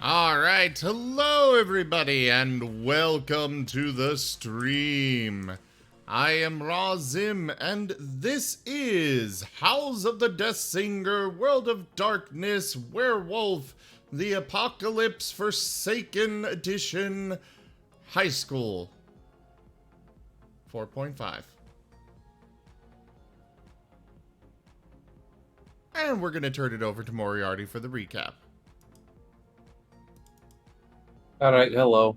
All right, hello everybody, and welcome to the stream. I am Razim, and this is House of the Deathsinger, World of Darkness, Werewolf, the Apocalypse Forsaken Edition, High School 4.5. And we're going to turn it over to Moriarty for the recap. All right, hello.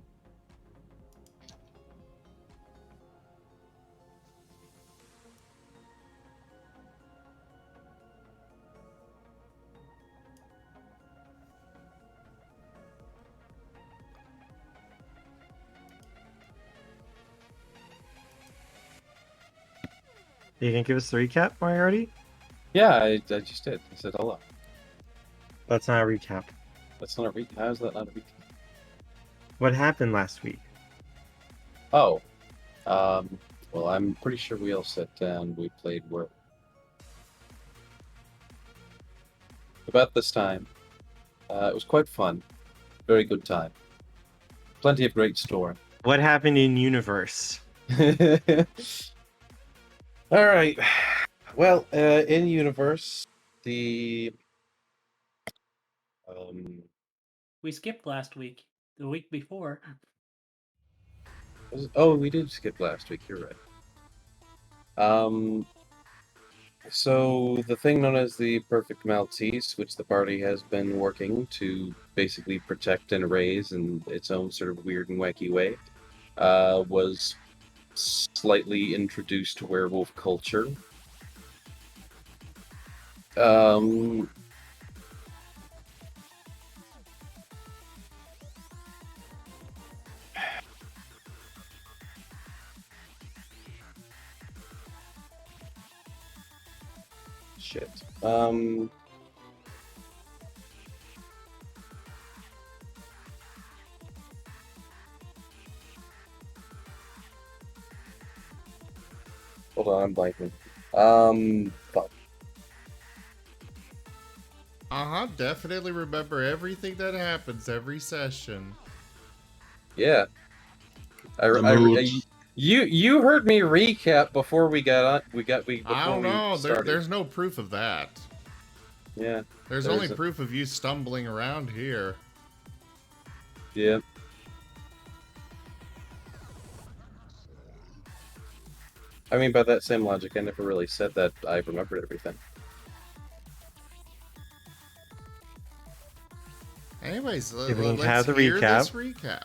You can give us the recap, Moriarty? Yeah, I just did. I said hello. That's not a recap. That's not a recap. How is that not a recap? What happened last week? Oh, well, I'm pretty sure we all sat down. We played Werewolf. About this time, it was quite fun. Very good time. Plenty of great story. What happened in universe? All right. Well, in universe, the We skipped last week. The week before. we did skip last week. You're right. So the thing known as the Perfect Maltese, which the party has been working to basically protect and raise in its own sort of weird and wacky way, was slightly introduced to werewolf culture. Shit. Hold on, I'm blanking. Fuck. Definitely remember everything that happens every session. Yeah. You heard me recap before we got on. I don't know. Started. There's no proof of that. Yeah. There's only proof of you stumbling around here. Yeah. I mean, by that same logic, I never really said that I remembered everything. Anyways, we let's have the hear recap. this recap.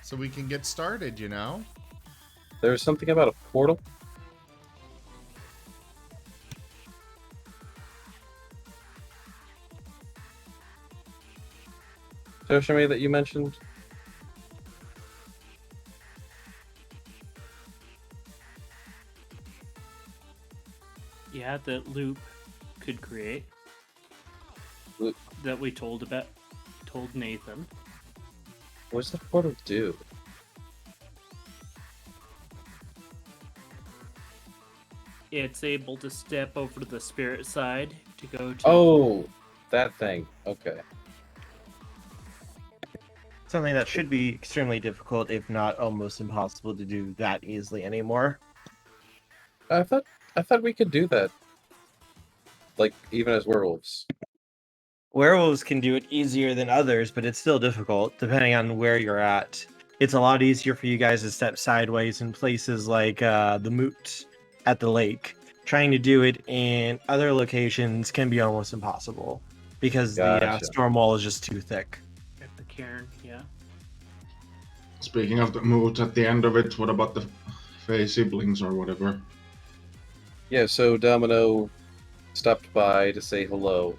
So we can get started, you know? There's something about a portal. Toshimi that you mentioned? Yeah, that Lupe could create. Lupe. That we told Nathan. What does the portal do? It's able to step over to the spirit side to go to... Oh, that thing. Okay. Something that should be extremely difficult, if not almost impossible to do that easily anymore. I thought we could do that. Like, even as werewolves. Werewolves can do it easier than others, but it's still difficult, depending on where you're at. It's a lot easier for you guys to step sideways in places like the moot at the lake. Trying to do it in other locations can be almost impossible, because the storm wall is just too thick. At the cairn, yeah. Speaking of the mood at the end of it, what about the Fae siblings or whatever? Yeah, so Domino stopped by to say hello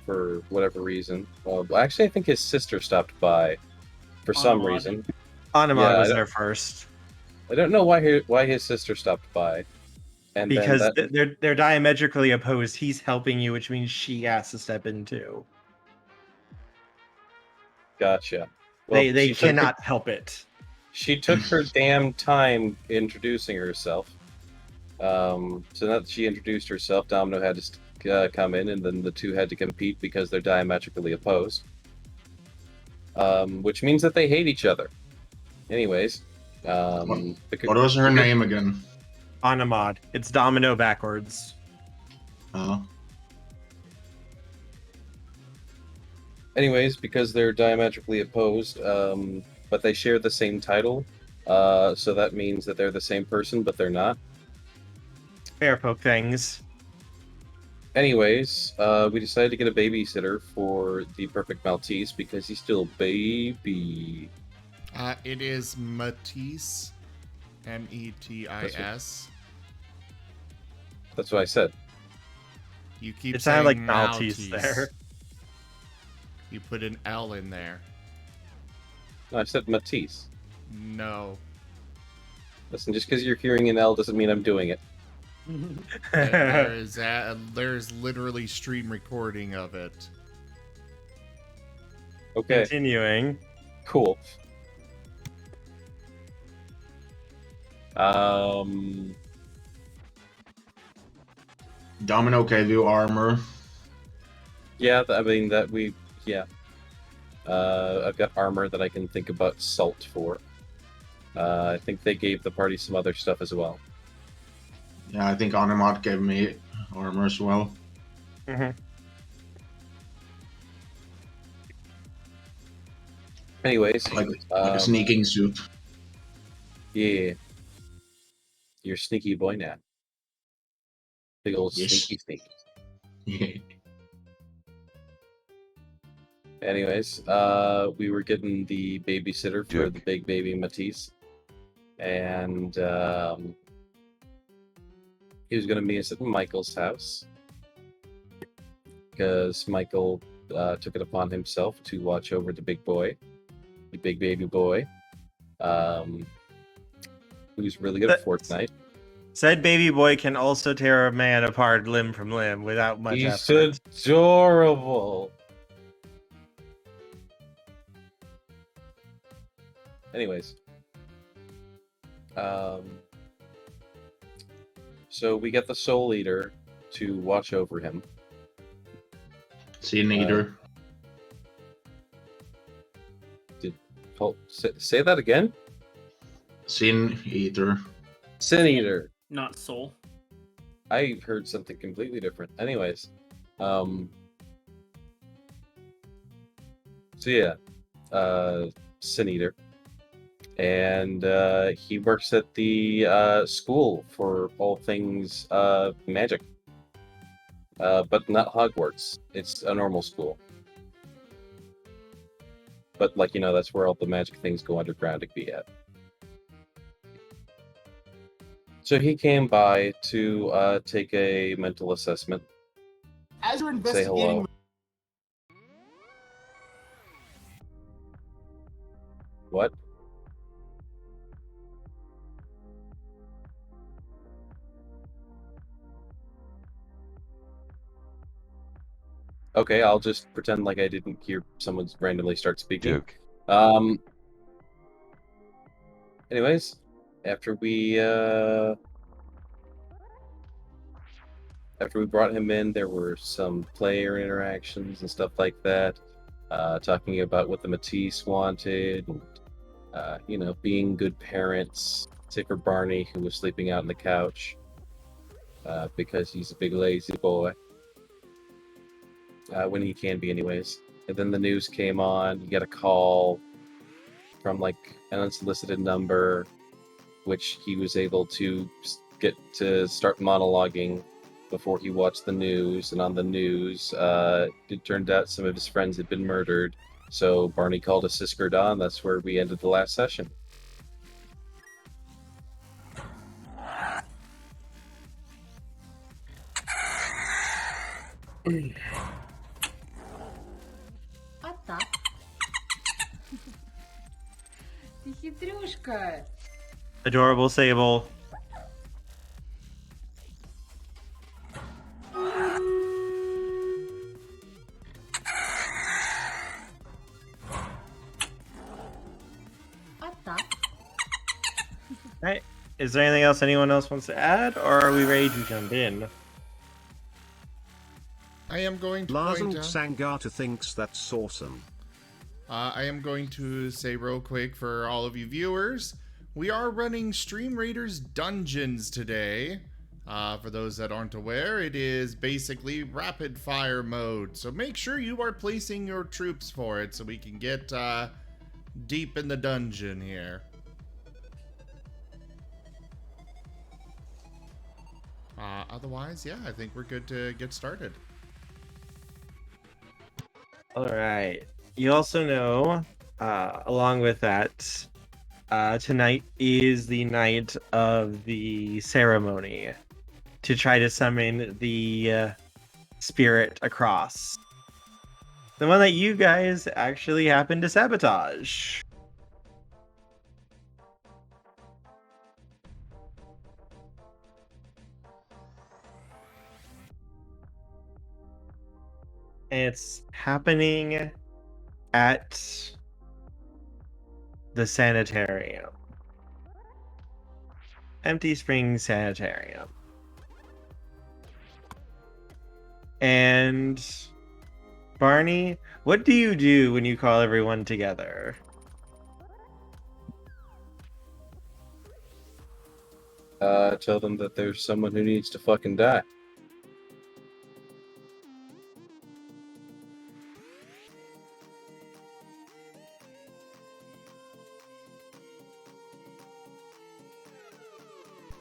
for whatever reason. Well, actually, I think his sister stopped by for some reason. Anamad was there first. I don't know why his sister stopped by. And because they're diametrically opposed. He's helping you, which means she has to step in too. Gotcha. Well, they cannot help it. She took her damn time introducing herself. So now that she introduced herself, Domino had to come in, and then the two had to compete because they're diametrically opposed. Which means that they hate each other. Anyways, What was her name again? Anamad. It's domino backwards. Anyways, because they're diametrically opposed, but they share the same title, so that means that they're the same person, but they're not. Fair poke things. Anyways, we decided to get a babysitter for the Perfect Maltese because he's still a baby. It is Matisse. Metis. That's what I said. You keep It saying sounded like Maltese Maltese there. You put an L in there. No, I said Matisse. No. Listen, just because you're hearing an L doesn't mean I'm doing it. There's literally stream recording of it. Okay, Continuing. cool. Domino gave you armor. Yeah, I mean yeah. I've got armor that I can think about salt for. I think they gave the party some other stuff as well. Yeah, I think Animat gave me armor as well. Anyways, Like a sneaking suit. yeah, you're a sneaky boy now. Big old Yes. sneaky. Anyways, we were getting the babysitter for the big baby Matisse, and he was going to meet us at Michael's house because Michael took it upon himself to watch over the big boy, the big baby boy, who's really good at Fortnite. Said baby boy can also tear a man apart limb from limb without much He's effort. adorable. Anyways, so we get the Soul Eater to watch over him. Sin Eater. Say that again? Sin Eater. Sin Eater. Not soul. I heard something completely different. Anyways, so yeah, Sin Eater. And he works at the school for all things magic. But not Hogwarts. It's a normal school. But, like, that's where all the magic things go underground to be at. So he came by to take a mental assessment. As you're Say investigating hello. What? Okay, I'll just pretend like I didn't hear someone randomly start speaking. Anyways, after we brought him in, there were some player interactions and stuff like that, talking about what the Matisse wanted, and, being good parents, except for Barny, who was sleeping out on the couch, because he's a big lazy boy. When he can be, anyways. And then the news came on. You get a call from an unsolicited number, which he was able to get to start monologuing before he watched the news. And on the news, it turned out some of his friends had been murdered. So Barney called a Sisker Dawn. That's where we ended the last session. Ты хитрюшка. Adorable Sable. Alright. Is there anything else anyone else wants to add, or are we ready to jump in? I am going to Lazul point out... Sangata thinks that's awesome. I am going to say real quick for all of you viewers, we are running Stream Raiders Dungeons today. For those that aren't aware, it is basically rapid fire mode. So make sure you are placing your troops for it so we can get deep in the dungeon here. Otherwise, yeah, I think we're good to get started. All right. You also know, along with that, tonight is the night of the ceremony to try to summon the spirit across. The one that you guys actually happened to sabotage. It's happening at the Sanitarium. Empty Springs Sanitarium. And Barny, what do you do when you call everyone together? Tell them that there's someone who needs to fucking die.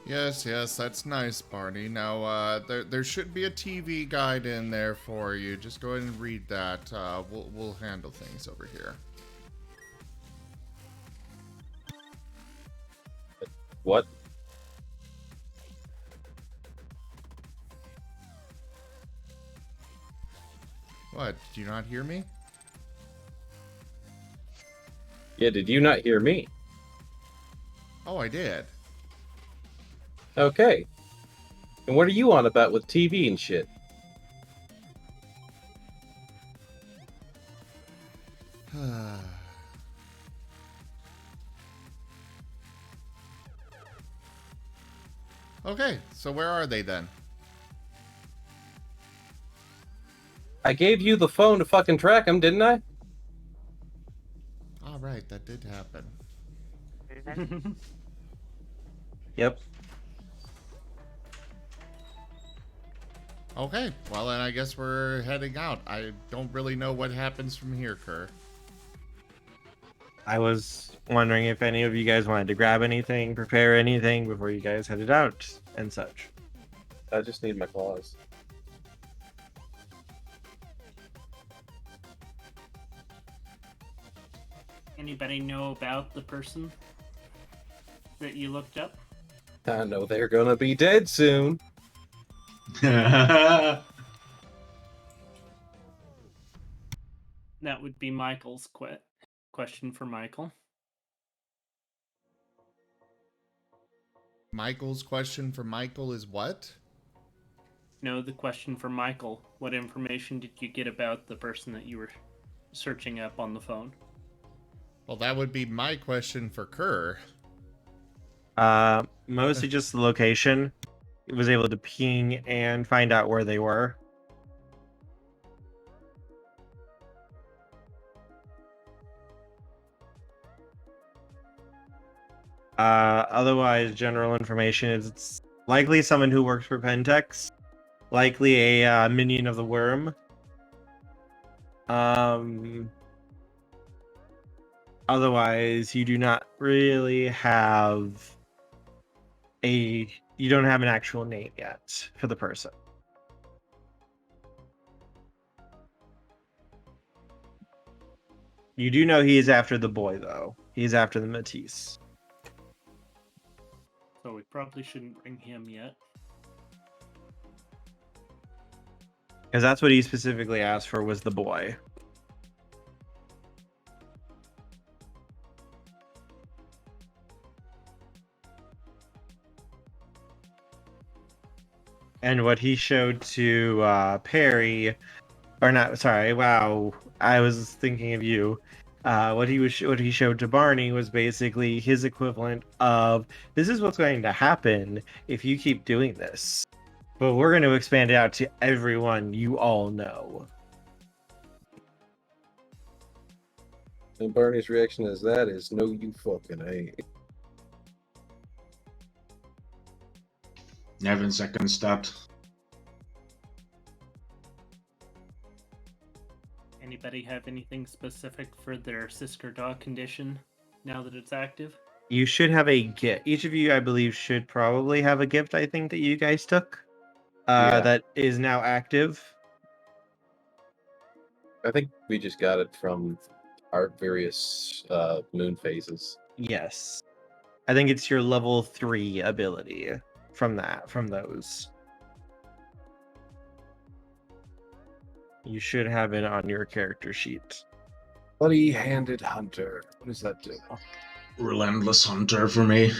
Yes, yes, that's nice, Barney. Now, there should be a TV guide in there for you. Just go ahead and read that. We'll handle things over here. What? What? Did you not hear me? Yeah, did you not hear me? Oh, I did. Okay. And what are you on about with TV and shit? Okay, so where are they then? I gave you the phone to fucking track them, didn't I? All right, that did happen. Yep. Okay, well then I guess we're heading out. I don't really know what happens from here, Kerr. I was wondering if any of you guys wanted to grab anything, prepare anything before you guys headed out and such. I just need my claws. Anybody know about the person that you looked up? I know they're gonna be dead soon. That would be Michael's question for Michael. Michael's question for Michael is what? No, the question for Michael. What information did you get about the person that you were searching up on the phone? Well, that would be my question for Kerr. Mostly just the location. It was able to ping and find out where they were. Otherwise, general information is it's likely someone who works for Pentex, likely a minion of the worm. Otherwise, you do not really have you don't have an actual name yet for the person. You do know he is after the boy, though. He's after the Matisse. So we probably shouldn't bring him yet. Because that's what he specifically asked for, was the boy. And what he showed to Perry, or not, sorry, wow, I was thinking of you. What he showed to Barney was basically his equivalent of, this is what's going to happen if you keep doing this. But we're going to expand it out to everyone you all know. And Barney's reaction is that is no you fucking ain't. Nevin seconds that. Anybody have anything specific for their Sisker dog condition now that it's active? You should have a gift. Each of you, I believe, should probably have a gift, I think, that you guys took. Yeah. That is now active. I think we just got it from our various moon phases. Yes. I think it's your level 3 ability from those. You should have it on your character sheet. Bloody-handed hunter. What does that do? Relentless hunter for me.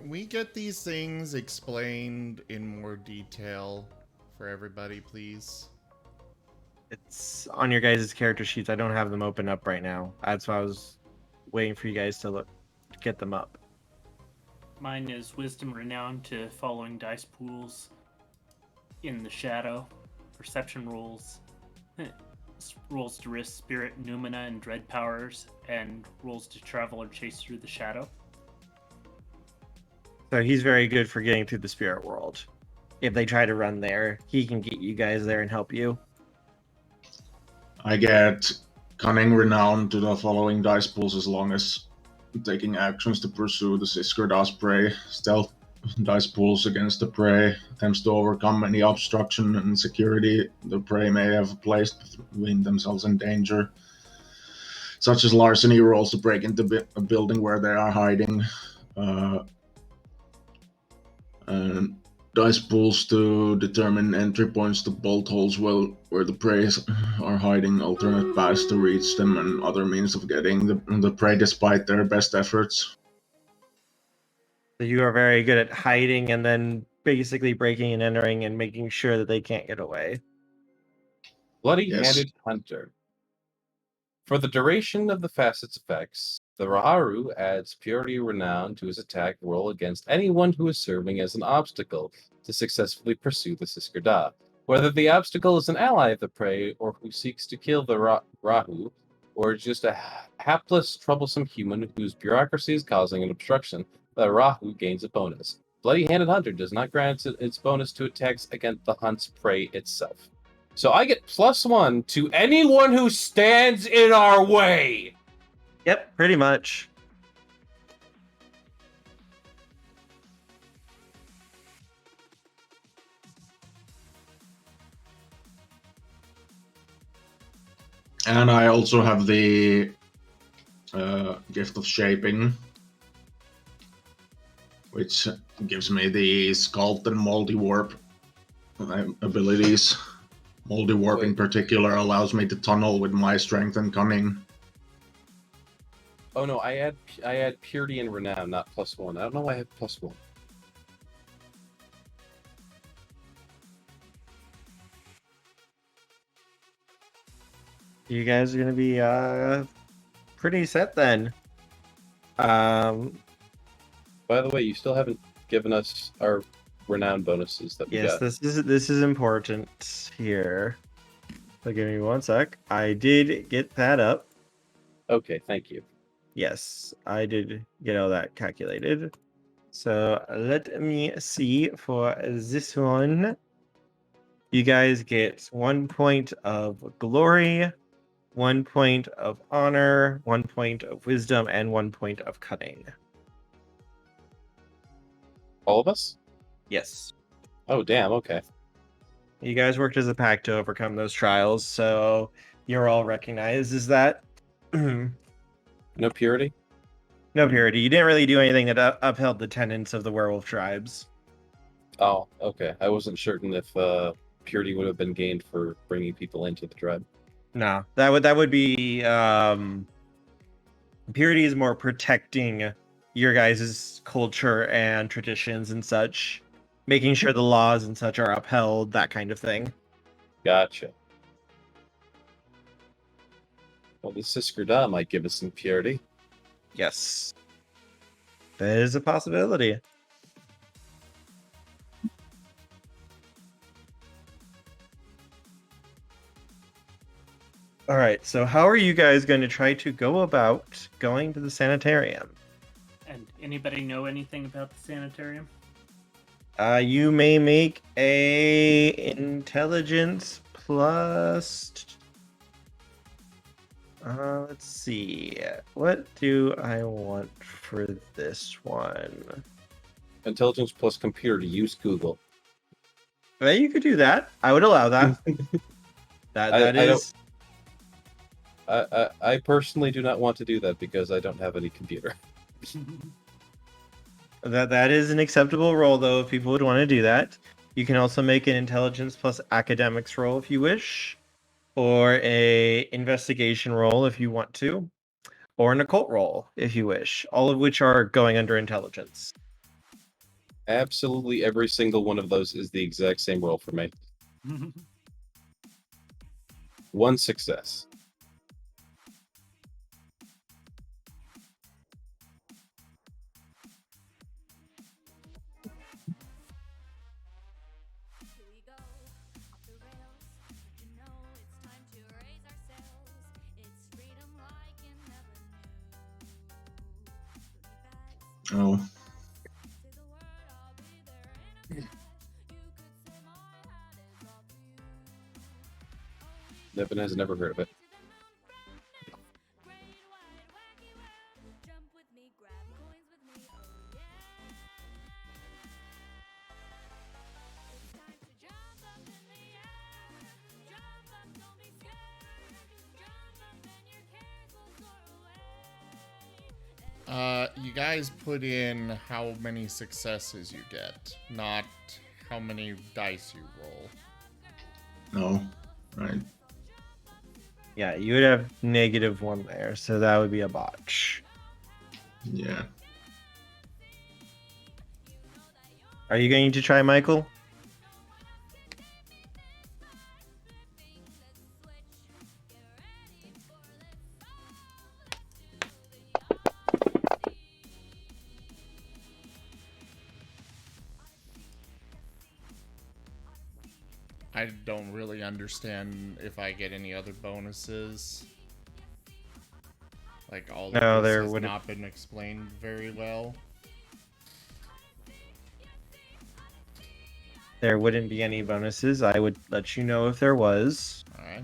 We get these things explained in more detail for everybody, please. It's on your guys' character sheets. I don't have them open up right now. That's why I was waiting for you guys to get them up. Mine is Wisdom Renown to following dice pools in the shadow. Perception rolls. Rolls to risk spirit, numina, and dread powers, and rolls to travel or chase through the shadow. So he's very good for getting through the spirit world. If they try to run there, he can get you guys there and help you. I get Cunning Renown to the following dice pools as long as taking actions to pursue the Sisker prey. Stealth dice pools against the prey. Attempts to overcome any obstruction and security the prey may have placed between themselves and danger. Such as larceny rolls to break into a building where they are hiding. And dice pools to determine entry points to bolt holes where the prey are hiding, alternate paths to reach them, and other means of getting the prey despite their best efforts. So you are very good at hiding and then basically breaking and entering and making sure that they can't get away. Bloody-handed hunter. For the duration of the facet's effects, the Raharu adds Purity Renown to his attack roll against anyone who is serving as an obstacle to successfully pursue the Sisker, whether the obstacle is an ally of the prey or who seeks to kill the Rahu, or just a hapless, troublesome human whose bureaucracy is causing an obstruction. The Rahu gains a bonus. Bloody-handed hunter does not grant its bonus to attacks against the hunt's prey itself. So I get +1 to anyone who stands in our way. Yep, pretty much. And I also have the Gift of Shaping, which gives me the Sculpt and Moldy Warp abilities. Moldy Warp in particular allows me to tunnel with my strength and cunning. Oh no, I add Purity and Renown, not +1. I don't know why I have +1. You guys are gonna be pretty set then. By the way, you still haven't given us our Renown bonuses that we Yes, got. this is important here. So give me one sec. I did get that up. Okay, thank you. Yes, I did get all that calculated. So let me see for this one. You guys get 1 point of glory, 1 point of honor, 1 point of wisdom, and 1 point of cunning. All of us? Yes. Oh, damn, okay. You guys worked as a pack to overcome those trials, so you're all recognized as that. No Purity? No purity. You didn't really do anything that upheld the tenets of the werewolf tribes. Oh, okay. I wasn't certain if Purity would have been gained for bringing people into the tribe. No, that would be purity is more protecting your guys' culture and traditions and such, making sure the laws and such are upheld, that kind of thing. Gotcha. Well, the Sisker might give us some purity. Yes, that is a possibility. All right, so how are you guys going to try to go about going to the sanitarium? And anybody know anything about the sanitarium? You may make a intelligence plus. Let's see. What do I want for this one? Intelligence plus computer to use Google. Well, you could do that. I would allow that. That I is. I personally do not want to do that because I don't have any computer. That is an acceptable roll, though, if people would want to do that. You can also make an intelligence plus academics roll if you wish, or a investigation roll if you want to, or an occult roll if you wish. All of which are going under intelligence. Absolutely every single one of those is the exact same roll for me. One success. Oh. Nevin has never heard of it. You guys put in how many successes you get, not how many dice you roll. No. Right. Yeah, you would have -1 there, so that would be a botch. Yeah. Are you going to try, Michael? I don't really understand if I get any other bonuses. Like, all of No, this there has wouldn't. not been explained very well. There wouldn't be any bonuses. I would let you know if there was. Alright.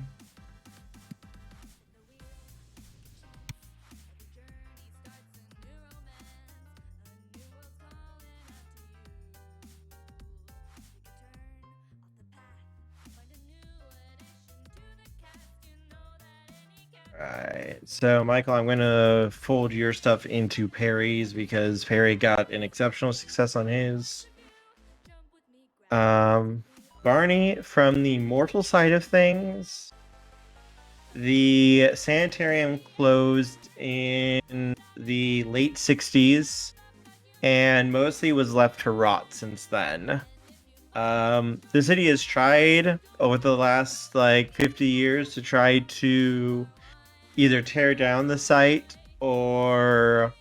Alright, so Michael, I'm going to fold your stuff into Perry's because Perry got an exceptional success on his. Barney, from the mortal side of things, the sanitarium closed in the late 60s and mostly was left to rot since then. The city has tried over the last 50 years to try to either tear down the site or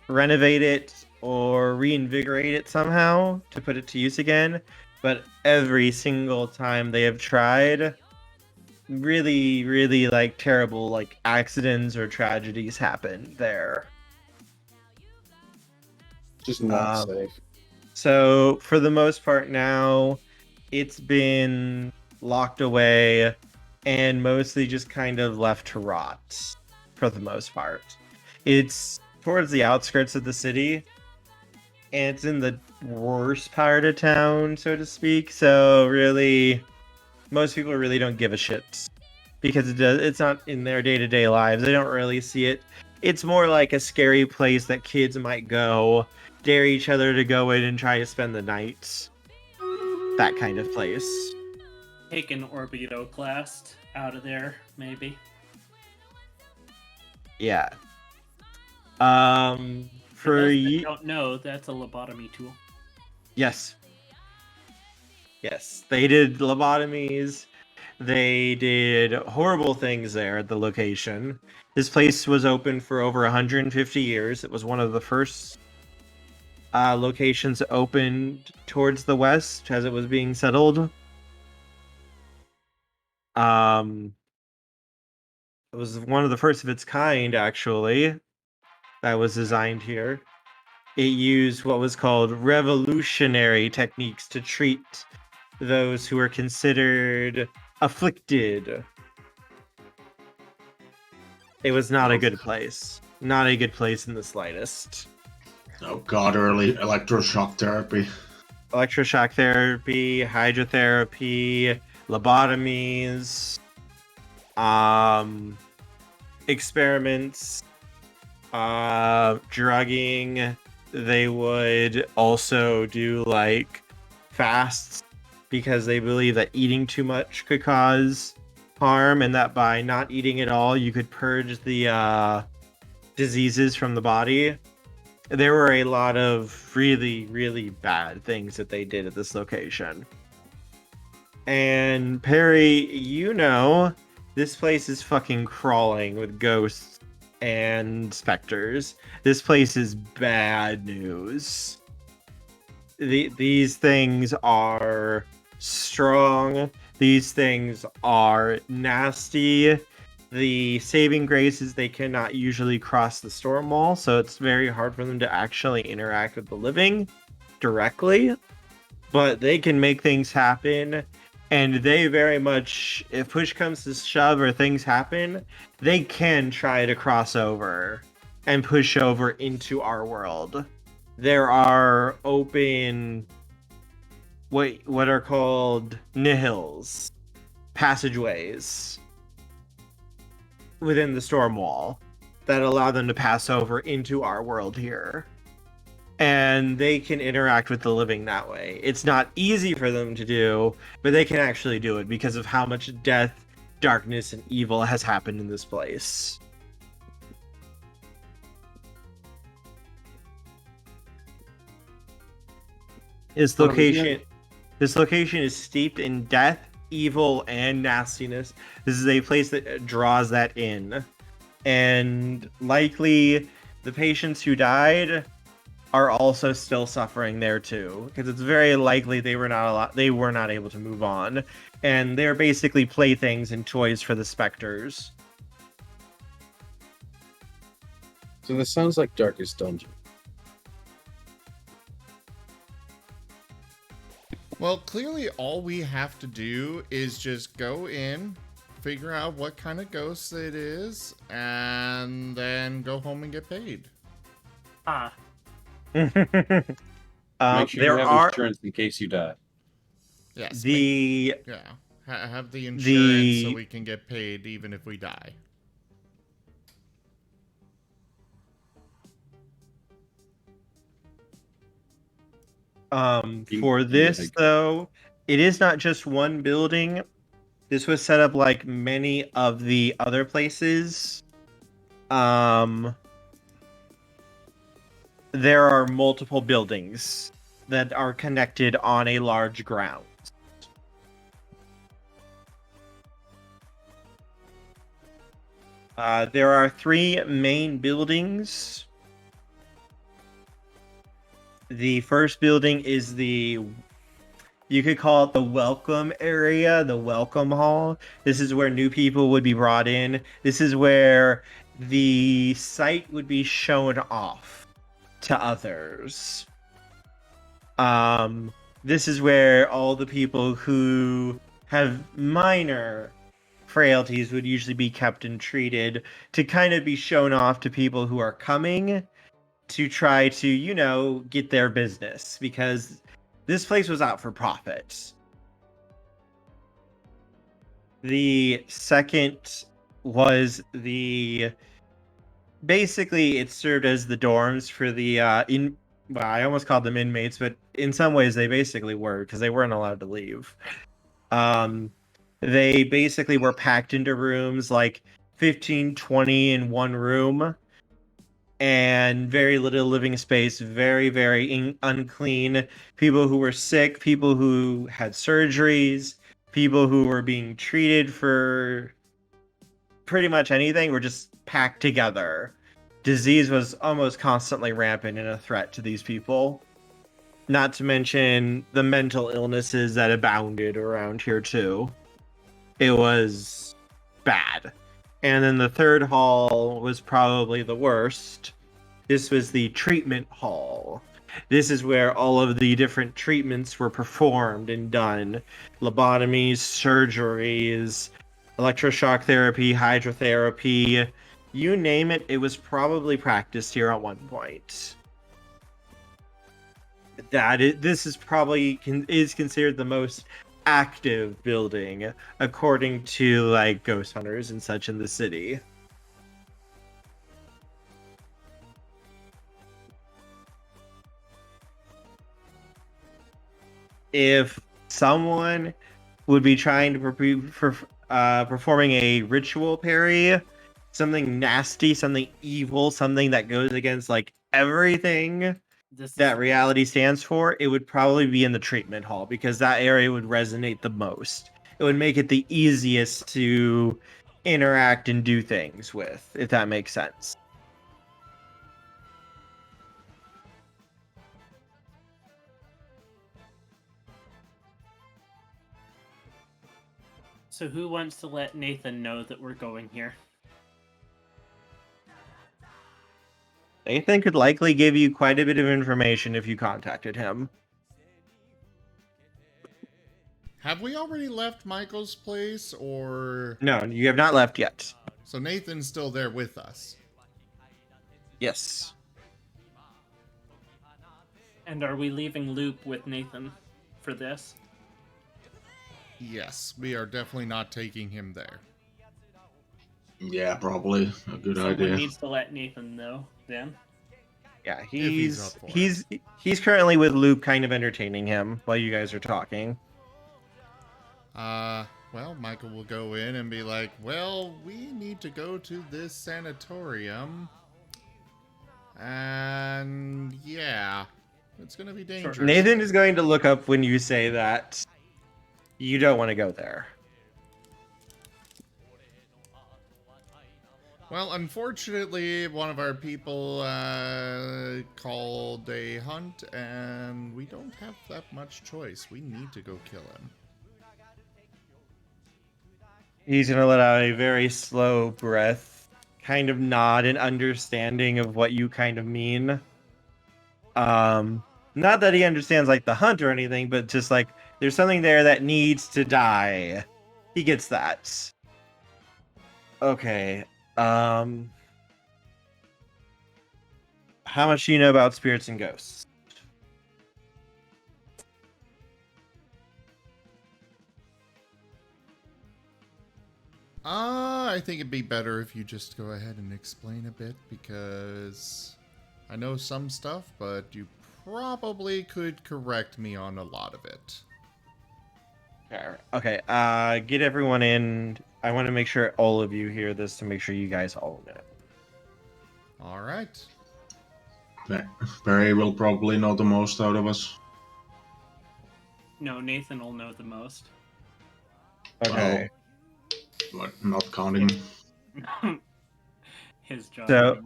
renovate it or reinvigorate it somehow to put it to use again. But every single time they have tried, really, really terrible accidents or tragedies happen there. Just not safe. So for the most part now, it's been locked away and mostly just kind of left to rot for the most part. It's towards the outskirts of the city, and it's in the worst part of town, so to speak. So really, most people really don't give a shit because it's not in their day-to-day lives. They don't really see it. It's more like a scary place that kids might go, dare each other to go in and try to spend the night. That kind of place. Take an Orbido class out of there, maybe. Yeah. For For those that you, don't know, that's a lobotomy tool. yes, they did lobotomies. They did horrible things there at the location. This place was open for over 150 years. It was one of the first locations opened towards the west as it was being settled. It was one of the first of its kind, actually, that was designed here. It used what was called revolutionary techniques to treat those who were considered afflicted. It was not a good place. Not a good place in the slightest. Oh god, early electroshock therapy. Electroshock therapy, hydrotherapy, lobotomies, experiments, drugging. They would also do like fasts because they believe that eating too much could cause harm, and that by not eating at all, you could purge the diseases from the body. There were a lot of really, really bad things that they did at this location. And Perry, you know, this place is fucking crawling with ghosts and specters. This place is bad news. These things are strong. These things are nasty. The saving grace is they cannot usually cross the storm wall, so it's very hard for them to actually interact with the living directly. But they can make things happen, and they very much, if push comes to shove or things happen, they can try to cross over and push over into our world. There are open, what are called nihils, passageways within the storm wall that allow them to pass over into our world here. And they can interact with the living that way. It's not easy for them to do, but they can actually do it because of how much death, darkness, and evil has happened in this place. This location is steeped in death, evil, and nastiness. This is a place that draws that in. And likely the patients who died are also still suffering there too, because it's very likely they were not able to move on, and they're basically playthings and toys for the specters. So this sounds like Darkest Dungeon. Well, clearly all we have to do is just go in, figure out what kind of ghost it is, and then go home and get paid. Make sure There you have are insurance in case you die. Yes. Have the insurance so we can get paid even if we die. For this though, it is not just one building. This was set up like many of the other places. There are multiple buildings that are connected on a large ground. There are 3 main buildings. The first building is you could call it the welcome area, the welcome hall. This is where new people would be brought in. This is where the site would be shown off to others. This is where all the people who have minor frailties would usually be kept and treated to kind of be shown off to people who are coming to try to, get their business, because this place was out for profit. The second was basically it served as the dorms for the I almost called them inmates, but in some ways they basically were, because they weren't allowed to leave. They basically were packed into rooms like 15, 20 in one room, and very little living space, very, very unclean. People who were sick, people who had surgeries, people who were being treated for pretty much anything were just packed together. Disease was almost constantly rampant and a threat to these people. Not to mention the mental illnesses that abounded around here too. It was bad. And then the third hall was probably the worst. This was the treatment hall. This is where all of the different treatments were performed and done. Lobotomies, surgeries, electroshock therapy, hydrotherapy, you name it, it was probably practiced here at one point. This is probably is considered the most active building according to like ghost hunters and such in the city. If someone would be trying to performing a ritual parry, something nasty, something evil, something that goes against like everything that reality stands for, it would probably be in the treatment hall because that area would resonate the most. It would make it the easiest to interact and do things with, if that makes sense. So who wants to let Nathan know that we're going here? Nathan could likely give you quite a bit of information if you contacted him. Have we already left Michael's place, or... No, you have not left yet. So Nathan's still there with us? Yes. And are we leaving Lupe with Nathan for this? Yes, we are definitely not taking him there. Yeah, probably a good Someone idea. needs to let Nathan know then. Yeah, he's up for it. he's currently with Lupe, kind of entertaining him while you guys are talking. Well, Michael will go in and be like, well, we need to go to this sanatorium. And yeah, it's gonna be dangerous. Nathan is going to look up when you say that you don't want to go there. Well, unfortunately, one of our people called a hunt, and we don't have that much choice. We need to go kill him. He's going to let out a very slow breath, kind of nod in understanding of what you kind of mean. Not that he understands like the hunt or anything, but just like there's something there that needs to die. He gets that. Okay. How much do you know about spirits and ghosts? I think it'd be better if you just go ahead and explain a bit, because I know some stuff, but you probably could correct me on a lot of it. Okay, get everyone in. I want to make sure all of you hear this to make sure you guys all know. All right. Barry will probably know the most out of us. No, Nathan will know the most. Okay. But not counting. His job.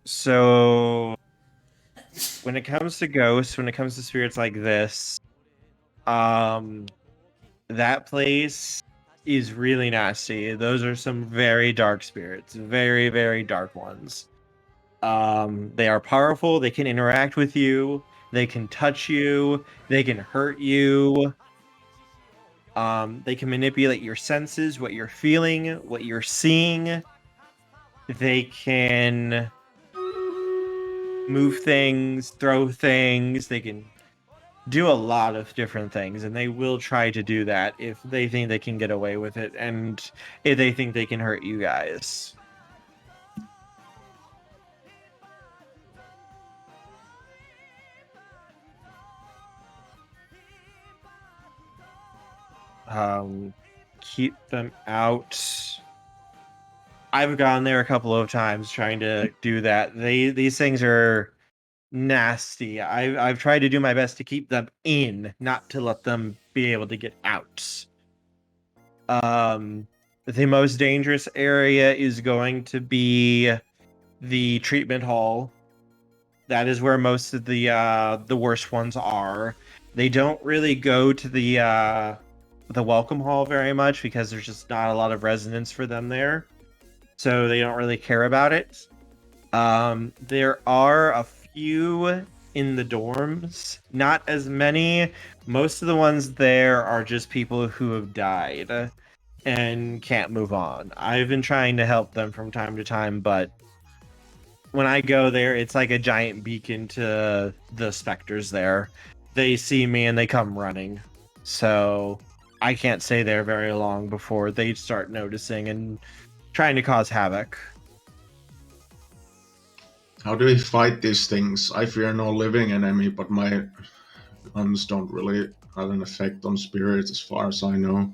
So when it comes to ghosts, when it comes to spirits like this, that place is really nasty. Those are some very dark spirits, very, very dark ones. They are powerful. They can interact with you. They can touch you. They can hurt you. They can manipulate your senses, what you're feeling, what you're seeing. They can move things, throw things. They can do a lot of different things, and they will try to do that if they think they can get away with it, and if they think they can hurt you guys. Keep them out. I've gone there a couple of times trying to do that. These things are nasty. I've tried to do my best to keep them in, not to let them be able to get out. The most dangerous area is going to be the treatment hall. That is where most of the worst ones are. They don't really go to the welcome hall very much because there's just not a lot of resonance for them there. so they don't really care about it. There are a few in the dorms, not as many. Most of the ones there are just people who have died and can't move on. I've been trying to help them from time to time, but when I go there, it's like a giant beacon to the specters there. They see me and they come running. So I can't stay there very long before they start noticing and trying to cause havoc. How do we fight these things? I fear no living enemy, but my guns don't really have an effect on spirits as far as I know.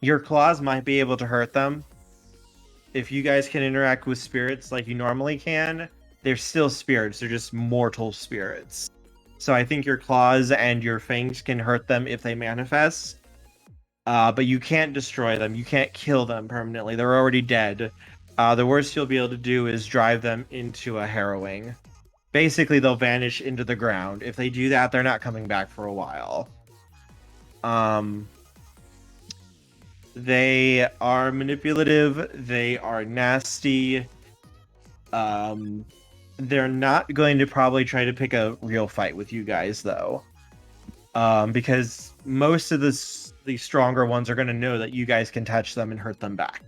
Your claws might be able to hurt them. If you guys can interact with spirits like you normally can, they're still spirits. They're just mortal spirits. So I think your claws and your fangs can hurt them if they manifest. But you can't destroy them. You can't kill them permanently. They're already dead. The worst you'll be able to do is drive them into a harrowing. Basically, they'll vanish into the ground. If they do that, they're not coming back for a while. They are manipulative. They are nasty. They're not going to probably try to pick a real fight with you guys, though. Because most of the stronger ones are going to know that you guys can touch them and hurt them back.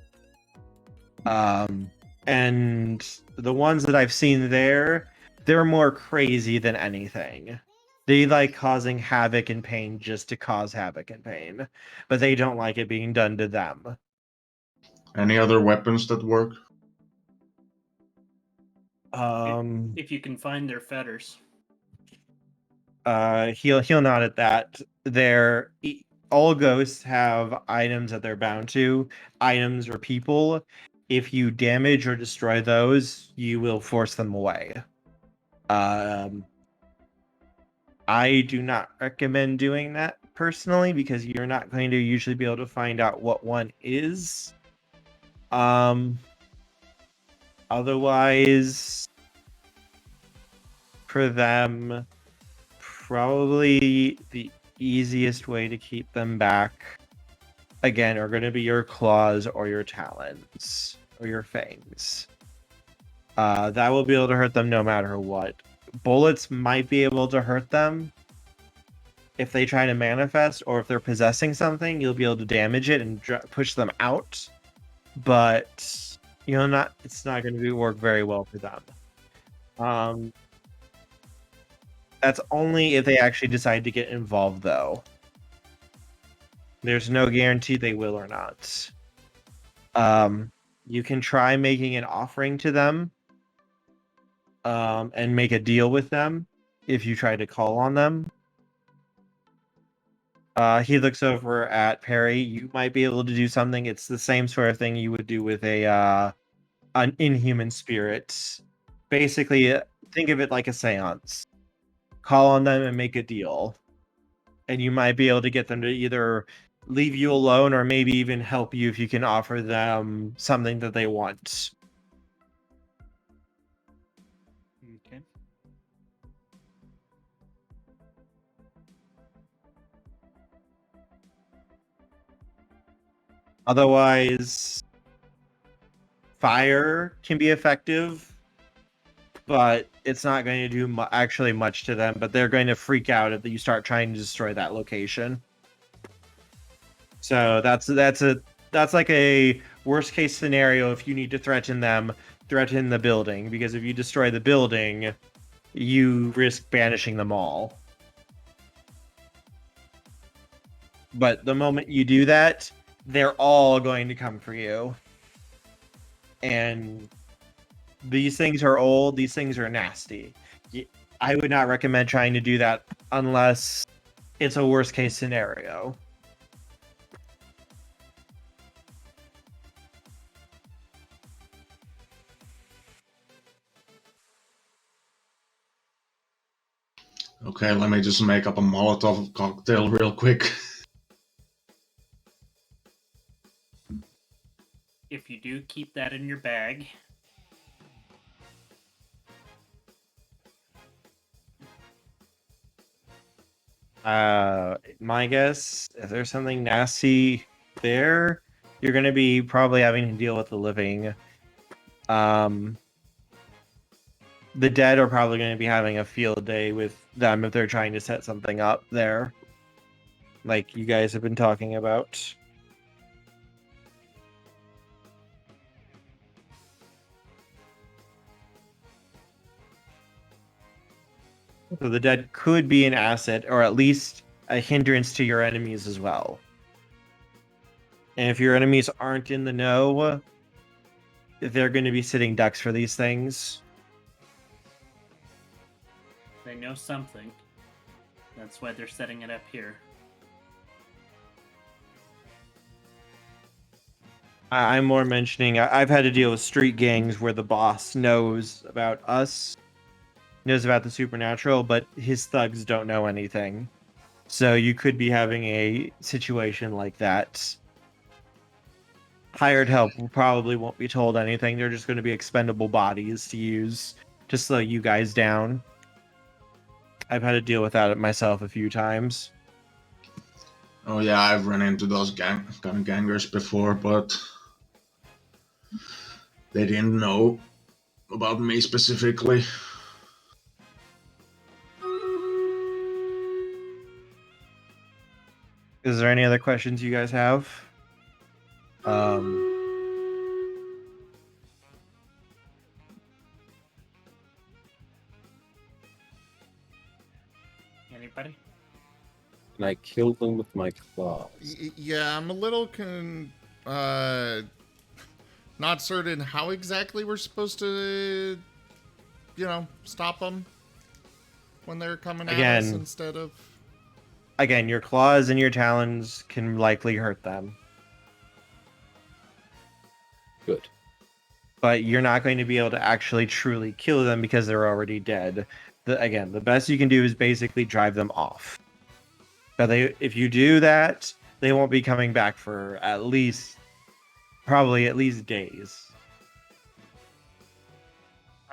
And the ones that I've seen there, they're more crazy than anything. They like causing havoc and pain just to cause havoc and pain, but they don't like it being done to them. Any other weapons that work? If you can find their fetters. He'll nod at that. All ghosts have items that they're bound to, items or people. If you damage or destroy those, you will force them away. I do not recommend doing that personally because you're not going to usually be able to find out what one is. Otherwise, for them, probably the easiest way to keep them back, again, are going to be your claws or your talons or your fangs. That will be able to hurt them no matter what. Bullets might be able to hurt them if they try to manifest, or if they're possessing something, you'll be able to damage it and push them out. But it's not going to work very well for them. That's only if they actually decide to get involved, though. There's no guarantee they will or not. You can try making an offering to them, and make a deal with them if you try to call on them. He looks over at Perry. You might be able to do something. It's the same sort of thing you would do with an inhuman spirit. Basically, think of it like a seance. Call on them and make a deal. And you might be able to get them to either leave you alone or maybe even help you if you can offer them something that they want. Okay. Otherwise, fire can be effective, but it's not going to do actually much to them. But they're going to freak out if you start trying to destroy that location. So that's like a worst case scenario if you need to threaten the building, because if you destroy the building, you risk banishing them all. But the moment you do that, they're all going to come for you. And these things are old, these things are nasty. I would not recommend trying to do that unless it's a worst case scenario. Okay, let me just make up a Molotov cocktail real quick. If you do, keep that in your bag. My guess, if there's something nasty there, You're going to be probably having to deal with the living. The dead are probably going to be having a field day with them if they're trying to set something up there, like you guys have been talking about. So the dead could be an asset, or at least a hindrance to your enemies as well. And if your enemies aren't in the know, they're going to be sitting ducks for these things. They know something. That's why they're setting it up here. I'm more mentioning I've had to deal with street gangs where the boss knows about us, knows about the supernatural, but his thugs don't know anything. So you could be having a situation like that. Hired help probably won't be told anything. They're just going to be expendable bodies to use to slow you guys down. I've had to deal with that myself a few times. Oh yeah, I've run into those kind of gangers before, but they didn't know about me specifically. Is there any other questions you guys have? Anybody? And I killed them with my claws. Yeah, I'm a little not certain how exactly we're supposed to, stop them when they're coming at us Again. instead of. Again, your claws and your talons can likely hurt them. Good. But you're not going to be able to actually truly kill them because they're already dead. The best you can do is basically drive them off. But if you do that, they won't be coming back for probably at least days.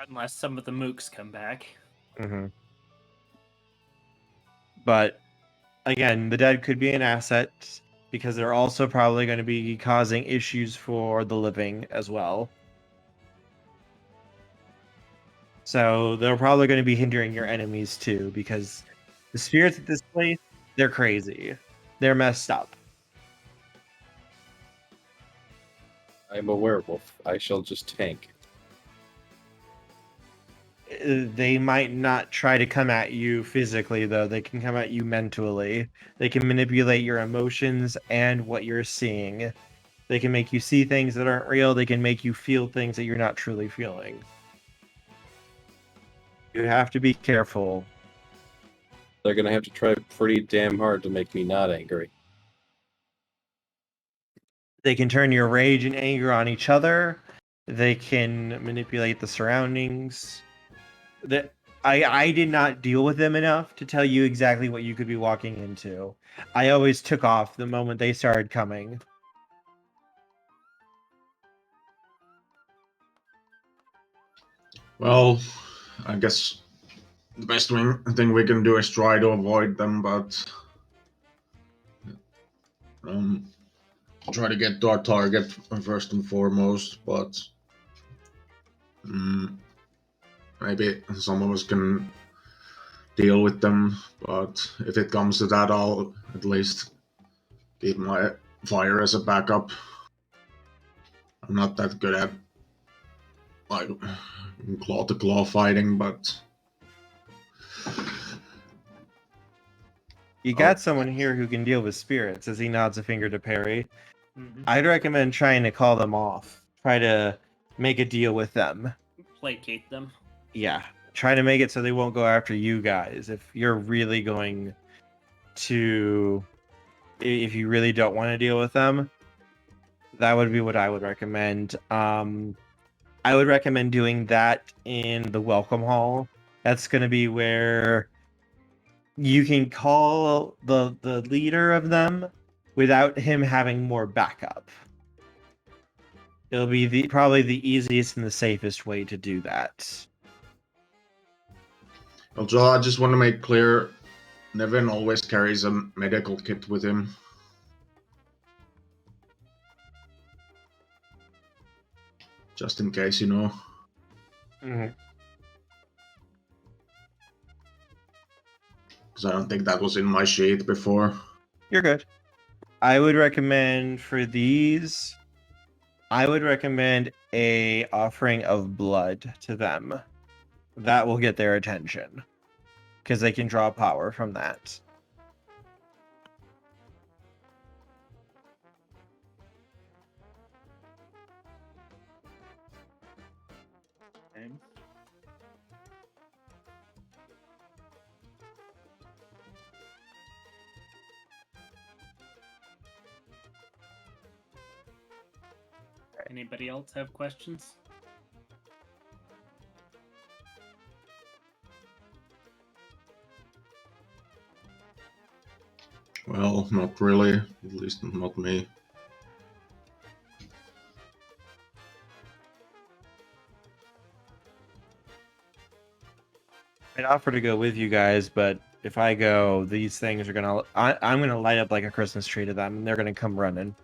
Unless some of the mooks come back. Mm-hmm. But again, the dead could be an asset because they're also probably going to be causing issues for the living as well. So they're probably going to be hindering your enemies too, because the spirits at this place, they're crazy. They're messed up. I'm a werewolf. I shall just tank. They might not try to come at you physically, though. They can come at you mentally. They can manipulate your emotions and what you're seeing. They can make you see things that aren't real. They can make you feel things that you're not truly feeling. You have to be careful. They're gonna have to try pretty damn hard to make me not angry. They can turn your rage and anger on each other. They can manipulate the surroundings. I did not deal with them enough to tell you exactly what you could be walking into. I always took off the moment they started coming. Well, I guess the best thing we can do is try to avoid them, but try to get to our target first and foremost. But maybe some of us can deal with them. But if it comes to that, I'll at least keep my fire as a backup. I'm not that good at like claw to claw fighting, but You got someone here who can deal with spirits, as he nods a finger to Perry. Mm-hmm. I'd recommend trying to call them off. Try to make a deal with them. Placate them. Yeah. Try to make it so they won't go after you guys. If you're really going to... If you really don't want to deal with them, that would be what I would recommend. I would recommend doing that in the Welcome Hall. That's going to be where you can call the leader of them without him having more backup. It'll be probably the easiest and the safest way to do that. also I just want to make clear, Nevin always carries a medical kit with him. just in case, you know. Mhm. Because I don't think that was in my sheet before. You're good. I would recommend for these, I would recommend a offering of blood to them. That will get their attention because they can draw power from that. Okay. Anybody else have questions? Well, not really. At least not me. I'd offer to go with you guys, but if I go, these things are gonna. I'm gonna light up like a Christmas tree to them, and they're gonna come running.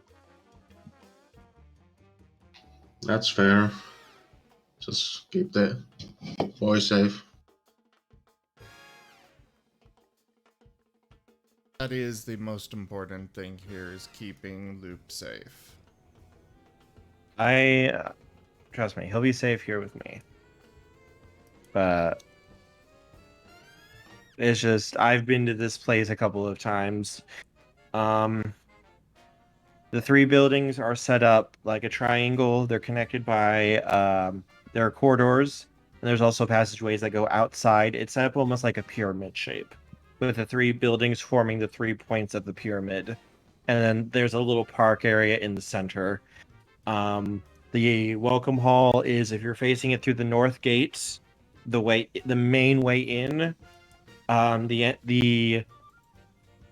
That's fair. Just keep the boy safe. That is the most important thing here, is keeping Lupe safe. Trust me, he'll be safe here with me. But it's just I've been to this place a couple of times. The 3 buildings are set up like a triangle. They're connected by there are corridors, and there's also passageways that go outside. It's set up almost like a pyramid shape, with the 3 buildings forming the 3 points of the pyramid. And then there's a little park area in the center. The welcome hall is, if you're facing it through the north gates, the main way in. The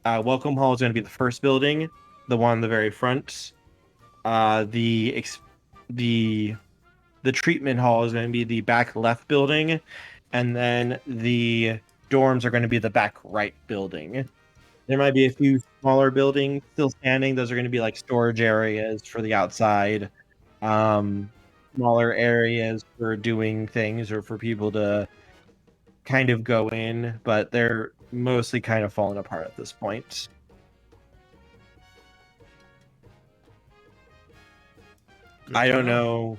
welcome hall is going to be the first building, the one in the very front. The treatment hall is going to be the back left building, and then the dorms are going to be the back right building. There might be a few smaller buildings still standing. Those are going to be like storage areas for the outside, smaller areas for doing things or for people to kind of go in, but they're mostly kind of falling apart at this point. Good I to don't know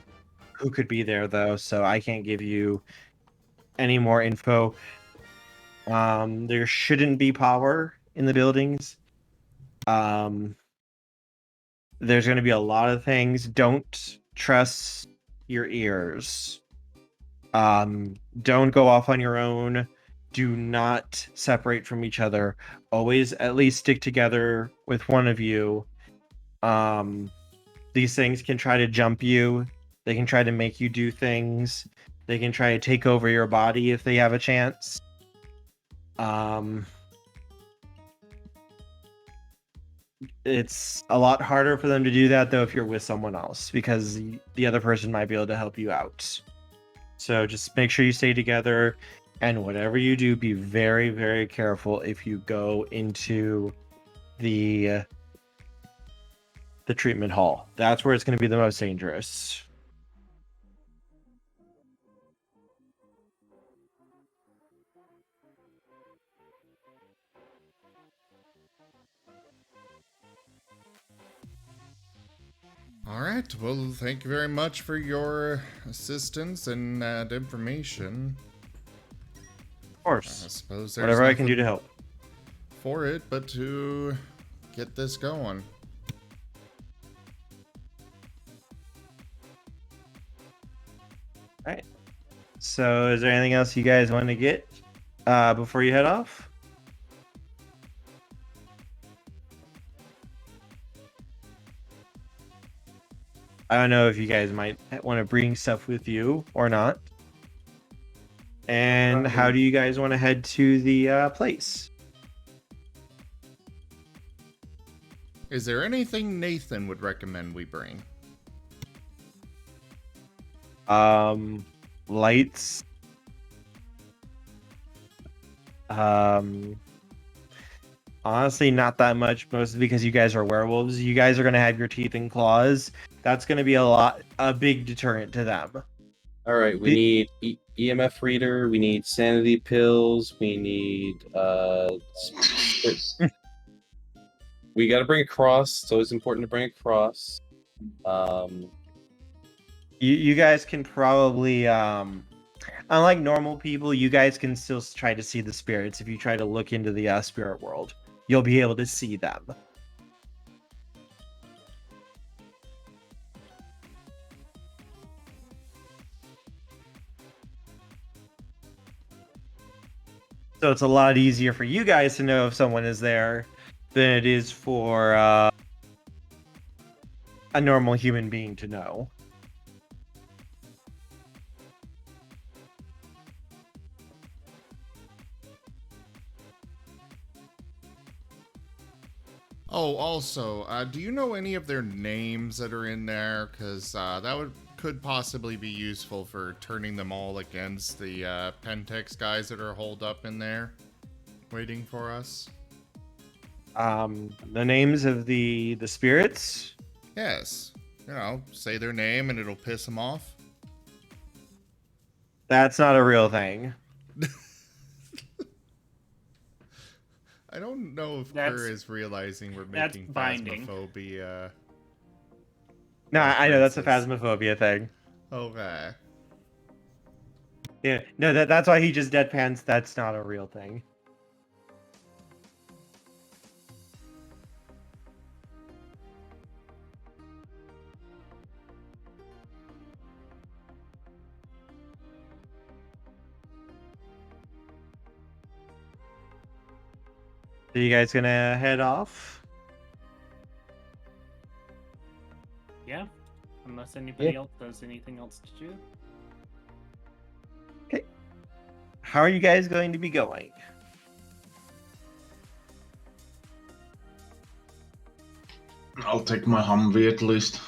who could be there though, so I can't give you any more info. There shouldn't be power in the buildings. There's going to be a lot of things. Don't trust your ears. Don't go off on your own. Do not separate from each other. Always at least stick together with one of you. These things can try to jump you. They can try to make you do things. They can try to take over your body if they have a chance. It's a lot harder for them to do that though if you're with someone else, because the other person might be able to help you out. So just make sure you stay together, and whatever you do, be very, very careful if you go into the treatment hall. That's where it's going to be the most dangerous. All right. Well, thank you very much for your assistance and information. Of I course. suppose there's Whatever I can do to nothing help. for it but to get this going. All right. So is there anything else you guys want to get before you head off? I don't know if you guys might want to bring stuff with you or not. And how do you guys want to head to the place? Is there anything Nathan would recommend we bring? Lights. Honestly, not that much, mostly because you guys are werewolves. You guys are going to have your teeth and claws. That's going to be a big deterrent to them. All right, we need EMF reader. We need sanity pills. We need we got to bring a cross. It's always important to bring a cross. You guys can probably, unlike normal people, you guys can still try to see the spirits. If you try to look into the spirit world, you'll be able to see them. So it's a lot easier for you guys to know if someone is there than it is for a normal human being to know. Oh, also, do you know any of their names that are in there? Because that could possibly be useful for turning them all against the Pentex guys that are holed up in there, waiting for us. The names of the spirits? Yes. You know, say their name and it'll piss them off. That's not a real thing. I don't know if That's- Kerr is realizing we're that's making binding. phasmophobia. No, I know that's a references. phasmophobia thing. Okay. Yeah, no, that's why he just deadpans. That's not a real thing. So you guys gonna head off? Yeah, unless anybody Yeah. else does anything else to do. How are you guys going to be going? I'll take my Humvee at least.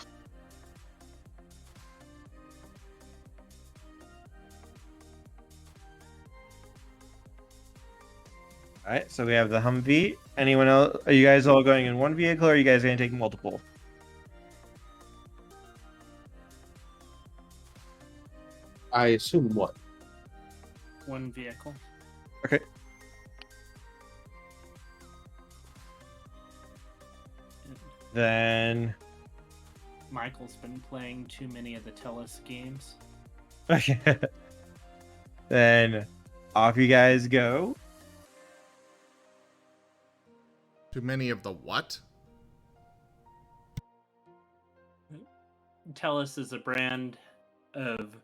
All right, so we have the Humvee. Anyone else? Are you guys all going in one vehicle, or are you guys going to take multiple? I assume what? One vehicle. Okay. Then, Michael's been playing too many of the Tellus games. okay. Then, off you guys go. Too many of the what? Tellus is a brand of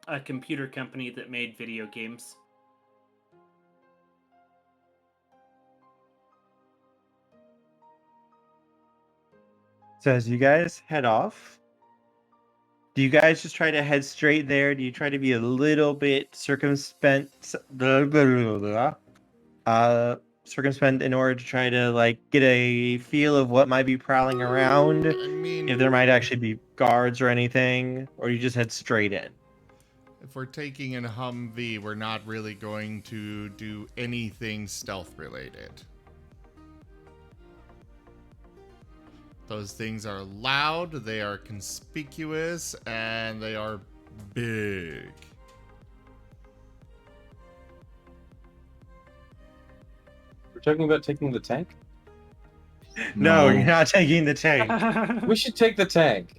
a computer company that made video games. So as you guys head off, do you guys just try to head straight there? Do you try to be a little bit circumspect, circumspect in order to try to like get a feel of what might be prowling around? I mean, If there might actually be guards or anything, or you just head straight in? if we're taking a Humvee, we're not really going to do anything stealth related. Those things are loud, they are conspicuous, and they are big. We're talking about taking the tank? No, you're not taking the tank. We should take the tank.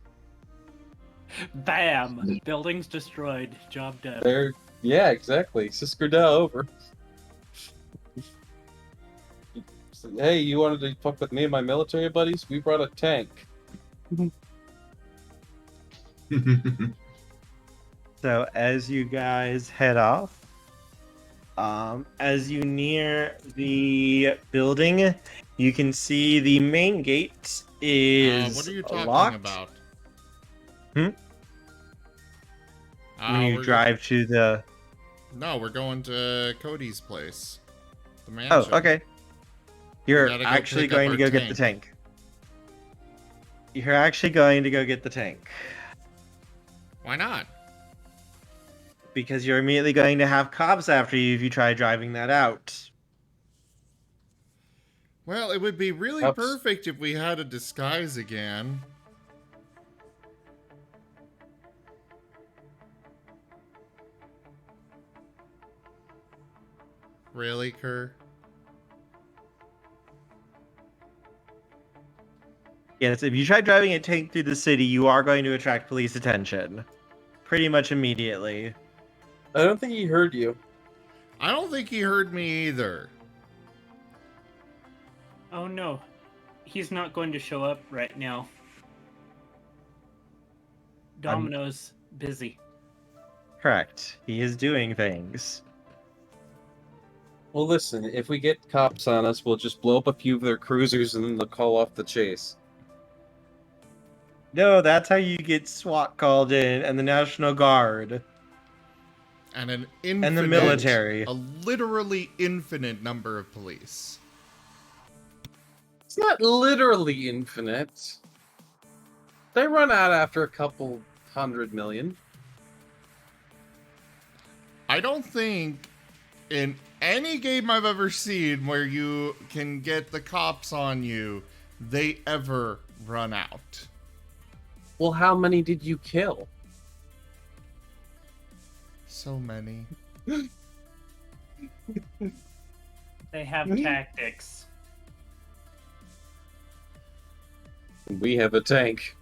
Bam! Buildings destroyed. Job done. There. Yeah, exactly. Siskerdell over. So, hey, you wanted to fuck with me and my military buddies? We brought a tank. So as you guys head off, as you near the building, you can see the main gate is What are you talking locked. about? When you we're drive to the... No, we're going to Cody's place. The Oh, mansion. okay. You're gotta go actually pick up going to our go get the tank. You're actually going to go get the tank. Why not? Because you're immediately going to have cops after you if you try driving that out. Well, it would be really Oops. perfect if we had a disguise again. Really, Kerr? Yes, if you try driving a tank through the city, you are going to attract police attention. Pretty much immediately. I don't think he heard you. I don't think he heard me either. Oh no, he's not going to show up right now. Domino's busy. Correct. He is doing things. Well, listen, if we get cops on us, we'll just blow up a few of their cruisers and then they'll call off the chase. No, that's how you get SWAT called in and the National Guard. And an infinite, And the military. a literally infinite number of police. It's not literally infinite. They run out after a couple 100 million. I don't think in any game I've ever seen where you can get the cops on you, they ever run out. Well, how many did you kill? So many. They have tactics. We have a tank.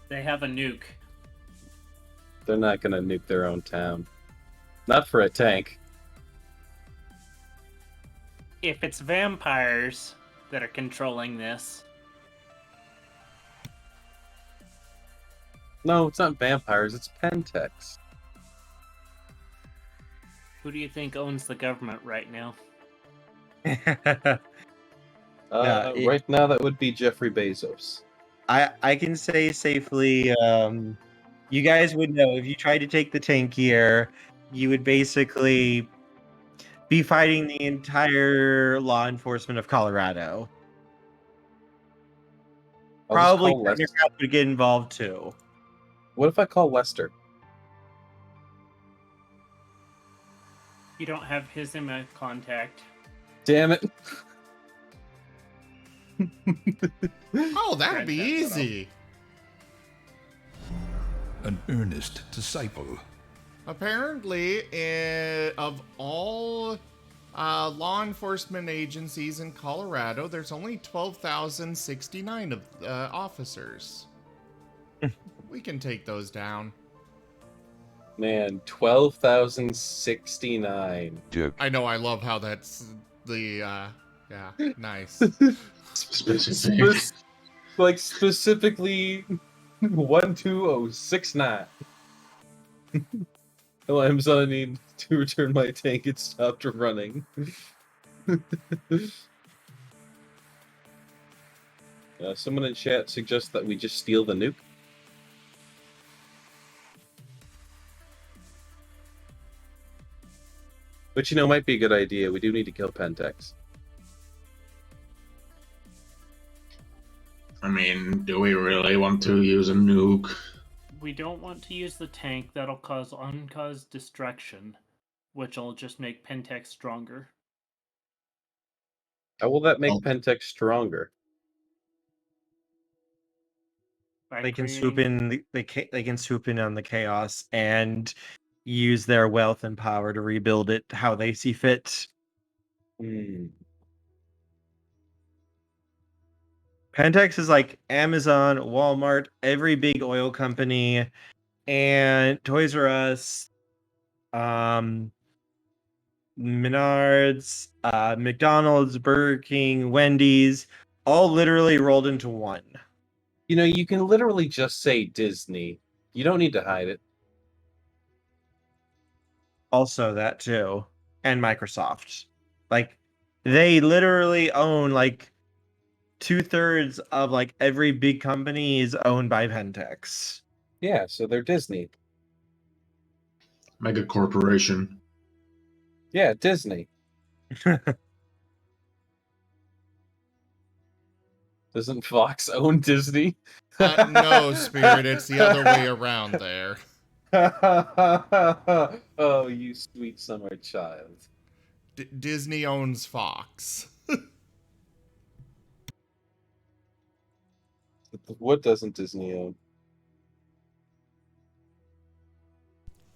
They have a nuke. They're not gonna nuke their own town. Not for a tank. If it's vampires that are controlling this, No, it's not vampires, it's Pentex. who do you think owns the government right now? Right now, that would be Jeffrey Bezos. I can say safely, you guys would know if you tried to take the tank here, you would basically be fighting the entire law enforcement of Colorado. I'll just Probably call Lester. Technocrats would get involved too. What if I call Lester? You don't have his email contact. Damn it. Oh, that'd be Right, that's easy. An earnest disciple. Apparently, of all law enforcement agencies in Colorado, there's only 12,069 of officers. We can take those down. Man, 12,069. I know, I love how that's the, yeah, nice. Specific. Like, specifically 12069. Oh, Amazon, I need to return my tank. It stopped running. Someone in chat suggests that we just steal the nuke. Which, you know, might be a good idea. We do need to kill Pentex. I mean, do we really want to use a nuke? We don't want to use the tank. That'll cause uncaused distraction, which will just make Pentex stronger. How will that make Oh. Pentex stronger? By They can creating- swoop in. They can swoop in on the chaos and use their wealth and power to rebuild it how they see fit. Hmm. Pentex is like Amazon, Walmart, every big oil company, and Toys R Us, Menards, McDonald's, Burger King, Wendy's, all literally rolled into one. You know, you can literally just say Disney. You don't need to hide it. Also, that too, and Microsoft. Like, they literally own like 2/3 of like every big company is owned by Pentex. Yeah, so they're Disney. Mega corporation. Yeah, Disney. Doesn't Fox own Disney? No, Spirit, it's the other way around there. Oh, you sweet summer child. Disney owns Fox. What doesn't Disney own?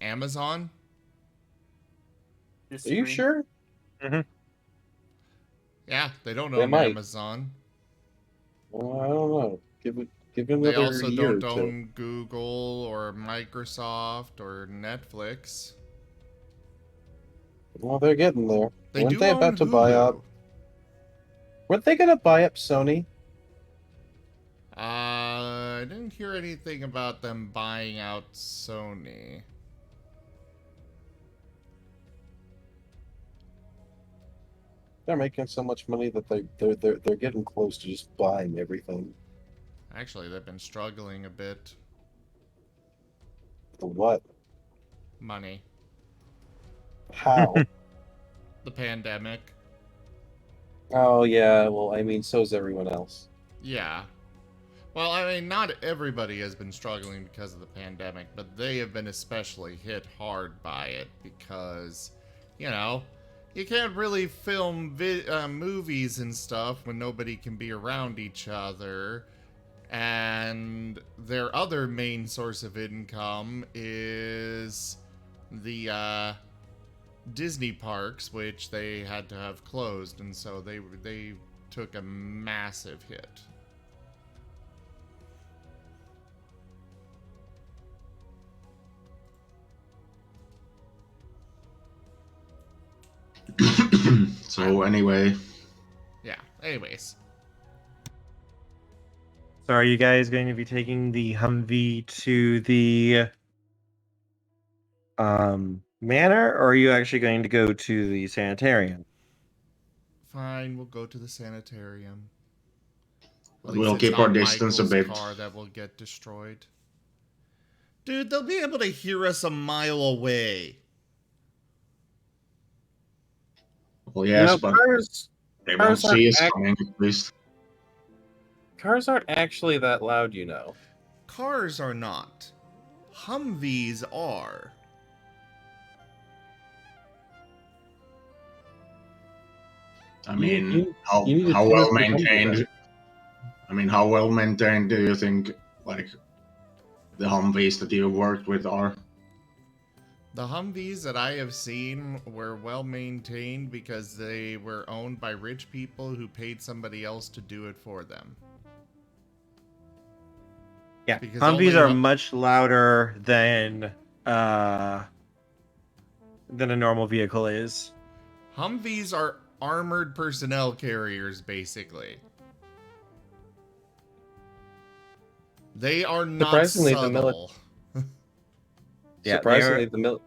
Amazon? this Are you screen. sure? Yeah, they don't They own might. Amazon. Well, I don't know. Give it They another also year don't or two. own Google or Microsoft or Netflix. Well, they're getting there. They Weren't do they own about to buy up? Hulu. Weren't they gonna buy up Sony? I didn't hear anything about them buying out Sony. They're making so much money that they're getting close to just buying everything. Actually, they've been struggling a bit. The what? Money. How? The pandemic. Oh yeah. Well, I mean, so's everyone else. Yeah. Well, I mean, not everybody has been struggling because of the pandemic, but they have been especially hit hard by it because, you know, you can't really film movies and stuff when nobody can be around each other. And their other main source of income is the Disney parks, which they had to have closed, and so they took a massive hit. So anyway, Yeah. Anyways, So are you guys going to be taking the Humvee to the manor, or are you actually going to go to the sanitarium? fine. We'll go to the sanitarium. At we'll least it's keep our not distance a Michael's bit. car that will get destroyed. Dude, they'll be able to hear us a mile away. Well, yes, but cars they won't cars see us aren't coming at least. cars aren't actually that loud, you know. Cars are not. Humvees are. I You- mean, you- how you need to how tune well up the Humvee maintained? then. I mean, how well maintained do you think like the Humvees that you worked with are? The Humvees that I have seen were well maintained because they were owned by rich people who paid somebody else to do it for them. Yeah, Because Humvees only are Hum- much louder than a normal vehicle is. Humvees are armored personnel carriers, basically. They are not Surprisingly, the subtle. Yeah, Surprisingly, they are...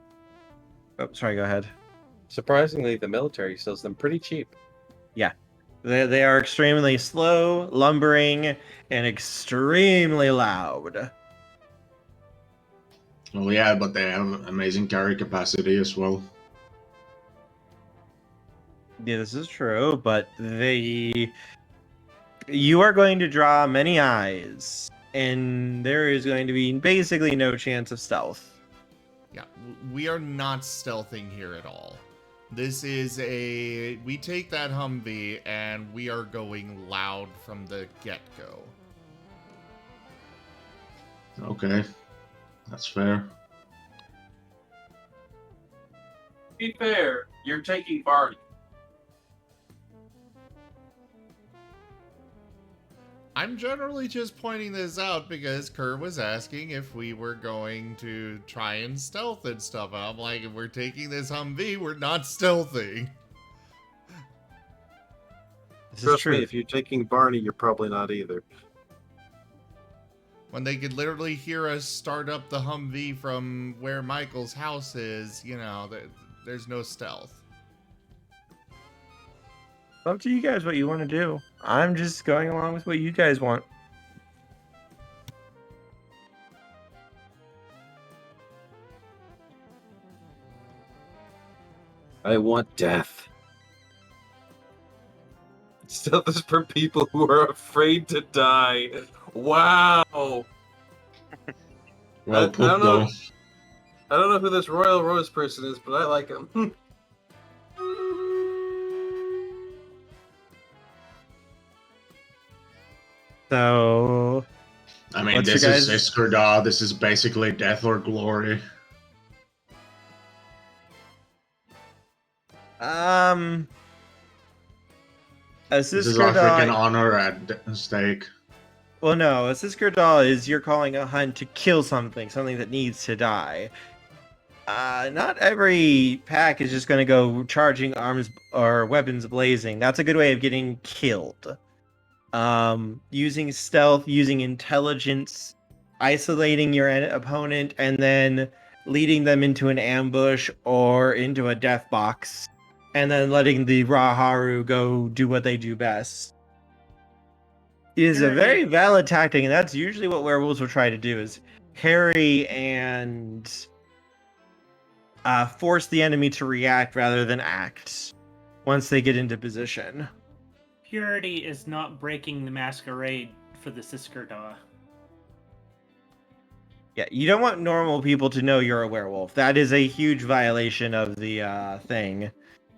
Oh, sorry, go ahead. Surprisingly, the military sells them pretty cheap. Yeah. They are extremely slow, lumbering, and extremely loud. Well, yeah, but they have amazing carry capacity as well. Yeah, this is true, but you are going to draw many eyes, and there is going to be basically no chance of stealth. Yeah, we are not stealthing here at all. This is we take that Humvee and we are going loud from the get-go. Okay, that's fair. Be fair, you're taking Barny. I'm generally just pointing this out because Kerr was asking if we were going to try and stealth and stuff. And I'm like, if we're taking this Humvee, we're not stealthing. This is Trust true. me, if you're taking Barny, you're probably not either. When they could literally hear us start up the Humvee from where Michael's house is, you know, there's no stealth. Up to you guys what you want to do. I'm just going along with what you guys want. I want death. Stealth is for people who are afraid to die. Wow. Well I put, don't know. though. I don't know who this Royal Rose person is, but I like him. So, I mean, what's your this guys- is Iskerda. This is basically death or glory. A This is Sisker African Daw. honor at stake. Well, no, a Sisker Daw is you're calling a hunt to kill something that needs to die. Not every pack is just going to go charging arms or weapons blazing. That's a good way of getting killed. Using stealth, using intelligence, isolating your opponent, and then leading them into an ambush or into a death box, and then letting the Raharu go do what they do best. Is a very valid tactic, and that's usually what werewolves will try to do: is harry and force the enemy to react rather than act once they get into position. Purity is not breaking the masquerade for the Sisker Daw. Yeah, you don't want normal people to know you're a werewolf. That is a huge violation of the thing.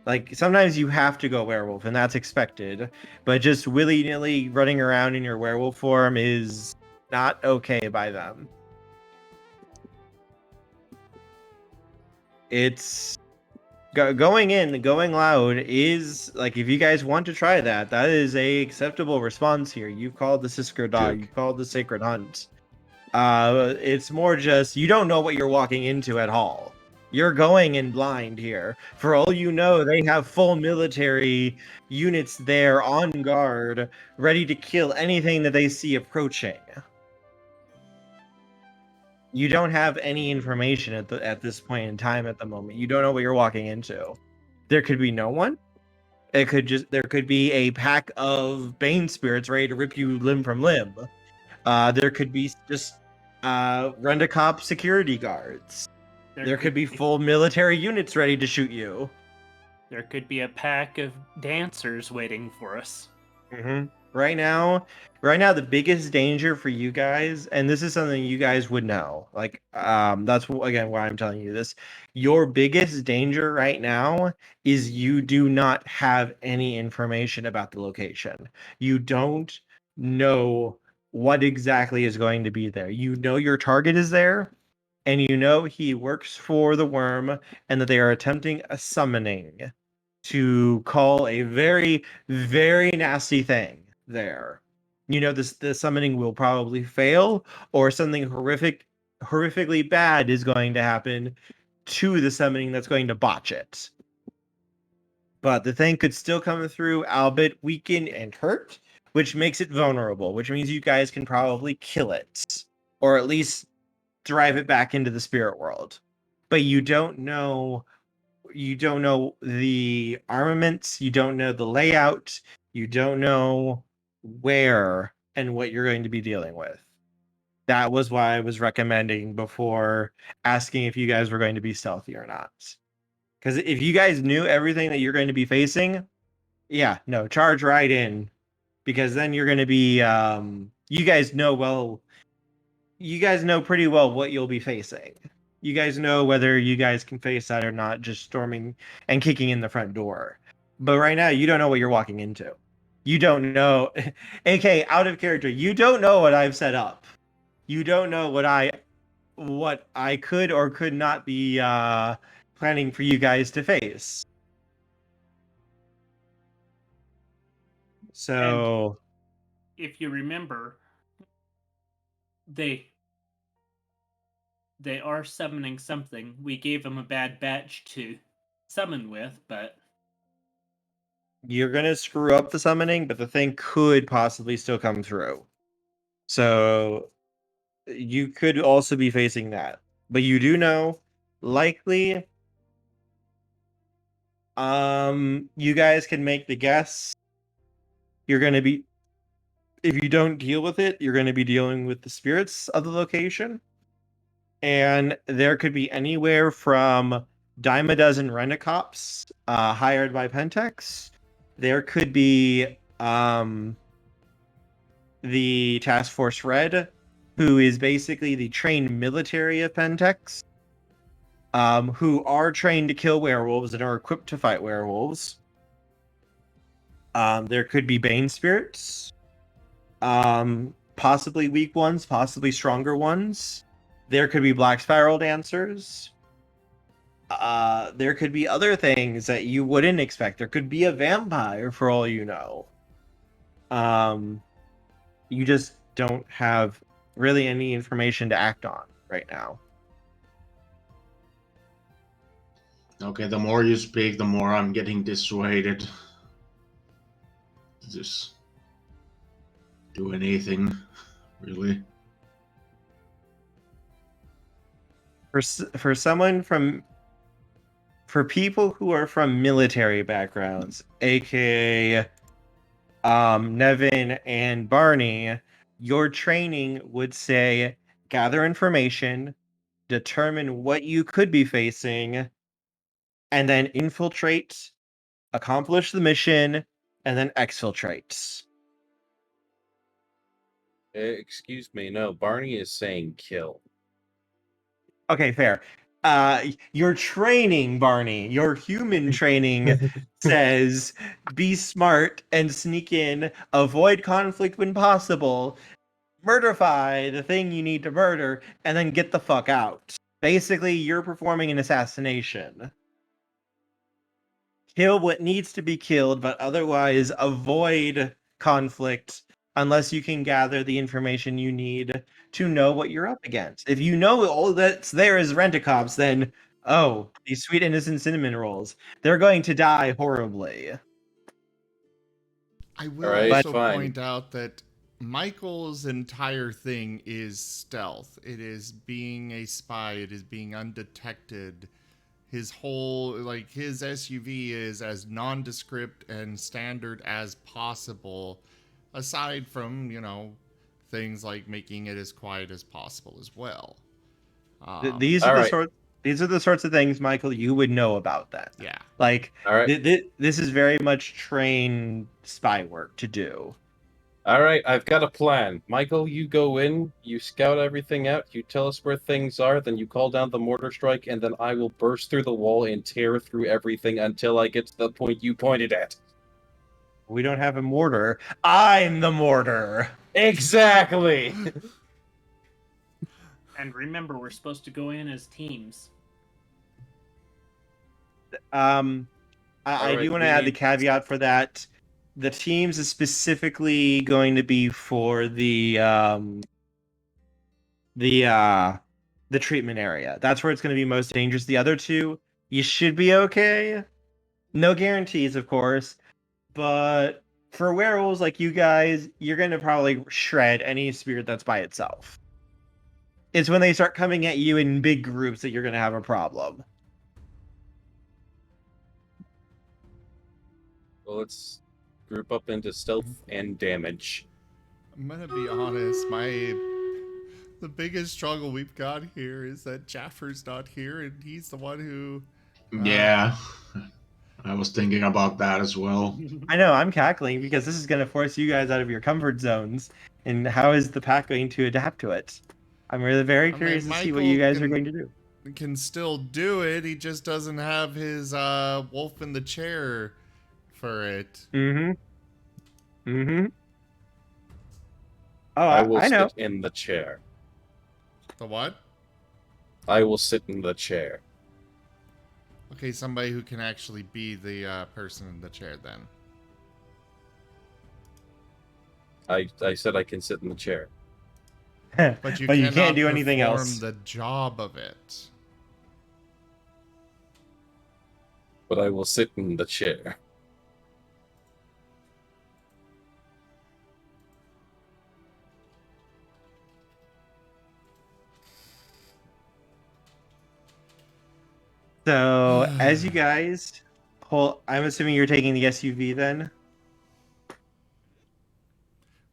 Like, sometimes you have to go werewolf, and that's expected. But just willy-nilly running around in your werewolf form is not okay by them. It's... going loud is, like, if you guys want to try that, that is a acceptable response here. You've called the Sisker Daw, you called the Sacred Hunt. It's more just, you don't know what you're walking into at all. You're going in blind here. For all you know, they have full military units there on guard, ready to kill anything that they see approaching. You don't have any information at this point in time at the moment. You don't know what you're walking into. There could be no one. There could be a pack of Bane spirits ready to rip you limb from limb. There could be just Rent-A-Cop security guards. There could be full military units ready to shoot you. There could be a pack of dancers waiting for us. Mm-hmm. Right now, the biggest danger for you guys, and this is something you guys would know. Like, that's again why I'm telling you this. Your biggest danger right now is you do not have any information about the location. You don't know what exactly is going to be there. You know your target is there, and you know he works for the worm, and that they are attempting a summoning to call a very, very nasty thing there. You know the summoning will probably fail, or something horrifically bad is going to happen to the summoning that's going to botch it. But the thing could still come through, albeit weaken and hurt, which makes it vulnerable, which means you guys can probably kill it, or at least drive it back into the spirit world. But you don't know the armaments, you don't know the layout, you don't know where and what you're going to be dealing with. That was why I was recommending before asking if you guys were going to be stealthy or not. Because if you guys knew everything that you're going to be facing, yeah, no, charge right in. Because then you're going to be, you guys know pretty well what you'll be facing. You guys know whether you guys can face that or not, just storming and kicking in the front door. But right now, you don't know what you're walking into. You don't know, AK, out of character, you don't know what I've set up. You don't know what I could or could not be planning for you guys to face. So, if you remember, they are summoning something. We gave them a bad batch to summon with, but you're going to screw up the summoning, but the thing could possibly still come through. So you could also be facing that. But you do know, likely, you guys can make the guess. You're going to be, if you don't deal with it, you're going to be dealing with the spirits of the location. And there could be anywhere from dime a dozen Rent-A-Cops hired by Pentex. There could be the Task Force Red, who is basically the trained military of Pentex, who are trained to kill werewolves and are equipped to fight werewolves. There could be Bane spirits, possibly weak ones, possibly stronger ones. There could be Black Spiral dancers. There could be other things that you wouldn't expect. There could be a vampire for all you know. You just don't have really any information to act on right now. Okay, the more you speak, the more I'm getting dissuaded to just do anything, really. For someone for people who are from military backgrounds, aka Nevin and Barney, your training would say gather information, determine what you could be facing, and then infiltrate, accomplish the mission, and then exfiltrate. Excuse me, no, Barney is saying kill. Okay, fair. Your training, Barney, your human training says be smart and sneak in, avoid conflict when possible, murderify the thing you need to murder, and then get the fuck out. Basically, you're performing an assassination. Kill what needs to be killed, but otherwise avoid conflict unless you can gather the information you need to know what you're up against. If you know all that's there is rent-a-cops, then oh, these sweet innocent cinnamon rolls, they're going to die horribly. I will All right, also fine. point out that Michael's entire thing is stealth. It is being a spy. It is being undetected. His whole, like, his SUV is as nondescript and standard as possible, aside from, you know, things like making it as quiet as possible as well. These are the sorts of things, Michael, you would know about that. Yeah. Like, All right. this is very much trained spy work to do. All right, I've got a plan. Michael, you go in, you scout everything out, you tell us where things are, then you call down the mortar strike, and then I will burst through the wall and tear through everything until I get to the point you pointed at. We don't have a mortar. I'm the mortar. Exactly! And remember, we're supposed to go in as teams. I Alright, do want we to add the need- caveat for that. The teams is specifically going to be for the treatment area. That's where it's going to be most dangerous. The other two, you should be okay. No guarantees, of course, but for werewolves like you guys, you're going to probably shred any spirit that's by itself. It's when they start coming at you in big groups that you're going to have a problem. Well, let's group up into stealth and damage. I'm gonna be honest, the biggest struggle we've got here is that Jaffer's not here, and he's the one who... Yeah, I was thinking about that as well. I know, I'm cackling because this is going to force you guys out of your comfort zones. And how is the pack going to adapt to it? I'm really very curious to see what you guys are going to do. Can still do it, he just doesn't have his wolf in the chair for it. Oh, I will I know. sit in the chair. The what? I will sit in the chair. Okay, somebody who can actually be the person in the chair then. I said I can sit in the chair. But you, can't do anything else. the job of it. But I will sit in the chair. So, as you guys pull, I'm assuming you're taking the SUV then?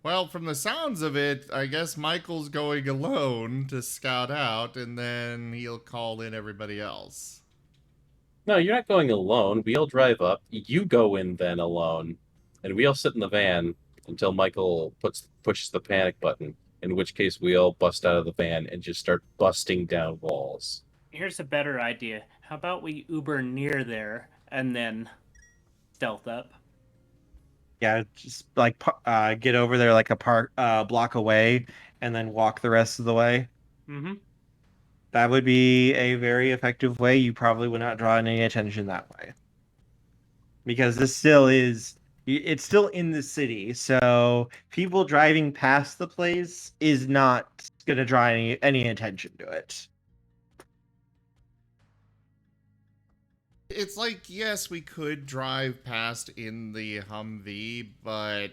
Well, from the sounds of it, I guess Michael's going alone to scout out, and then he'll call in everybody else. No, you're not going alone. We all drive up. You go in then alone. And we all sit in the van until Michael pushes the panic button, in which case we all bust out of the van and just start busting down walls. Here's a better idea. How about we Uber near there and then stealth up? Yeah, just like get over there like a block away, and then walk the rest of the way. Mm-hmm. That would be a very effective way. You probably would not draw any attention that way. Because this still is, it's still in the city, so people driving past the place is not going to draw any attention to it. It's like, yes, we could drive past in the Humvee, but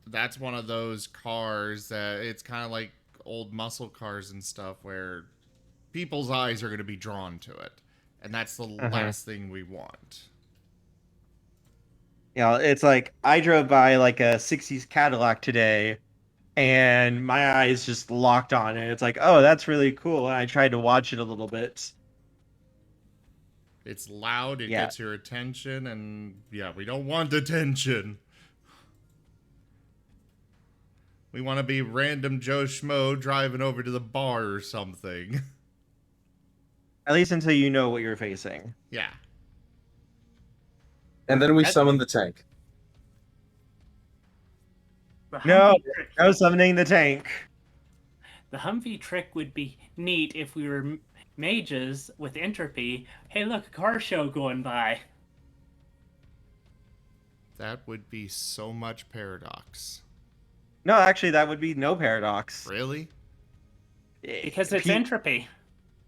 that's one of those cars that it's kind of like old muscle cars and stuff where people's eyes are going to be drawn to it. And that's the last thing we want. You know, it's like I drove by like a 60s Cadillac today and my eyes just locked on it. It's like, oh, that's really cool. And I tried to watch it a little bit. It's loud, it gets your attention, and yeah, we don't want attention. We want to be random Joe Schmo driving over to the bar or something. At least until you know what you're facing. Yeah. And then we summon the tank. No summoning the tank. The Humvee trick would be neat if we were mages with entropy. Hey, look, a car show going by. That would be so much paradox. No, actually, that would be no paradox. Really? Because it's entropy.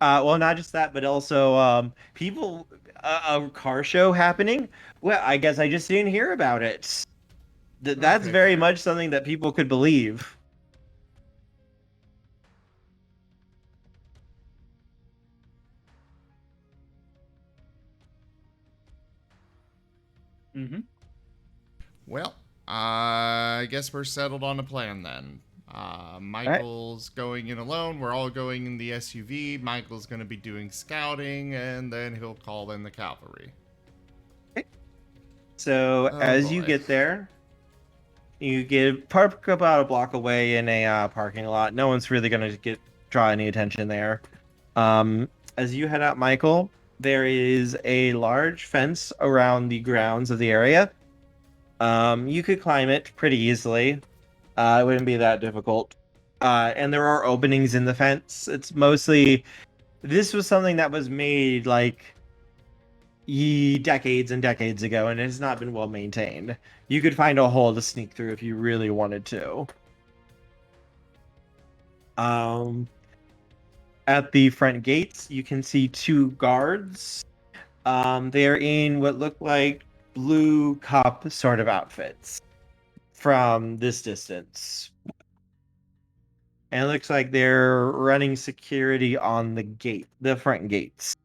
Well, not just that, but also people, a car show happening. Well, I guess I just didn't hear about it. That's very much something that people could believe. Mm-hmm. Well, I guess we're settled on a plan then. Michael's going in alone. We're all going in the SUV. Michael's going to be doing scouting, and then he'll call in the cavalry. Okay. So as you get there, you park about a block away in a parking lot. No one's really going to draw any attention there. As you head out, Michael, there is a large fence around the grounds of the area. You could climb it pretty easily. It wouldn't be that difficult. And there are openings in the fence. It's mostly... This was something that was made, like, decades and decades ago, and it has not been well maintained. You could find a hole to sneak through if you really wanted to. At the front gates, you can see two guards. They're in what look like blue cop sort of outfits from this distance. And it looks like they're running security on the front gates.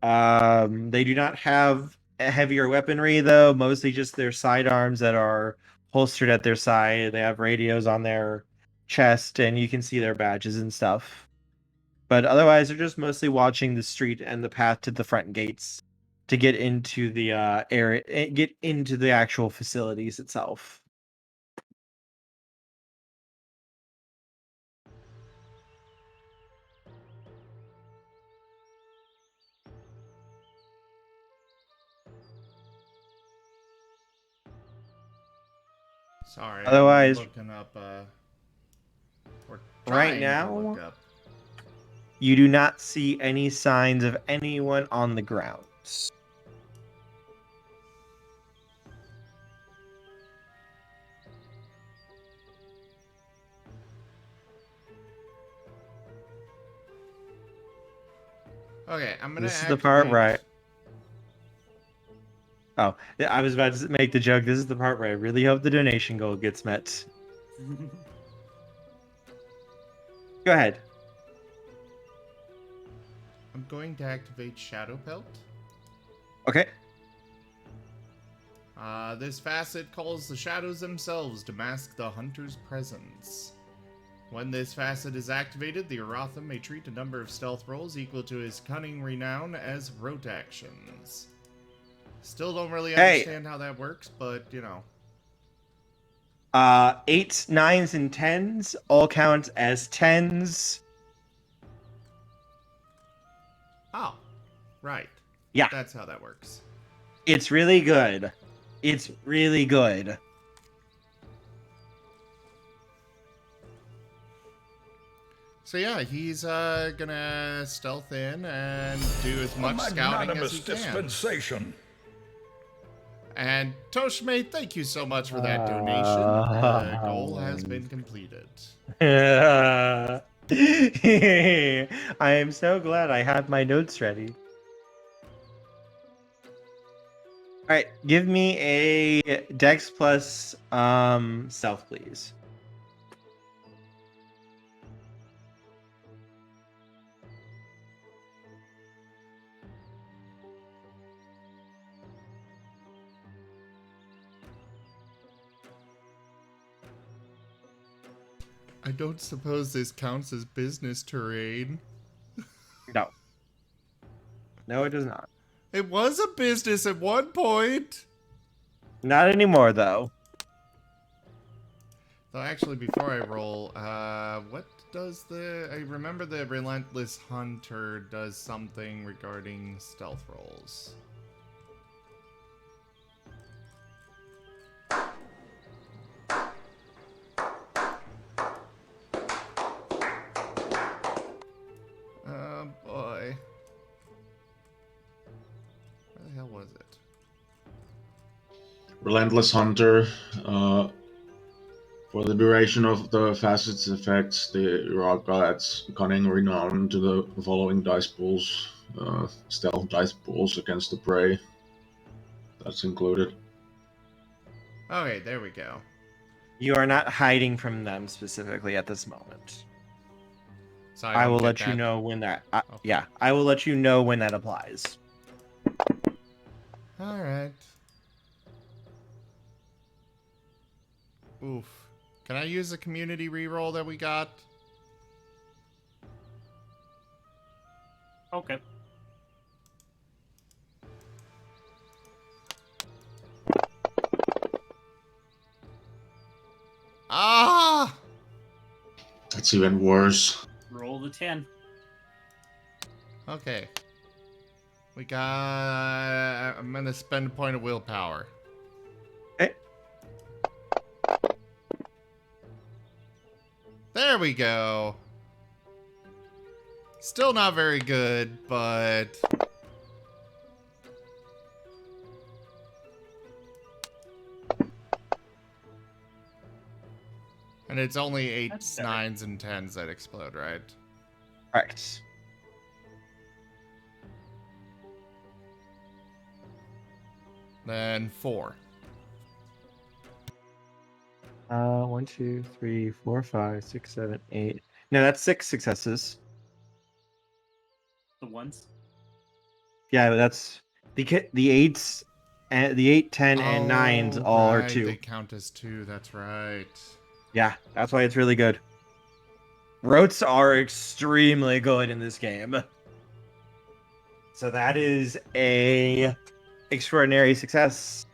They do not have heavier weaponry, though, mostly just their sidearms that are holstered at their side. They have radios on their chest, and you can see their badges and stuff. But otherwise, they're just mostly watching the street and the path to the front gates to get into the area, get into the actual facilities itself. Sorry. Otherwise, I'm looking up. right now, you do not see any signs of anyone on the grounds. Okay, I'm gonna. This is the part right. Oh, I was about to make the joke. This is the part where I really hope the donation goal gets met. Go ahead. I'm going to activate Shadow Pelt. Okay. This facet calls the shadows themselves to mask the hunter's presence. When this facet is activated, the Aratha may treat a number of stealth rolls equal to his cunning renown as rote actions. Still don't really understand how that works, but you know. 8s, 9s, and 10s all count as 10s. Oh, right. Yeah. That's how that works. It's really good. It's really good. So yeah, he's gonna stealth in and do as much scouting as he can. dispensation. And Toshmate, thank you so much for that donation. The goal has been completed. I am so glad I had my notes ready. All right, give me a Dex plus Stealth, please. I don't suppose this counts as business terrain. No. No, it does not. It was a business at one point. Not anymore, though. Though actually, before I roll, what does I remember the Relentless Hunter does something regarding stealth rolls. Oh boy. Where the hell was it? Relentless Hunter. For the duration of the facets effects, the rock adds cunning renown to the following dice pools. Stealth dice pools against the prey. That's included. Okay, there we go. You are not hiding from them specifically at this moment. So I don't will get let you that. know when that. Okay. Yeah, I will let you know when that applies. All right. Oof. Can I use the community reroll that we got? Okay. Ah! That's even worse. Roll the 10. Okay. We got... I'm gonna spend a point of willpower. Okay. There we go. Still not very good, but... And it's only 8s, That's better. 9s, and 10s that explode, right? Correct. Then 4. 1, 2, 3, 4, 5, 6, 7, 8. No, that's 6 successes. The ones. Yeah, but that's the 8s and the 8, 10, and 9s all are right, 2. They count as 2, that's right. Yeah, that's why it's really good. Rotes are extremely good in this game. So that is a extraordinary success.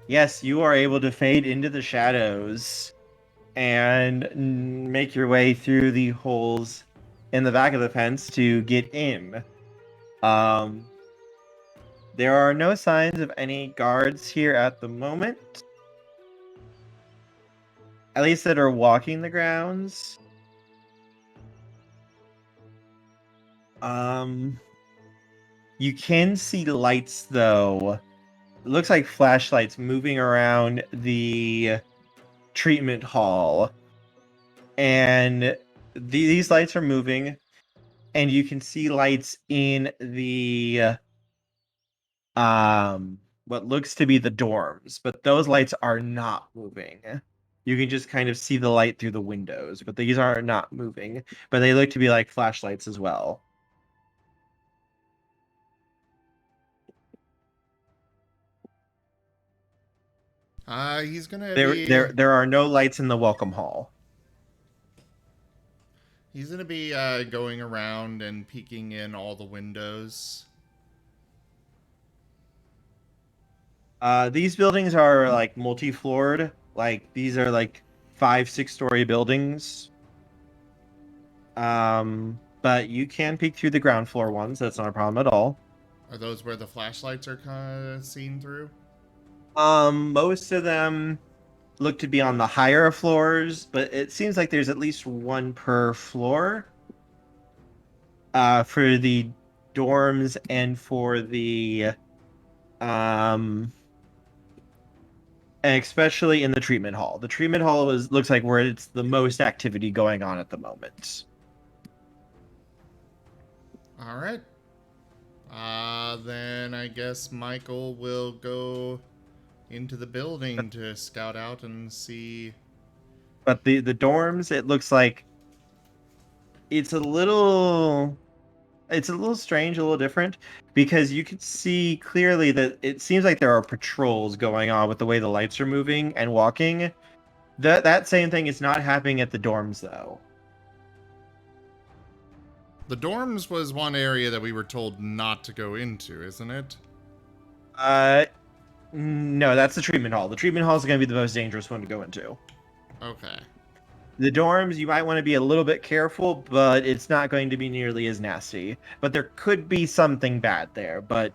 Yes, you are able to fade into the shadows and make your way through the holes in the back of the fence to get in. There are no signs of any guards here at the moment. At least that are walking the grounds. You can see lights though. It looks like flashlights moving around the treatment hall. And these lights are moving, and you can see lights in the what looks to be the dorms, but those lights are not moving. You can just kind of see the light through the windows, but these are not moving. But they look to be like flashlights as well. He's gonna There are no lights in the welcome hall. He's gonna be going around and peeking in all the windows. These buildings are like multi-floored. Like these are like 5-6 story buildings. But you can peek through the ground floor ones. That's not a problem at all. Are those where the flashlights are kind of seen through? Most of them look to be on the higher floors, but it seems like there's at least one per floor. For the dorms and for the and especially in the treatment hall. The treatment hall looks like where it's the most activity going on at the moment. All right. Then I guess Michael will go into the building to scout out and see. But the dorms, it looks like it's a little strange, a little different, because you can see clearly that it seems like there are patrols going on with the way the lights are moving and walking. That same thing is not happening at the dorms though. The dorms was one area that we were told not to go into, isn't it? No, that's the treatment hall. The treatment hall is going to be the most dangerous one to go into. Okay. The dorms, you might want to be a little bit careful, but it's not going to be nearly as nasty. But there could be something bad there, but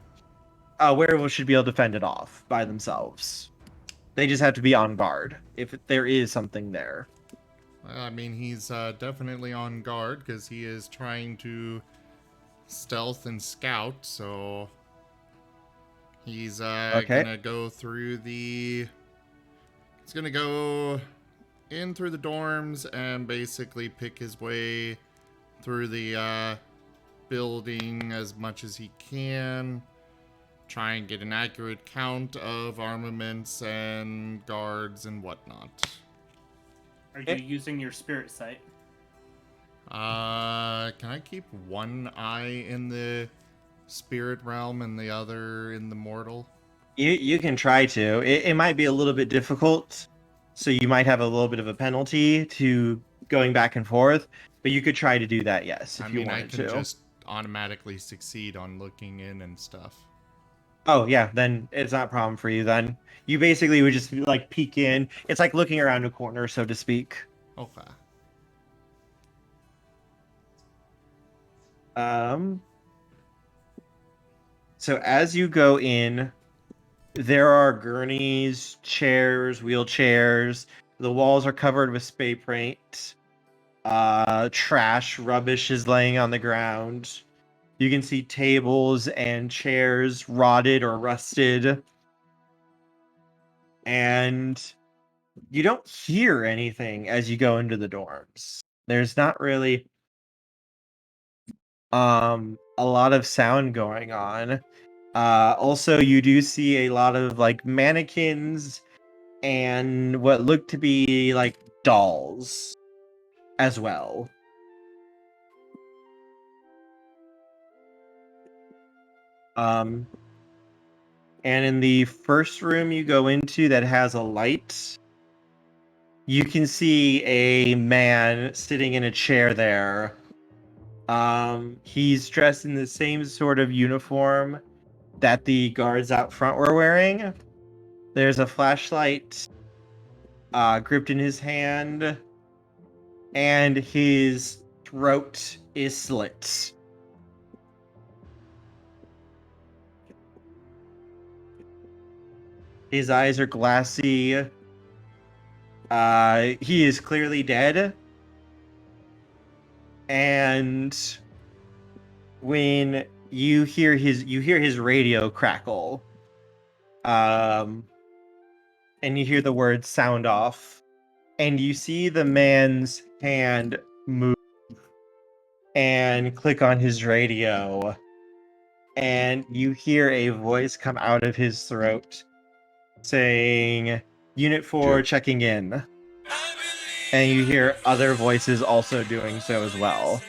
werewolves should be able to fend it off by themselves. They just have to be on guard if there is something there. Well, I mean, he's definitely on guard because he is trying to stealth and scout, so he's gonna go through the... He's gonna go in through the dorms and basically pick his way through the building as much as he can. Try and get an accurate count of armaments and guards and whatnot. Are you using your spirit sight? Can I keep one eye in the spirit realm and the other in the mortal? You can try to. It might be a little bit difficult, so you might have a little bit of a penalty to going back and forth, but you could try to do that, yes, if you wanted to. I can just automatically succeed on looking in and stuff. Oh, yeah, then it's not a problem for you then. You basically would just, like, peek in. It's like looking around a corner, so to speak. Okay. So as you go in, there are gurneys, chairs, wheelchairs. The walls are covered with spray paint. Trash, rubbish is laying on the ground. You can see tables and chairs rotted or rusted. And you don't hear anything as you go into the dorms. There's not really a lot of sound going on. Also, you do see a lot of like mannequins and what look to be like dolls as well. And in the first room you go into that has a light, you can see a man sitting in a chair there. He's dressed in the same sort of uniform that the guards out front were wearing. There's a flashlight gripped in his hand, and his throat is slit. His eyes are glassy. He is clearly dead. And when you hear his radio crackle, and you hear the word sound off, and you see the man's hand move and click on his radio, and you hear a voice come out of his throat saying, Unit 4 checking in. And you hear other voices also doing so as well.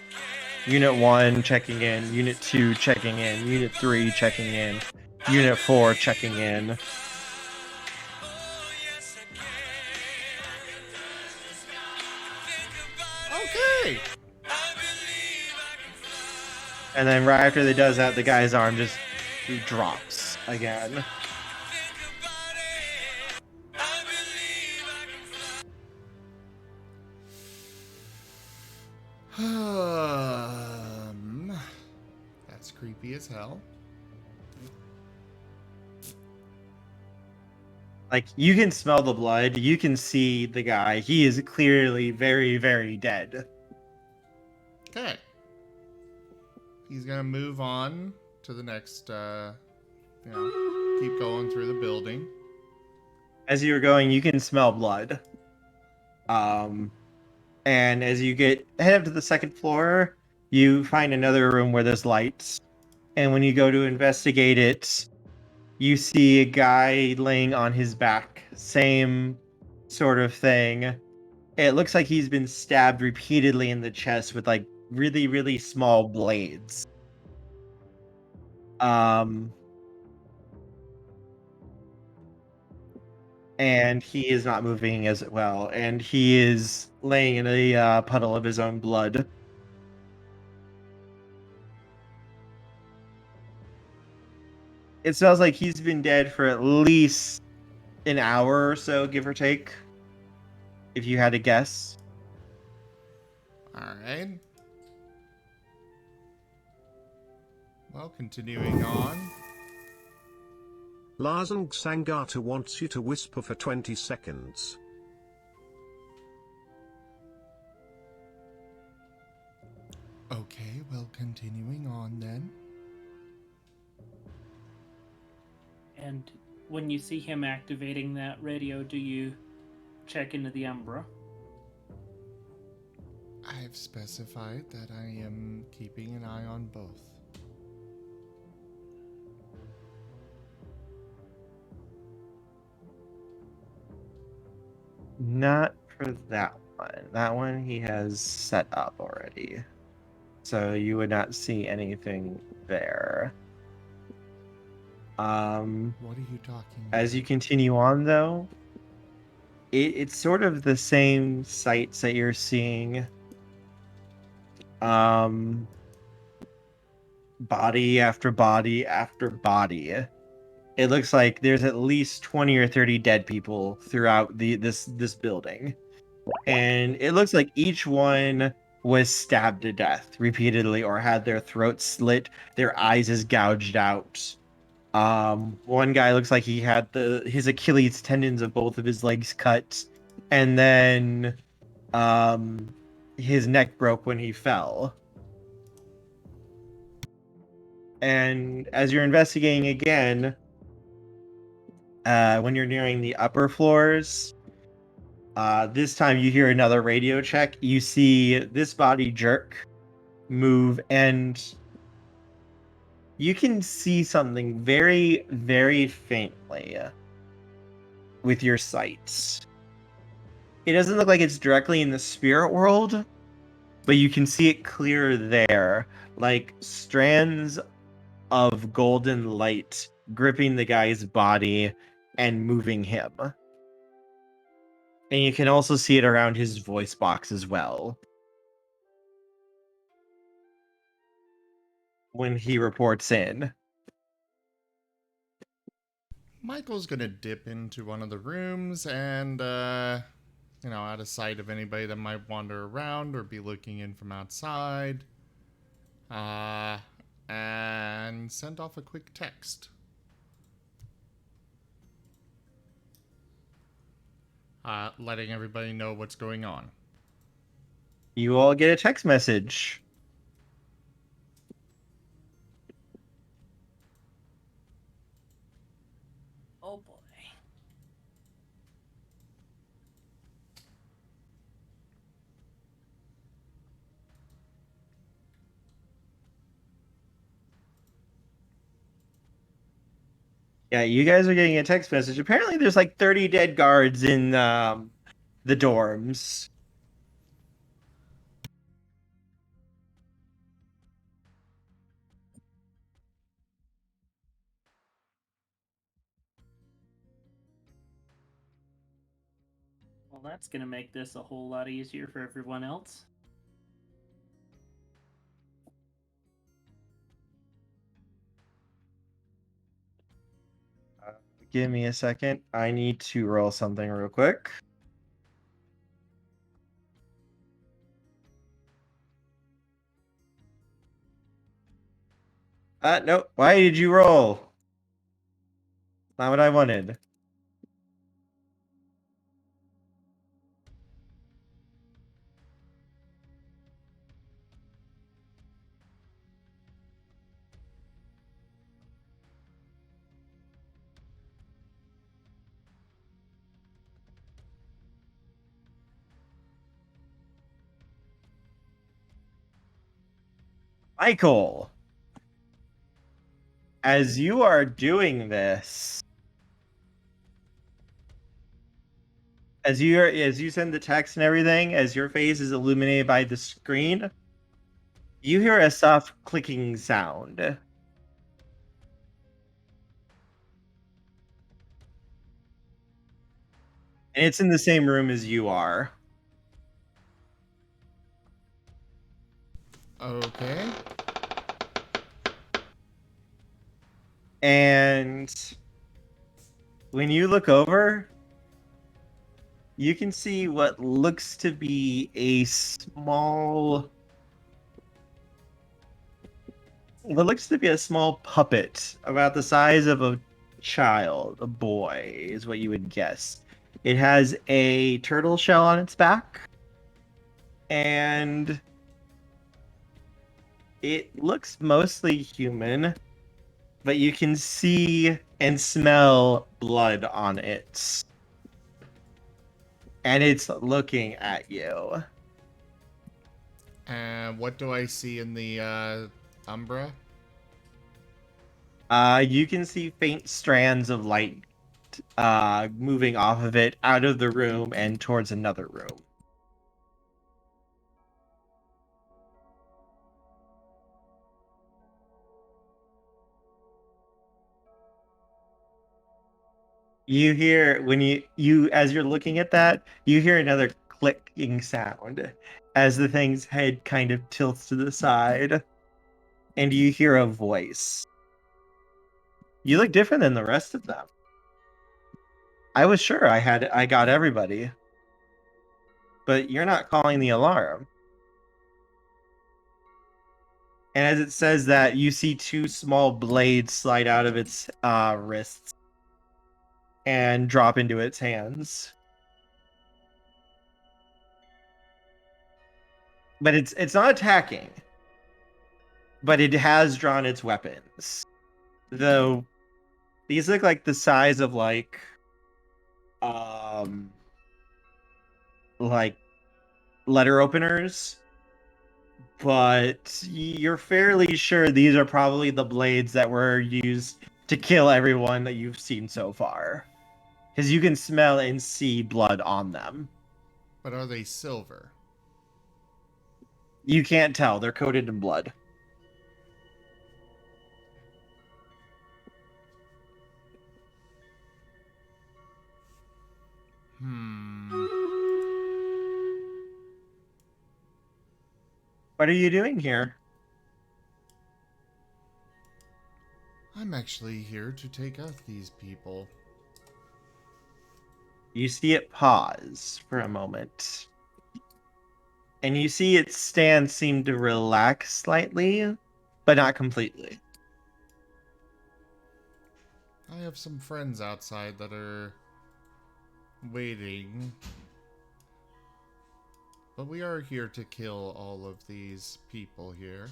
Unit 1 checking in, Unit 2 checking in, Unit 3 checking in, Unit 4 checking in. Okay! And then right after they does that, the guy's arm just drops again. That's creepy as hell. Like, you can smell the blood. You can see the guy. He is clearly very, very dead. Okay. He's gonna move on to the next, keep going through the building. As you're going, you can smell blood. And as you head up to the second floor, you find another room where there's lights. And when you go to investigate it, you see a guy laying on his back. Same sort of thing. It looks like he's been stabbed repeatedly in the chest with like really, really small blades. And he is not moving as well, and he is laying in a puddle of his own blood. It smells like he's been dead for at least an hour or so, give or take, if you had to guess. Alright. Well, continuing on. Larsang Sangata wants you to whisper for 20 seconds. Okay, well, continuing on then. And when you see him activating that radio, do you check into the Umbra? I've specified that I am keeping an eye on both. Not for that one. That one he has set up already. So you would not see anything there. What are you talking about? As you continue on, though, it's sort of the same sights that you're seeing. Body after body after body. It looks like there's at least 20 or 30 dead people throughout this building. And it looks like each one was stabbed to death repeatedly or had their throats slit, their eyes is gouged out. One guy looks like he had his Achilles tendons of both of his legs cut, and then his neck broke when he fell. And as you're investigating again, when you're nearing the upper floors, this time you hear another radio check. You see this body jerk, move, and you can see something very, very faintly with your sights. It doesn't look like it's directly in the spirit world, but you can see it clear there, like strands of golden light gripping the guy's body and moving him. And you can also see it around his voice box as well, when he reports in. Michael's gonna dip into one of the rooms and, out of sight of anybody that might wander around or be looking in from outside. And send off a quick text. Letting everybody know what's going on. You all get a text message. Oh boy. Yeah, you guys are getting a text message. Apparently there's like 30 dead guards in the dorms. Well, that's gonna make this a whole lot easier for everyone else. Give me a second. I need to roll something real quick. No. Why did you roll? Not what I wanted. Michael, as you are doing this, as you send the text and everything, as your face is illuminated by the screen, you hear a soft clicking sound. And it's in the same room as you are. Okay. And when you look over, you can see what looks to be a small puppet about the size of a child, a boy, is what you would guess. It has a turtle shell on its back, and it looks mostly human, but you can see and smell blood on it. And it's looking at you. And what do I see in the Umbra? You can see faint strands of light moving off of it out of the room and towards another room. You hear when you as you're looking at that, you hear another clicking sound as the thing's head kind of tilts to the side, and you hear a voice. You look different than the rest of them. I was sure I got everybody, but you're not calling the alarm. And as it says that, you see two small blades slide out of its wrists and drop into its hands. But it's not attacking. But it has drawn its weapons. Though these look like the size of like letter openers, but you're fairly sure these are probably the blades that were used to kill everyone that you've seen so far. Because you can smell and see blood on them. But are they silver? You can't tell. They're coated in blood. What are you doing here? I'm actually here to take out these people. You see it pause for a moment. And you see its stance seem to relax slightly, but not completely. I have some friends outside that are waiting. But we are here to kill all of these people here.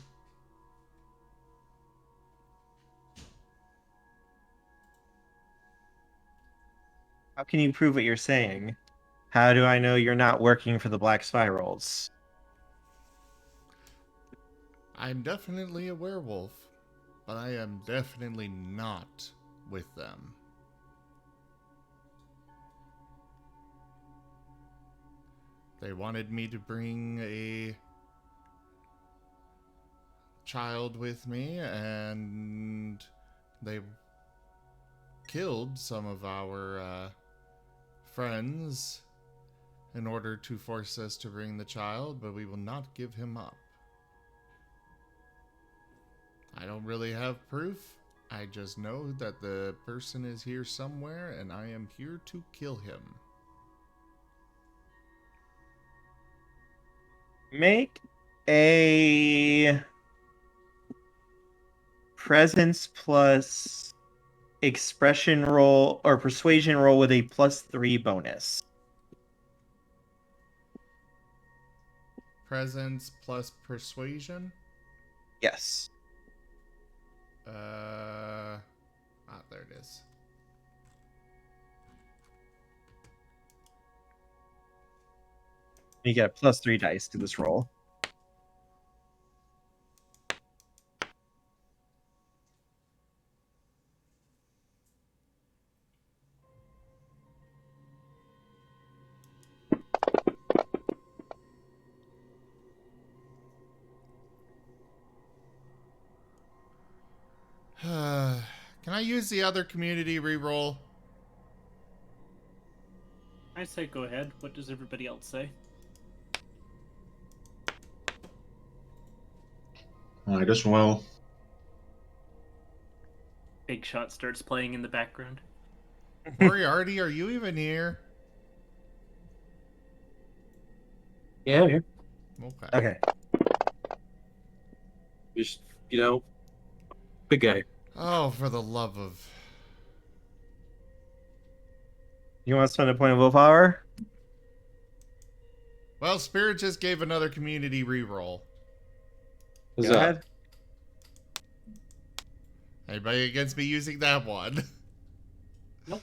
How can you prove what you're saying? How do I know you're not working for the Black Spirals? I'm definitely a werewolf, but I am definitely not with them. They wanted me to bring a child with me, and they killed some of our friends in order to force us to bring the child, but we will not give him up. I don't really have proof. I just know that the person is here somewhere, and I am here to kill him. Make a presence plus expression roll or persuasion roll with a +3 bonus. Presence plus persuasion? Yes. There it is. You get a +3 dice to this roll. Can I use the other community reroll? I say go ahead. What does everybody else say? Might as well. Big Shot starts playing in the background. Moriarty, are you even here? Yeah, I'm here. Okay. Okay. Just, big guy. Oh, for the love of... You want to spend a point of willpower? Well, Spirit just gave another community reroll. What's Go up? ahead. Anybody against me using that one? Nope.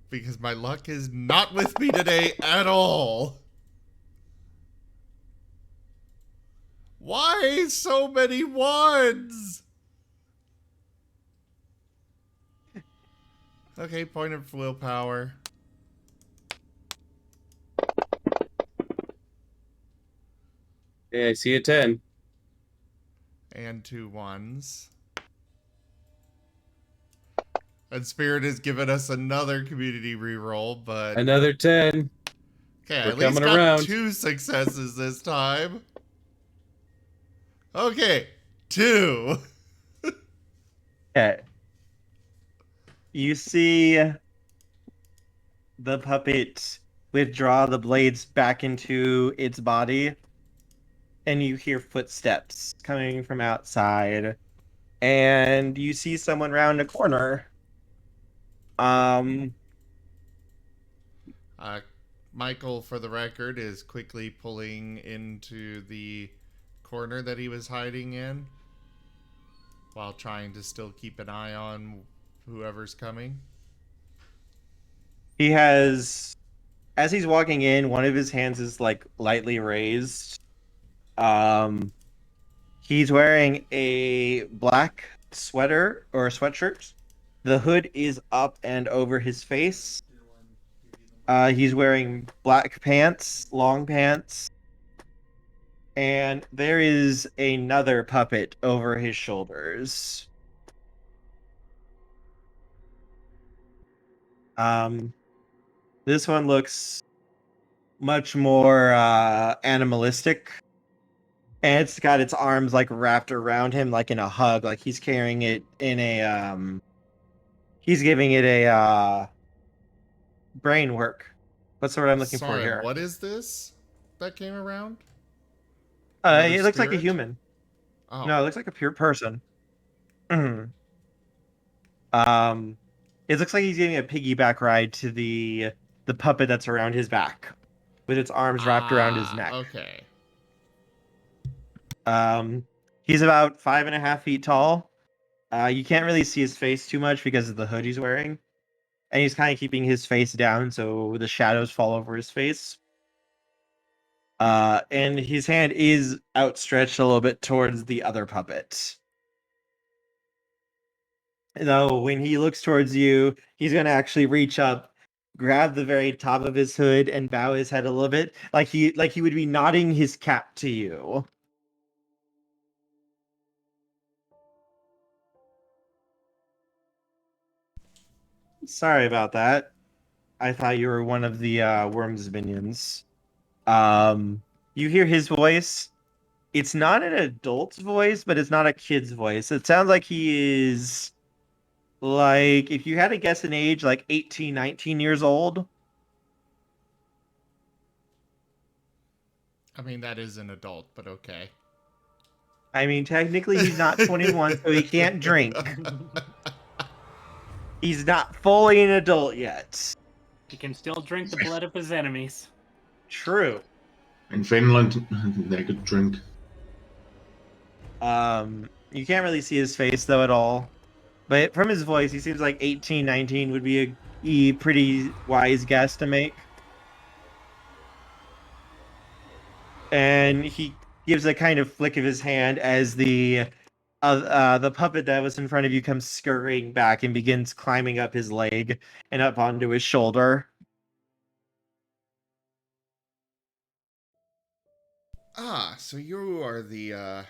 Because my luck is not with me today at all. Why so many ones? Okay, point of willpower. Yeah, I see a 10. And 2 ones. And Spirit has given us another community reroll, but... Another 10. Okay, I We're at least coming got around. 2 successes this time. Okay, 2. Okay. You see the puppet withdraw the blades back into its body, and you hear footsteps coming from outside, and you see someone round a corner. Michael, for the record, is quickly pulling into the corner that he was hiding in while trying to still keep an eye on whoever's coming. He has, as he's walking in, one of his hands is like lightly raised. He's wearing a black sweater or sweatshirt. The hood is up and over his face. He's wearing black pants, long pants, and there is another puppet over his shoulders. This one looks much more animalistic, and it's got its arms like wrapped around him like in a hug, like he's carrying it in a he's giving it a brain work. What's the word I'm looking for Sorry, here? what is this that came around? Another It looks like a spirit? human. Oh. No, it looks like a pure person. Um, it looks like he's giving a piggyback ride to the puppet that's around his back, with its arms wrapped around his neck. Okay. He's about 5.5 feet tall. You can't really see his face too much because of the hood he's wearing, and he's kind of keeping his face down so the shadows fall over his face. And his hand is outstretched a little bit towards the other puppet. Though when he looks towards you, he's gonna actually reach up, grab the very top of his hood, and bow his head a little bit, like he would be nodding his cap to you. Sorry about that. I thought you were one of the worm's minions. You hear his voice. It's not an adult's voice, but it's not a kid's voice. It sounds like he is, like, if you had to guess an age, like 18, 19 years old. I mean, that is an adult, but okay. I mean, technically he's not 21, so he can't drink. He's not fully an adult yet. He can still drink the blood of his enemies. True. In Finland, they could drink. You can't really see his face, though, at all. But from his voice, he seems like 18, 19 would be a pretty wise guess to make. And he gives a kind of flick of his hand as the puppet that was in front of you comes scurrying back and begins climbing up his leg and up onto his shoulder. Ah, so you are the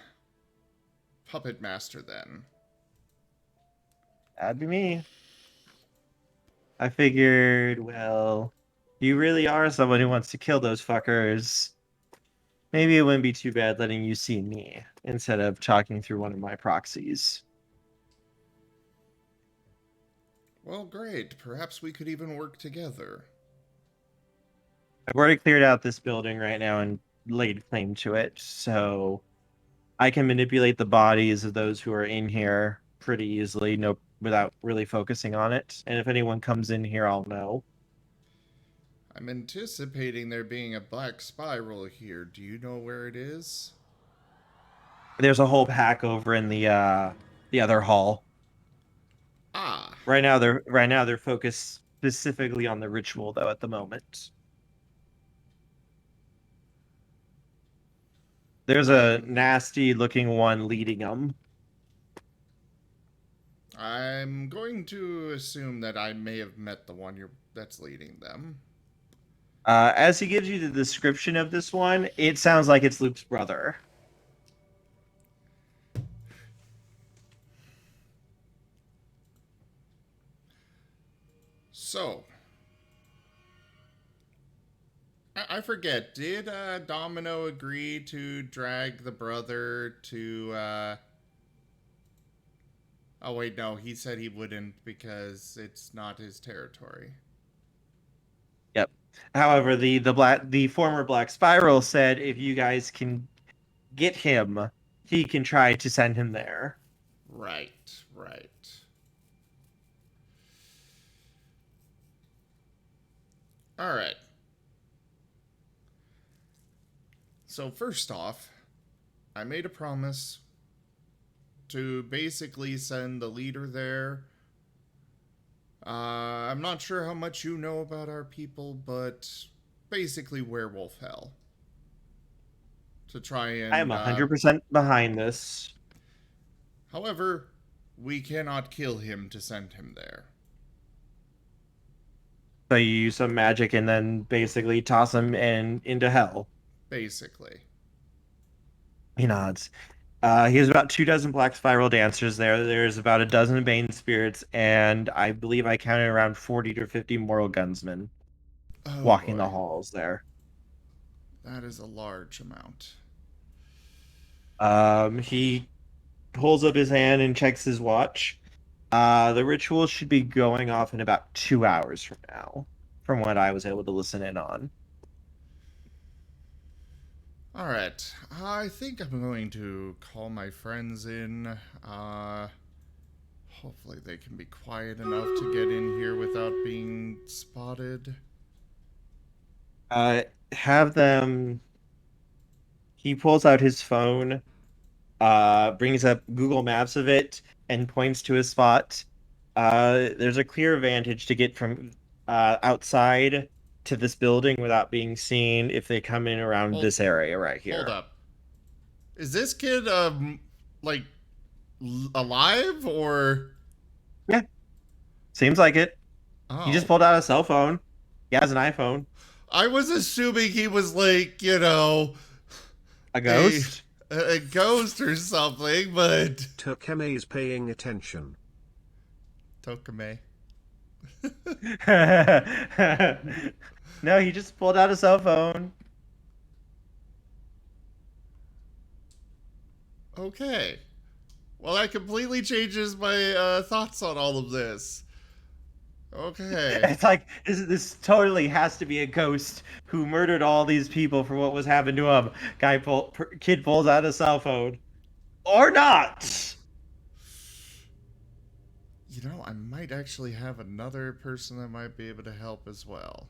puppet master then. That'd be me. I figured, well, you really are someone who wants to kill those fuckers. Maybe it wouldn't be too bad letting you see me instead of talking through one of my proxies. Well, great. Perhaps we could even work together. I've already cleared out this building right now and laid claim to it, so I can manipulate the bodies of those who are in here pretty easily, no, without really focusing on it. And if anyone comes in here, I'll know. I'm anticipating there being a black spiral here. Do you know where it is? There's a whole pack over in the other hall. Ah, Right now they're focused specifically on the ritual though at the moment. There's a nasty looking one leading them. I'm going to assume that I may have met the one that's leading them. As he gives you the description of this one, it sounds like it's Luke's brother. So, I forget, did Domino agree to drag the brother to, Oh wait, no, he said he wouldn't because it's not his territory. Yep. However, the former Black Spiral said if you guys can get him, he can try to send him there. Right, right. Alright. So first off, I made a promise to basically send the leader there. I'm not sure how much you know about our people, but basically werewolf hell. To try and... I am 100% behind this. However, we cannot kill him to send him there. So you use some magic and then basically toss him into hell. Basically. He nods. He has about 24 Black Spiral Dancers there. There's about a dozen Bane Spirits, and I believe I counted around 40 to 50 Moral Gunsmen walking boy. the halls there. That is a large amount. He holds up his hand and checks his watch. The ritual should be going off in about 2 hours from now, from what I was able to listen in on. Alright, I think I'm going to call my friends in. Hopefully they can be quiet enough to get in here without being spotted. Have them... He pulls out his phone, brings up Google Maps of it, and points to a spot. There's a clear vantage to get from outside to this building without being seen if they come in around this area right here. Hold up. Is this kid, like, alive, or...? Yeah. Seems like it. Oh. He just pulled out a cell phone. He has an iPhone. I was assuming he was, like, you know... A ghost? A ghost or something, but... Tokeme is paying attention. Tokeme. No, he just pulled out a cell phone. Okay. Well, that completely changes my thoughts on all of this. Okay. It's like, this totally has to be a ghost who murdered all these people for what was happened to him. Kid pulls out a cell phone. Or not! You know, I might actually have another person that might be able to help as well.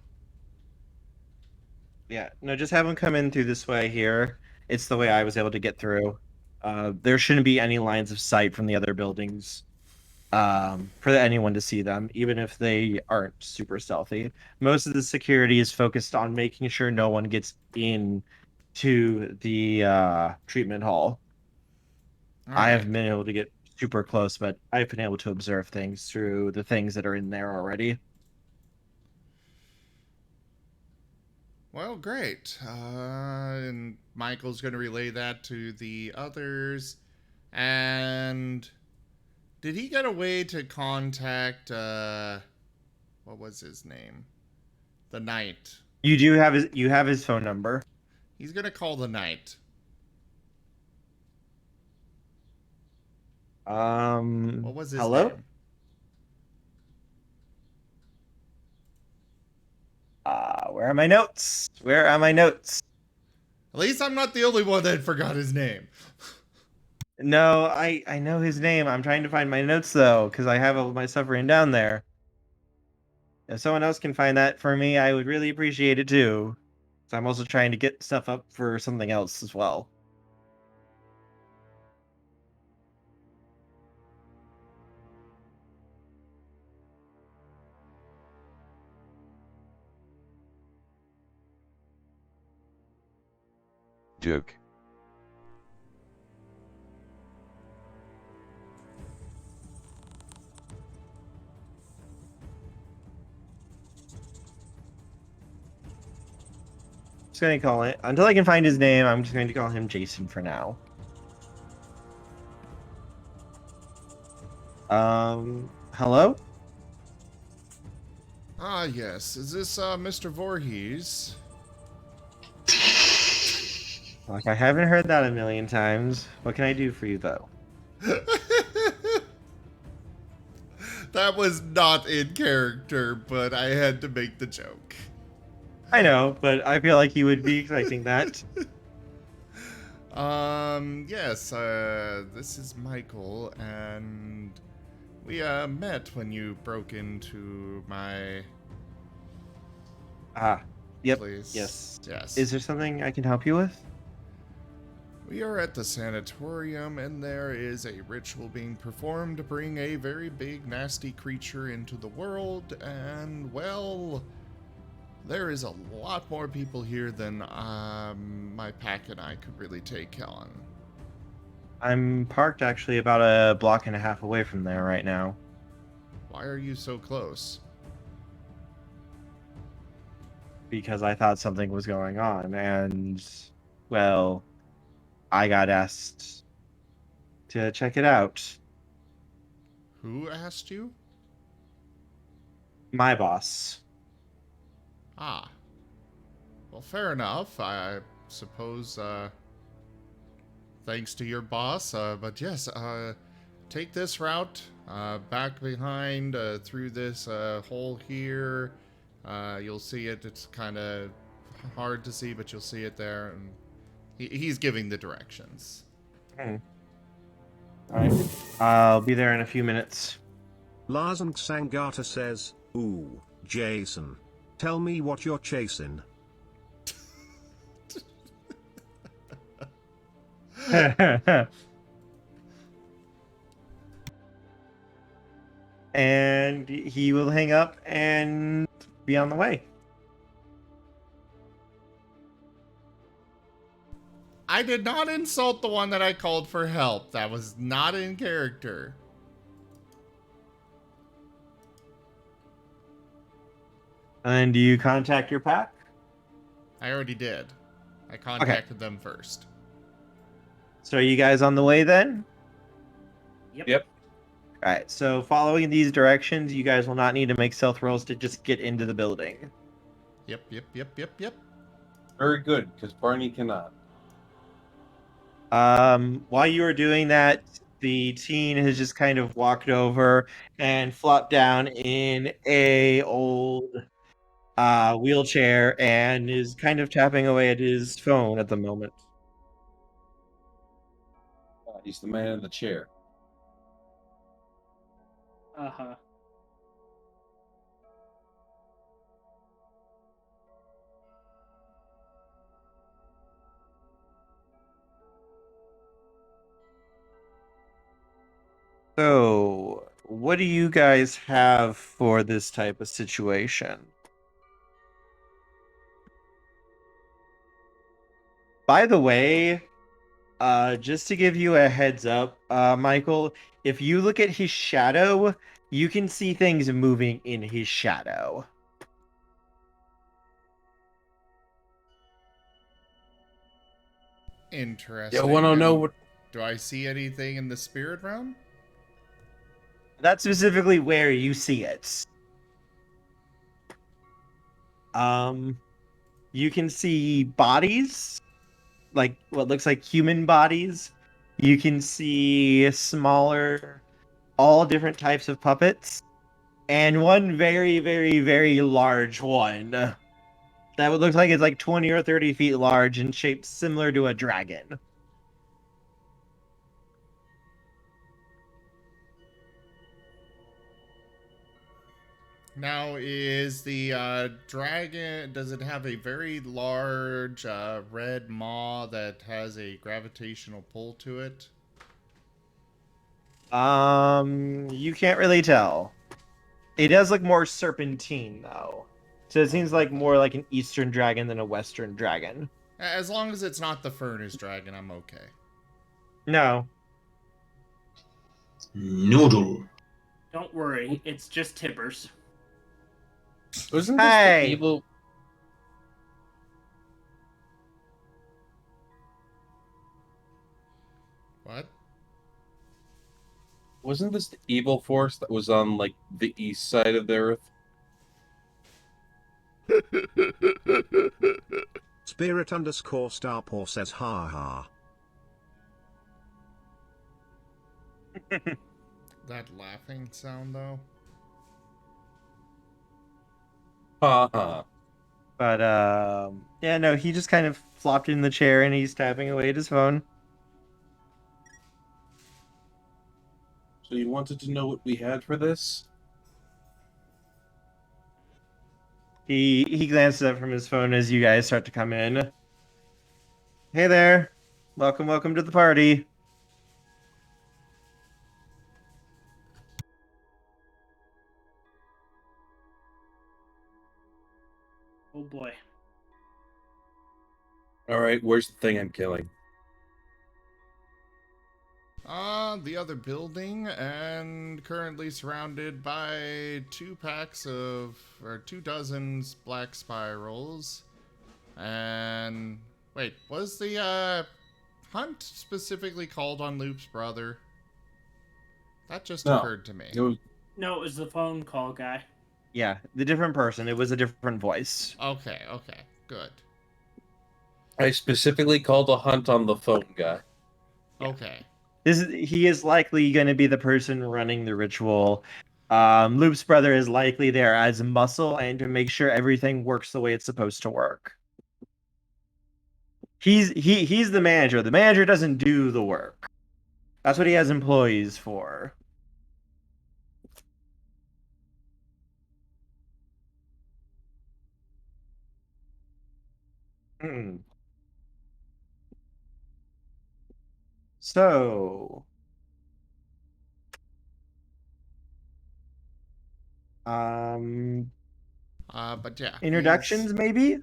Yeah, no, just have him come in through this way here. It's the way I was able to get through. There shouldn't be any lines of sight from the other buildings for anyone to see them, even if they aren't super stealthy. Most of the security is focused on making sure no one gets in to the treatment hall. I haven't been able to get super close, but I've been able to observe things through the things that are in there already. Well, great. And Michael's going to relay that to the others. And Did he get a way to contact, what was his name? The knight. You have his phone number. He's gonna call the knight. What was his hello? name? Where are my notes? Where are my notes? At least I'm not the only one that forgot his name. No, I know his name. I'm trying to find my notes though, because I have all my stuff written down there. If someone else can find that for me, I would really appreciate it too. So I'm also trying to get stuff up for something else as well. Duke. Just gonna call it until I can find his name. I'm just going to call him Jason for now. Hello? Ah, yes. Is this, Mr. Voorhees? Like, I haven't heard that a million times. What can I do for you, though? That was not in character, but I had to make the joke. I know, but I feel like you would be expecting that. Yes, this is Michael, and we, met when you broke into my Yep. place. Yes. Yes. Is there something I can help you with? We are at the Sanitorium, and there is a ritual being performed to bring a very big, nasty creature into the world, and, well, there is a lot more people here than my pack and I could really take on. I'm parked actually about a block and a half away from there right now. Why are you so close? Because I thought something was going on, and, well, I got asked to check it out. Who asked you? My boss. Ah. Well, fair enough. I suppose, thanks to your boss. But yes, take this route, back behind, through this, hole here. You'll see it. It's kind of hard to see, but you'll see it there. And he's giving the directions. Alright. I'll be there in a few minutes. Larsen Sangata says, "Ooh, Jason. Tell me what you're chasing." And he will hang up and be on the way. I did not insult the one that I called for help. That was not in character. And do you contact your pack? I already did. I contacted them first. So are you guys on the way then? Yep. Alright, so following these directions, you guys will not need to make stealth rolls to just get into the building. Yep. Very good, because Barney cannot. While you are doing that, the teen has just kind of walked over and flopped down in a old wheelchair and is kind of tapping away at his phone at the moment. He's the man in the chair. Uh-huh. So, what do you guys have for this type of situation? By the way, just to give you a heads up, Michael, if you look at his shadow, you can see things moving in his shadow. Interesting. Yeah, I want to know And what. Do I see anything in the spirit realm? That's specifically where you see it. You can see bodies, like what looks like human bodies. You can see smaller, all different types of puppets, and one very, very, very large one that would look like it's like 20 or 30 feet large and shaped similar to a dragon. Now, is the dragon, does it have a very large red maw that has a gravitational pull to it? You can't really tell. It does look more serpentine though. So it seems like more like an eastern dragon than a western dragon. As long as it's not the furnace dragon, I'm okay. No. Noodle. Don't worry, it's just Tibbers. Wasn't this Hey! the evil? What? Wasn't this the evil force that was on like the east side of the Earth? Spirit underscore Starpaw says ha ha. That laughing sound, though? Ha ha. But yeah, no, he just kind of flopped in the chair and he's tapping away at his phone. So you wanted to know what we had for this? He glances up from his phone as you guys start to come in. Hey there. Welcome to the party. Oh boy. All right, where's the thing I'm killing? The other building, and currently surrounded by 2 dozens black spirals. And wait, was the hunt specifically called on Lupe's brother? That just No. occurred to me. It was No, it was the phone call guy. Yeah, the different person. It was a different voice. Okay, good. I specifically called a hunt on the phone guy. Okay. He is likely going to be the person running the ritual. Lupe's brother is likely there as muscle and to make sure everything works the way it's supposed to work. He's the manager. The manager doesn't do the work. That's what he has employees for. Hmm. So, But yeah. introductions maybe?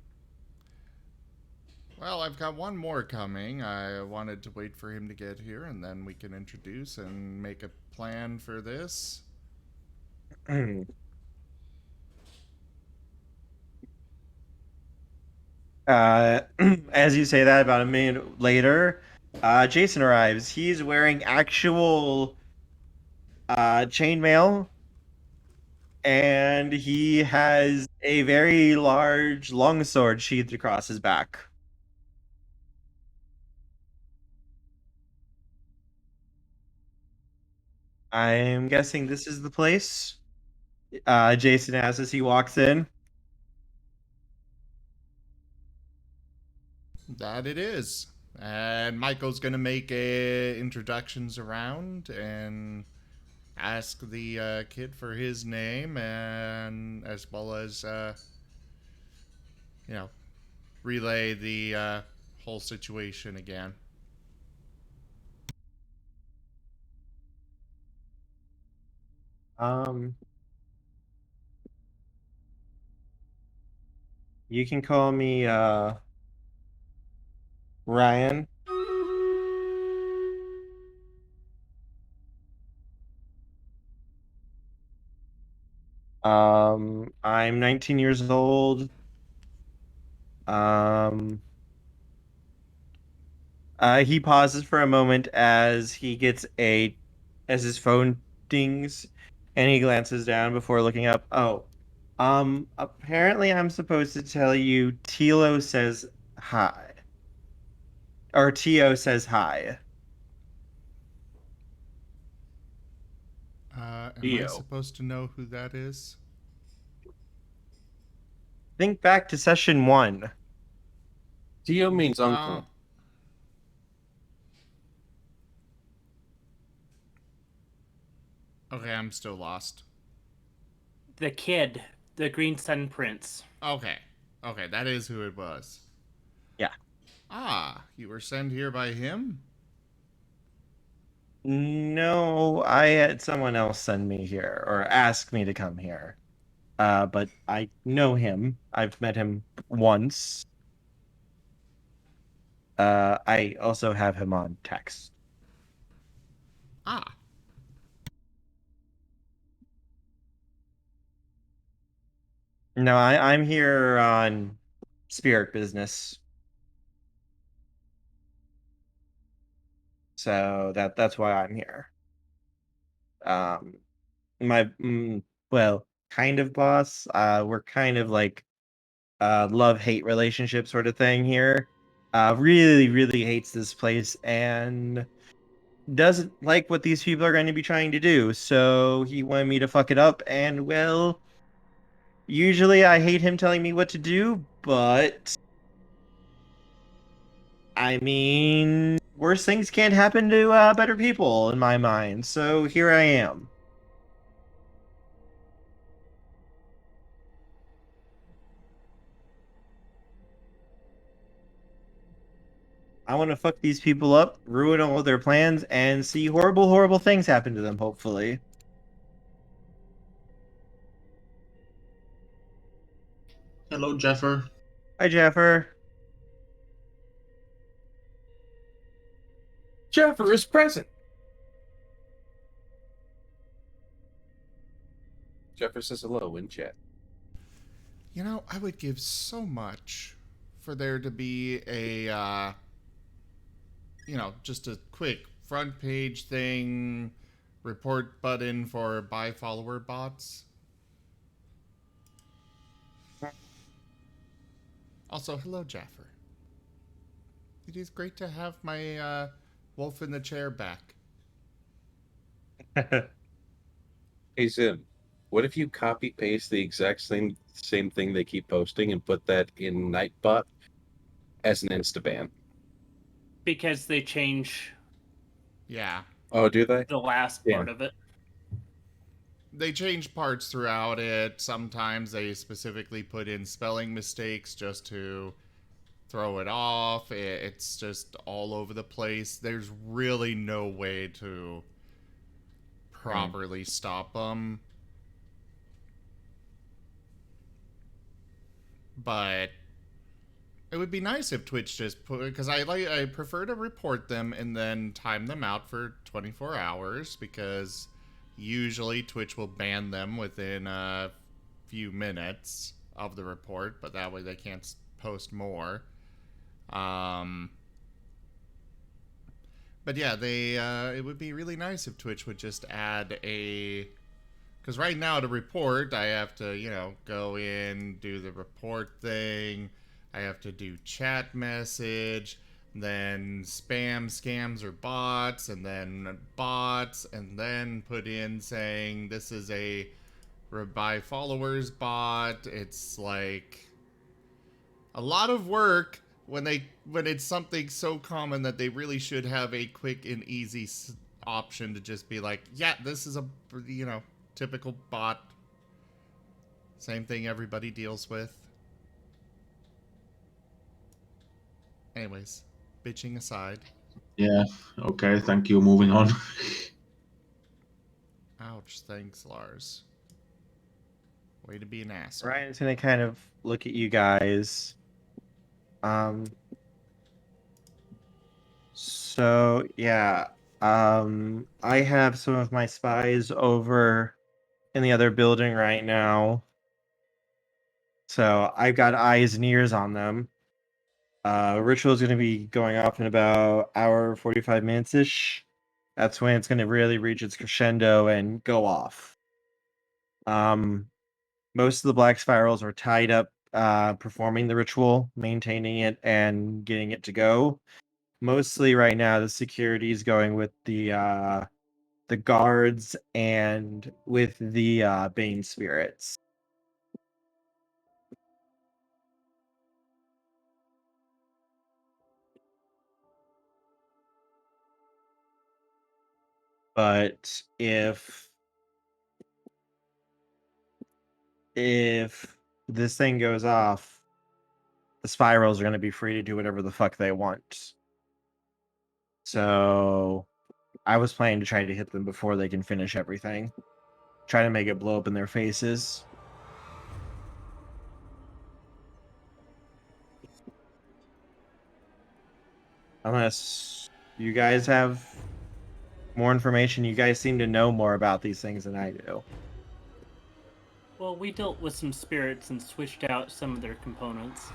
Well, I've got one more coming. I wanted to wait for him to get here, and then we can introduce and make a plan for this. As you say that, about a minute later, Jason arrives. He's wearing actual chainmail, and he has a very large longsword sheathed across his back. I'm guessing this is the place. Jason asks as he walks in. That it is. And Michael's gonna make introductions around and ask the kid for his name, and as well as relay the whole situation again. You can call me Ryan. I'm 19 years old. He pauses for a moment as his phone dings. And he glances down before looking up. Oh, apparently I'm supposed to tell you Tilo says hi. Or Tio says hi. Am I Tio. supposed to know who that is? Think back to session 1. Dio means uncle. Okay, I'm still lost. The kid, the Green Sun Prince. Okay. Okay, that is who it was. Yeah. Ah, you were sent here by him? No, I had someone else send me here or ask me to come here. But I know him. I've met him once. I also have him on text. Ah. No, I'm here on spirit business. So that's why I'm here. My well, kind of boss. We're kind of like love-hate relationship sort of thing here. Really, really hates this place and doesn't like what these people are going to be trying to do. So he wanted me to fuck it up, and well, usually I hate him telling me what to do, but I mean, worse things can't happen to better people in my mind. So here I am. I want to fuck these people up, ruin all of their plans, and see horrible, horrible things happen to them, hopefully. Hello, Jeffer. Hi, Jaffer. Jeffer is present. Jeffer says hello in chat. You know, I would give so much for there to be a, just a quick front page thing, report button for buy follower bots. Also, hello, Jaffer. It is great to have my wolf in the chair back. Hey Zim, what if you copy paste the exact same thing they keep posting and put that in Nightbot as an instaban? Because they change Yeah. Oh, do they? the last Yeah. part of it. They change parts throughout it. Sometimes they specifically put in spelling mistakes just to throw it off. It's just all over the place. There's really no way to properly stop them. But it would be nice if Twitch just put, because I prefer to report them and then time them out for 24 hours, because usually Twitch will ban them within a few minutes of the report, but that way they can't post more. But yeah, it would be really nice if Twitch would just add a, because right now to report, I have to, go in, do the report thing. I have to do chat message, then spam, scams, or bots, and then bots, and then put in saying this is a buy followers bot. It's like a lot of work when it's something so common that they really should have a quick and easy option to just be like, yeah, this is a typical bot. Same thing everybody deals with. Anyways, bitching aside. Yeah, okay, thank you. Moving on. Ouch, thanks, Lars. Way to be an asshole. Ryan's gonna kind of look at you guys. So yeah. I have some of my spies over in the other building right now. So I've got eyes and ears on them. Ritual is going to be going off in about hour 45 minutes ish. That's when it's going to really reach its crescendo and go off. Most of the black spirals are tied up performing the ritual, maintaining it, and getting it to go. Mostly right now, the security is going with the guards and with the Bane spirits. But if this thing goes off, the spirals are going to be free to do whatever the fuck they want. So I was planning to try to hit them before they can finish everything. Try to make it blow up in their faces. Unless you guys have more information, you guys seem to know more about these things than I do. Well, we dealt with some spirits and switched out some of their components.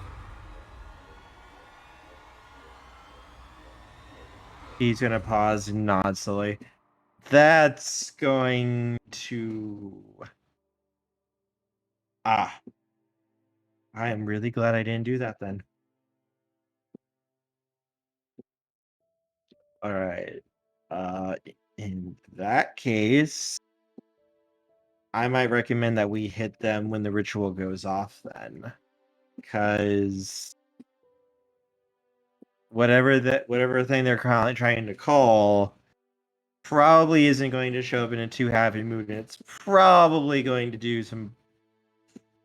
He's gonna pause and nod slowly. That's going to... I am really glad I didn't do that then. Alright. In that case, I might recommend that we hit them when the ritual goes off then. Because whatever thing they're trying to call probably isn't going to show up in a too happy mood, and it's probably going to do some...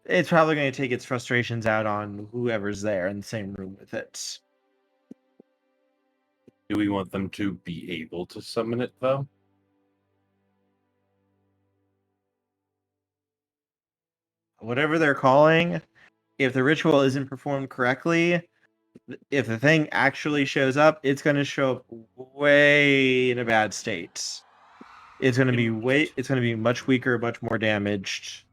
It's probably going to take its frustrations out on whoever's there in the same room with it. Do we want them to be able to summon it, though? Whatever they're calling, if the ritual isn't performed correctly, if the thing actually shows up, it's going to show up way in a bad state. It's going to be much weaker, much more damaged.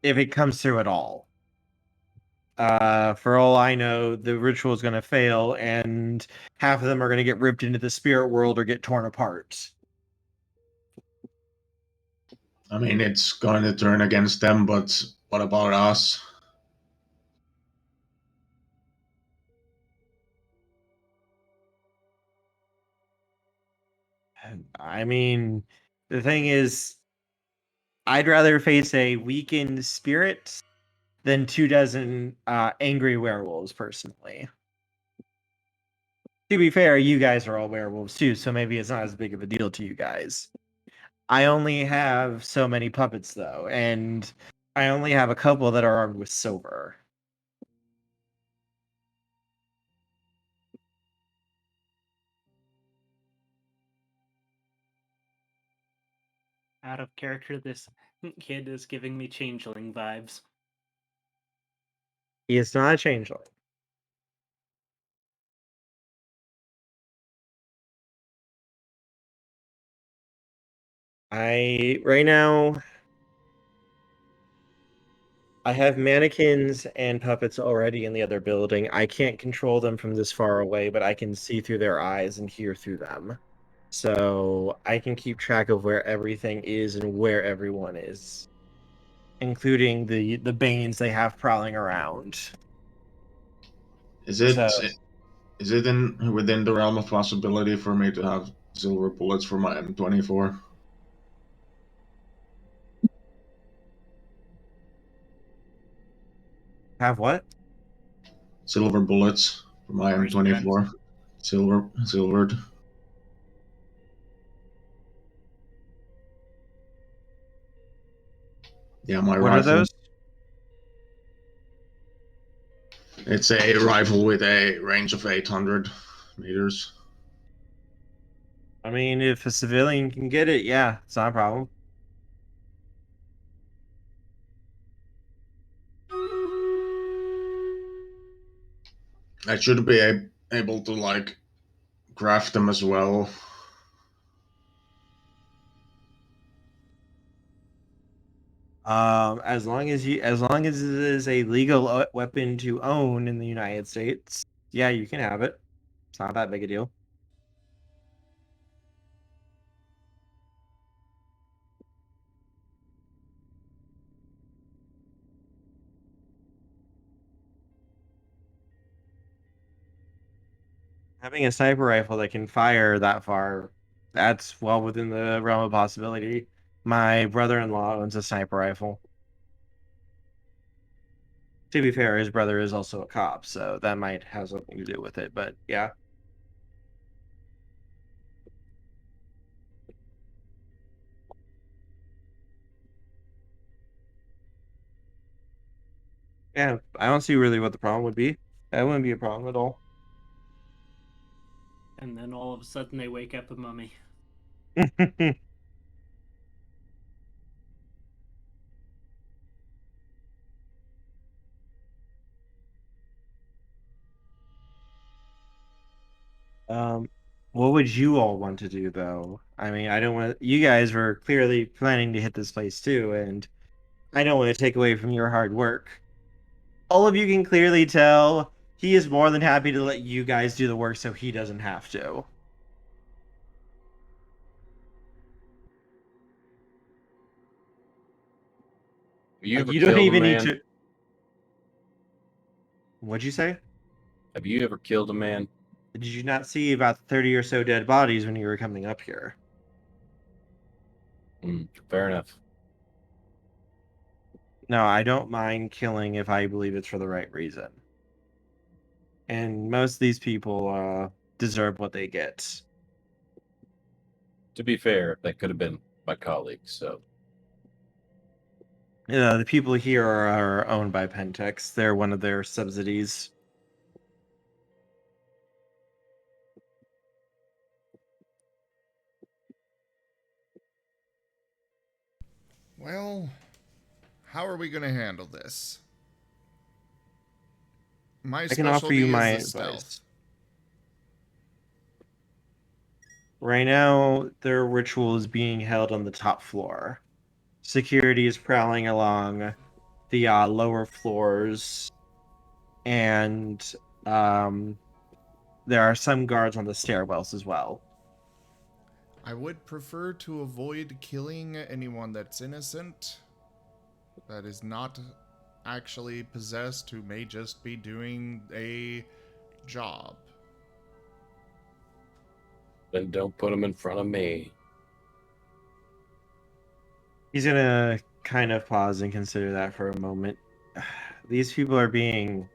If it comes through at all. For all I know, the ritual is going to fail, and half of them are going to get ripped into the spirit world or get torn apart. I mean, it's going to turn against them, but what about us? I mean, the thing is, I'd rather face a weakened spirit than 24 angry werewolves, personally. To be fair, you guys are all werewolves too, so maybe it's not as big of a deal to you guys. I only have so many puppets, though, and I only have a couple that are armed with silver. Out of character, this kid is giving me changeling vibes. He is not a changeling. Right now, I have mannequins and puppets already in the other building. I can't control them from this far away, but I can see through their eyes and hear through them. So I can keep track of where everything is and where everyone is, including the Banes they have prowling around. Is it So, is it within the realm of possibility for me to have silver bullets for my M24? have what? Silver bullets for my M24. Silvered. Yeah, my What rifle. are those? It's a rifle with a range of 800 meters. I mean, if a civilian can get it, yeah, it's not a problem. I should be able to like craft them as well. As long as it is a legal weapon to own in the United States, yeah, you can have it. It's not that big a deal. Having a sniper rifle that can fire that far, that's well within the realm of possibility. My brother-in-law owns a sniper rifle. To be fair, his brother is also a cop, so that might have something to do with it, but yeah. Yeah, I don't see really what the problem would be. That wouldn't be a problem at all. And then all of a sudden they wake up a mummy. What would you all want to do though? I mean, I don't want you guys were clearly planning to hit this place too, and I don't want to take away from your hard work. All of you can clearly tell he is more than happy to let you guys do the work so he doesn't have to. Have you ever You don't killed a even need man? to. What'd you say? Have you ever killed a man? Did you not see about 30 or so dead bodies when you were coming up here? Fair enough. No, I don't mind killing if I believe it's for the right reason. And most of these people deserve what they get. To be fair, that could have been my colleague, so. The people here are owned by Pentex. They're one of their subsidies. Well, how are we going to handle this? My I can offer you specialty my is the advice. stealth. Right now, their ritual is being held on the top floor. Security is prowling along the lower floors, and there are some guards on the stairwells as well. I would prefer to avoid killing anyone that's innocent, that is not actually possessed, who may just be doing a job. Then don't put him in front of me. He's gonna kind of pause and consider that for a moment. These people are being.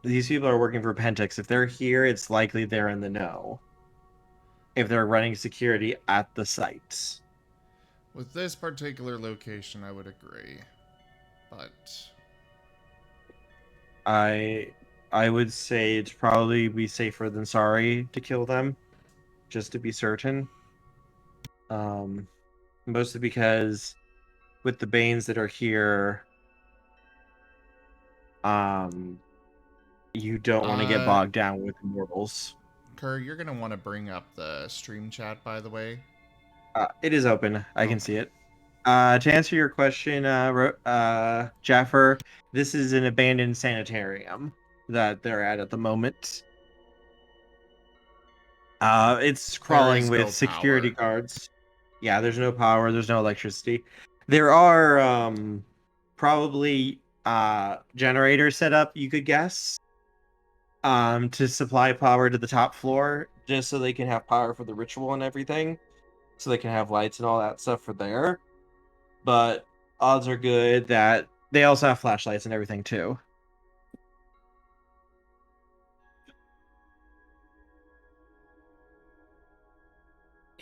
These people are working for Pentex. If they're here, it's likely they're in the know. If they're running security at the sites. With this particular location, I would agree. But I would say it's probably be safer than sorry to kill them, just to be certain. Mostly because with the Banes that are here, you don't want to get bogged down with immortals. Kerr, you're gonna want to bring up the stream chat, by the way. It is open. I can see it. To answer your question, Jaffer, this is an abandoned sanitarium that they're at the moment. It's crawling with security guards. Yeah, there's no power, there's no electricity. There are probably generators set up, you could guess, to supply power to the top floor, just so they can have power for the ritual and everything. So they can have lights and all that stuff for there. But odds are good that they also have flashlights and everything too.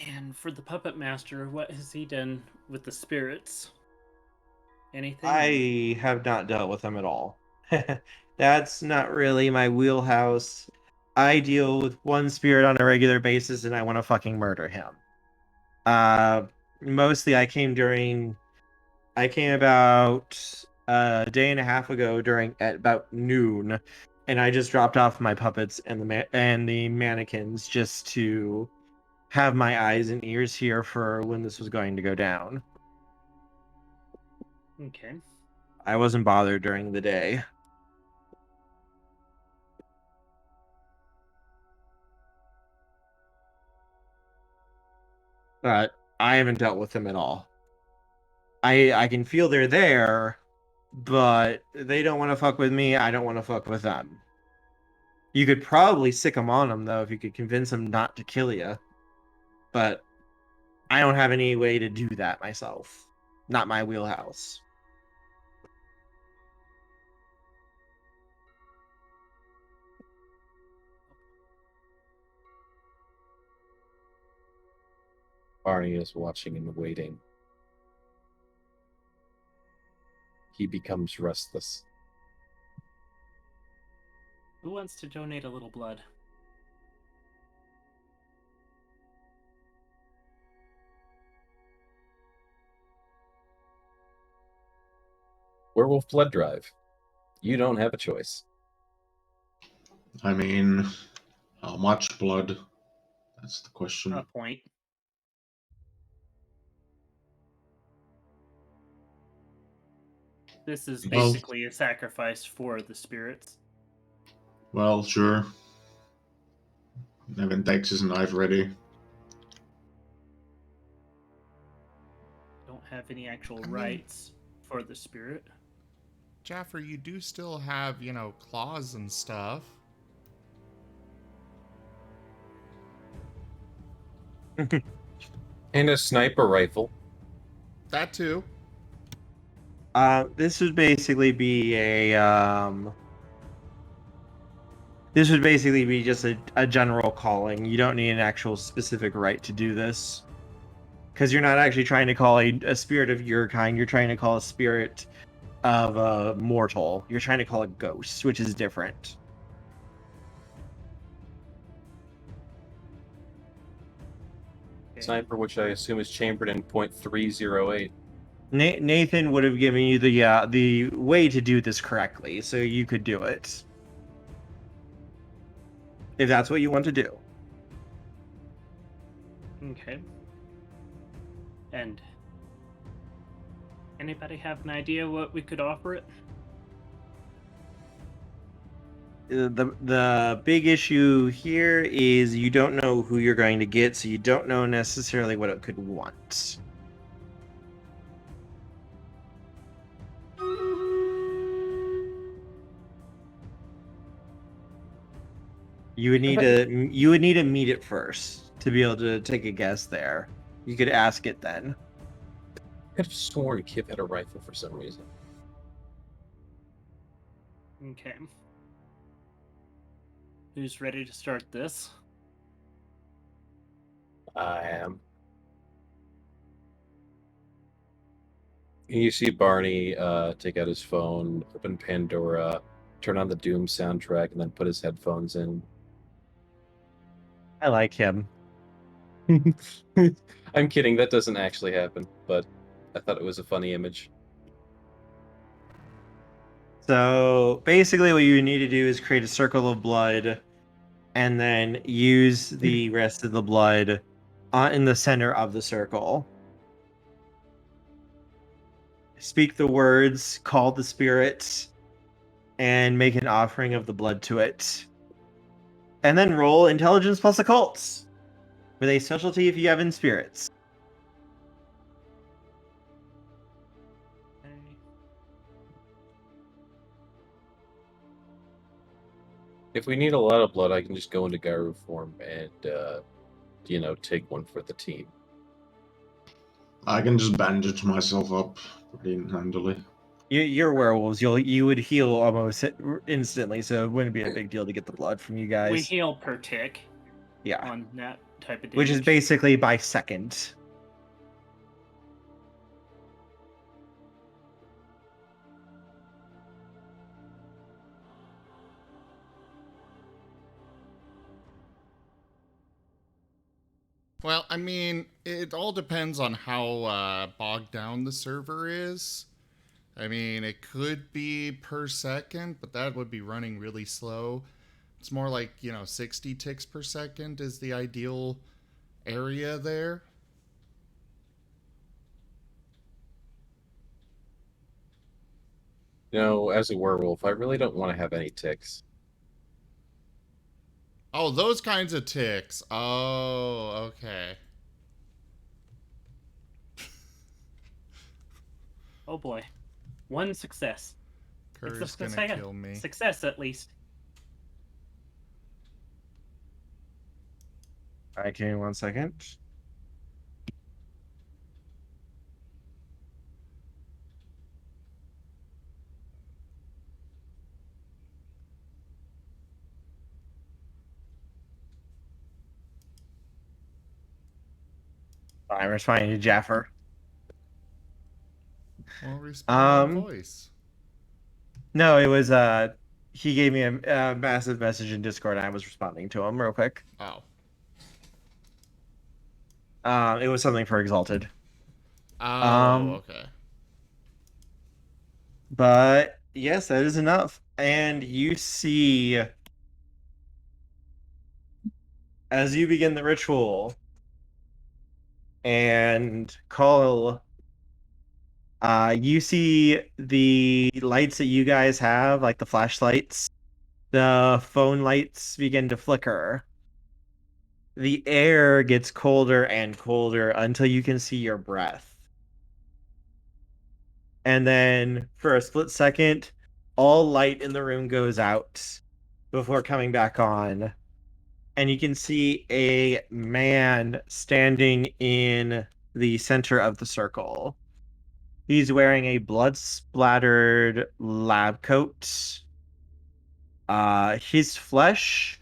And for the puppet master, what has he done with the spirits? Anything? I have not dealt with them at all. That's not really my wheelhouse. I deal with one spirit on a regular basis and I want to fucking murder him. Mostly I came about a day and a half ago at about noon, and I just dropped off my puppets and the mannequins just to have my eyes and ears here for when this was going to go down. Okay. I wasn't bothered during the day. But I haven't dealt with them at all. I can feel they're there, but they don't want to fuck with me. I don't want to fuck with them. You could probably sick them on them, though, if you could convince them not to kill you. But I don't have any way to do that myself. Not my wheelhouse. Barney is watching and waiting. He becomes restless. Who wants to donate a little blood? Werewolf blood drive. You don't have a choice. I mean, how much blood? That's the question. A point. This is Well- basically a sacrifice for the spirits. Well, sure. Evan takes his knife ready. Don't have any actual I mean- rights for the spirit. Jaffer, you do still have, you know, claws and stuff. And a sniper rifle. That too. This would basically be this would basically be just a general calling. You don't need an actual specific right to do this. Because you're not actually trying to call a spirit of your kind, you're trying to call a spirit of a mortal. You're trying to call a ghost, which is different. Okay. Sniper, which I assume is chambered in .308. Nathan would have given you the way to do this correctly, so you could do it. If that's what you want to do. Okay. And anybody have an idea what we could offer it? The big issue here is you don't know who you're going to get, so you don't know necessarily what it could want. You would need to meet it first to be able to take a guess there. You could ask it then. I could have sworn Kip had a rifle for some reason. Okay. Who's ready to start this? I am. You see Barney take out his phone, open Pandora, turn on the Doom soundtrack, and then put his headphones in. I like him. I'm kidding, that doesn't actually happen, but I thought it was a funny image. So basically what you need to do is create a circle of blood and then use the rest of the blood in the center of the circle. Speak the words, call the spirits, and make an offering of the blood to it. And then roll intelligence plus occults with a specialty if you have in spirits. If we need a lot of blood, I can just go into Garu form and, take one for the team. I can just bandage myself up pretty handily. You're werewolves. You would heal almost instantly, so it wouldn't be a big deal to get the blood from you guys. We heal per tick Yeah, on that type of damage. which is basically by second. Well, I mean, it all depends on how bogged down the server is. I mean, it could be per second, but that would be running really slow. It's more like, 60 ticks per second is the ideal area there. As a werewolf, I really don't want to have any ticks. Oh, those kinds of ticks. Oh, okay. Oh boy. One success. Kerr's It's a gonna kill me. success, at least. Alright, give me 1 second. I'm responding to Jaffer. Well, respond in Um, voice. No, it was he gave me a massive message in Discord and I was responding to him real quick. Oh. It was something for Exalted. Oh, okay. But yes, that is enough. And you see, as you begin the ritual and call, you see the lights that you guys have, like the flashlights, the phone lights begin to flicker. The air gets colder and colder until you can see your breath. And then for a split second, all light in the room goes out before coming back on. And you can see a man standing in the center of the circle. He's wearing a blood-splattered lab coat. His flesh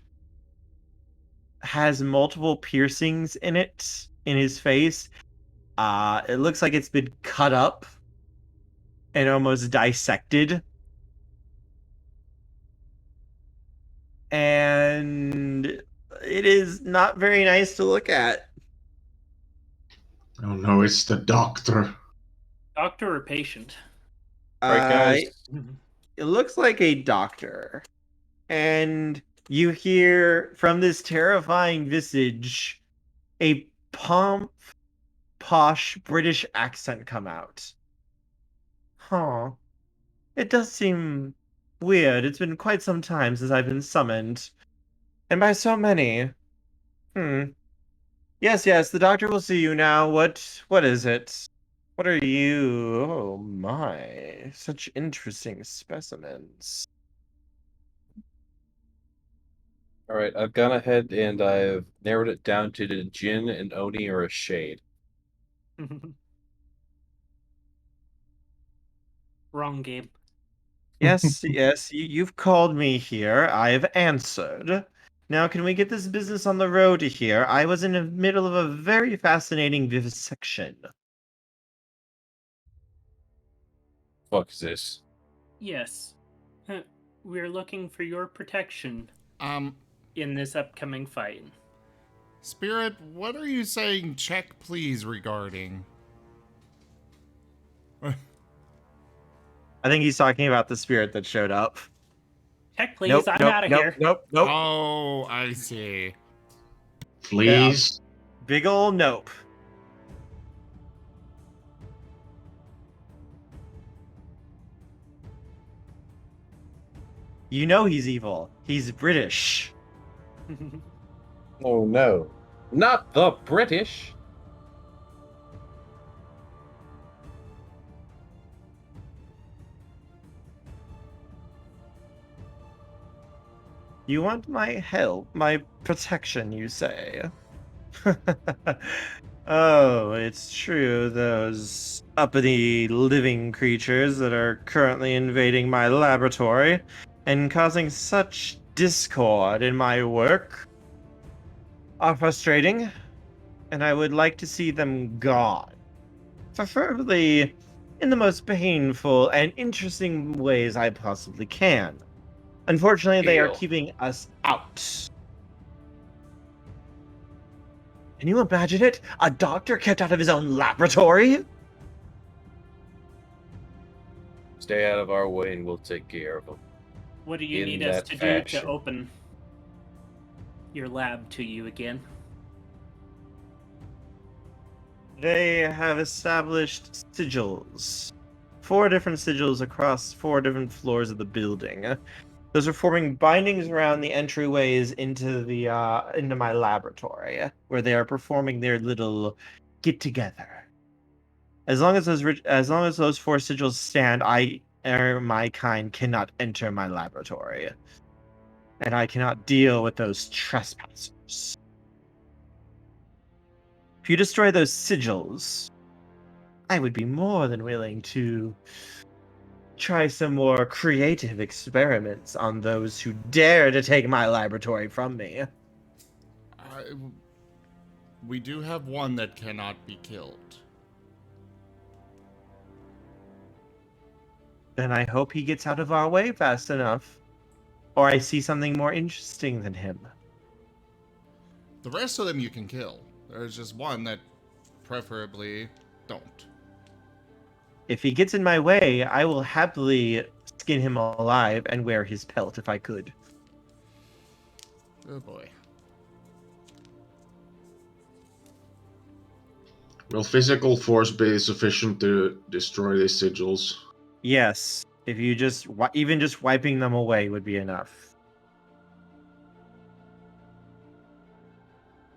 has multiple piercings in it, in his face. It looks like it's been cut up and almost dissected. And it is not very nice to look at. Oh no, it's the doctor. Doctor or patient? Right, guys. It looks like a doctor. And you hear from this terrifying visage a posh British accent come out. Huh. It does seem weird. It's been quite some time since I've been summoned. And by so many. Yes, the doctor will see you now. What is it? What are you? Oh my. Such interesting specimens. All right, I've gone ahead and I've narrowed it down to the Jin and Oni or a shade. Wrong game. Yes, you've called me here. I've answered. Now, can we get this business on the road here? I was in the middle of a very fascinating vivisection. Fuck is this? Yes. We're looking for your protection Um, in this upcoming fight. Spirit, what are you saying check please regarding? I think he's talking about the spirit that showed up. Check, please. I'm out of here. Nope. Oh, I see. Please. Big ol' nope. You know he's evil. He's British. Oh no. Not the British! You want my help, my protection, you say? Oh, it's true, those uppity living creatures that are currently invading my laboratory and causing such discord in my work are frustrating, and I would like to see them gone. Preferably in the most painful and interesting ways I possibly can. Unfortunately, they are Deal. keeping us out. Can you imagine it? A doctor kept out of his own laboratory? Stay out of our way and we'll take care of them. What do you In need us that to do fashion. to open your lab to you again? They have established sigils. 4 different sigils across 4 different floors of the building. Those are forming bindings around the entryways into my laboratory, where they are performing their little get-together. As long as those 4 sigils stand, I or my kind cannot enter my laboratory, and I cannot deal with those trespassers. If you destroy those sigils, I would be more than willing to try some more creative experiments on those who dare to take my laboratory from me. We do have one that cannot be killed. Then I hope he gets out of our way fast enough, or I see something more interesting than him. The rest of them you can kill. There's just one that preferably don't. If he gets in my way, I will happily skin him alive and wear his pelt if I could. Oh boy. Will physical force be sufficient to destroy these sigils? Yes, if you even just wiping them away would be enough.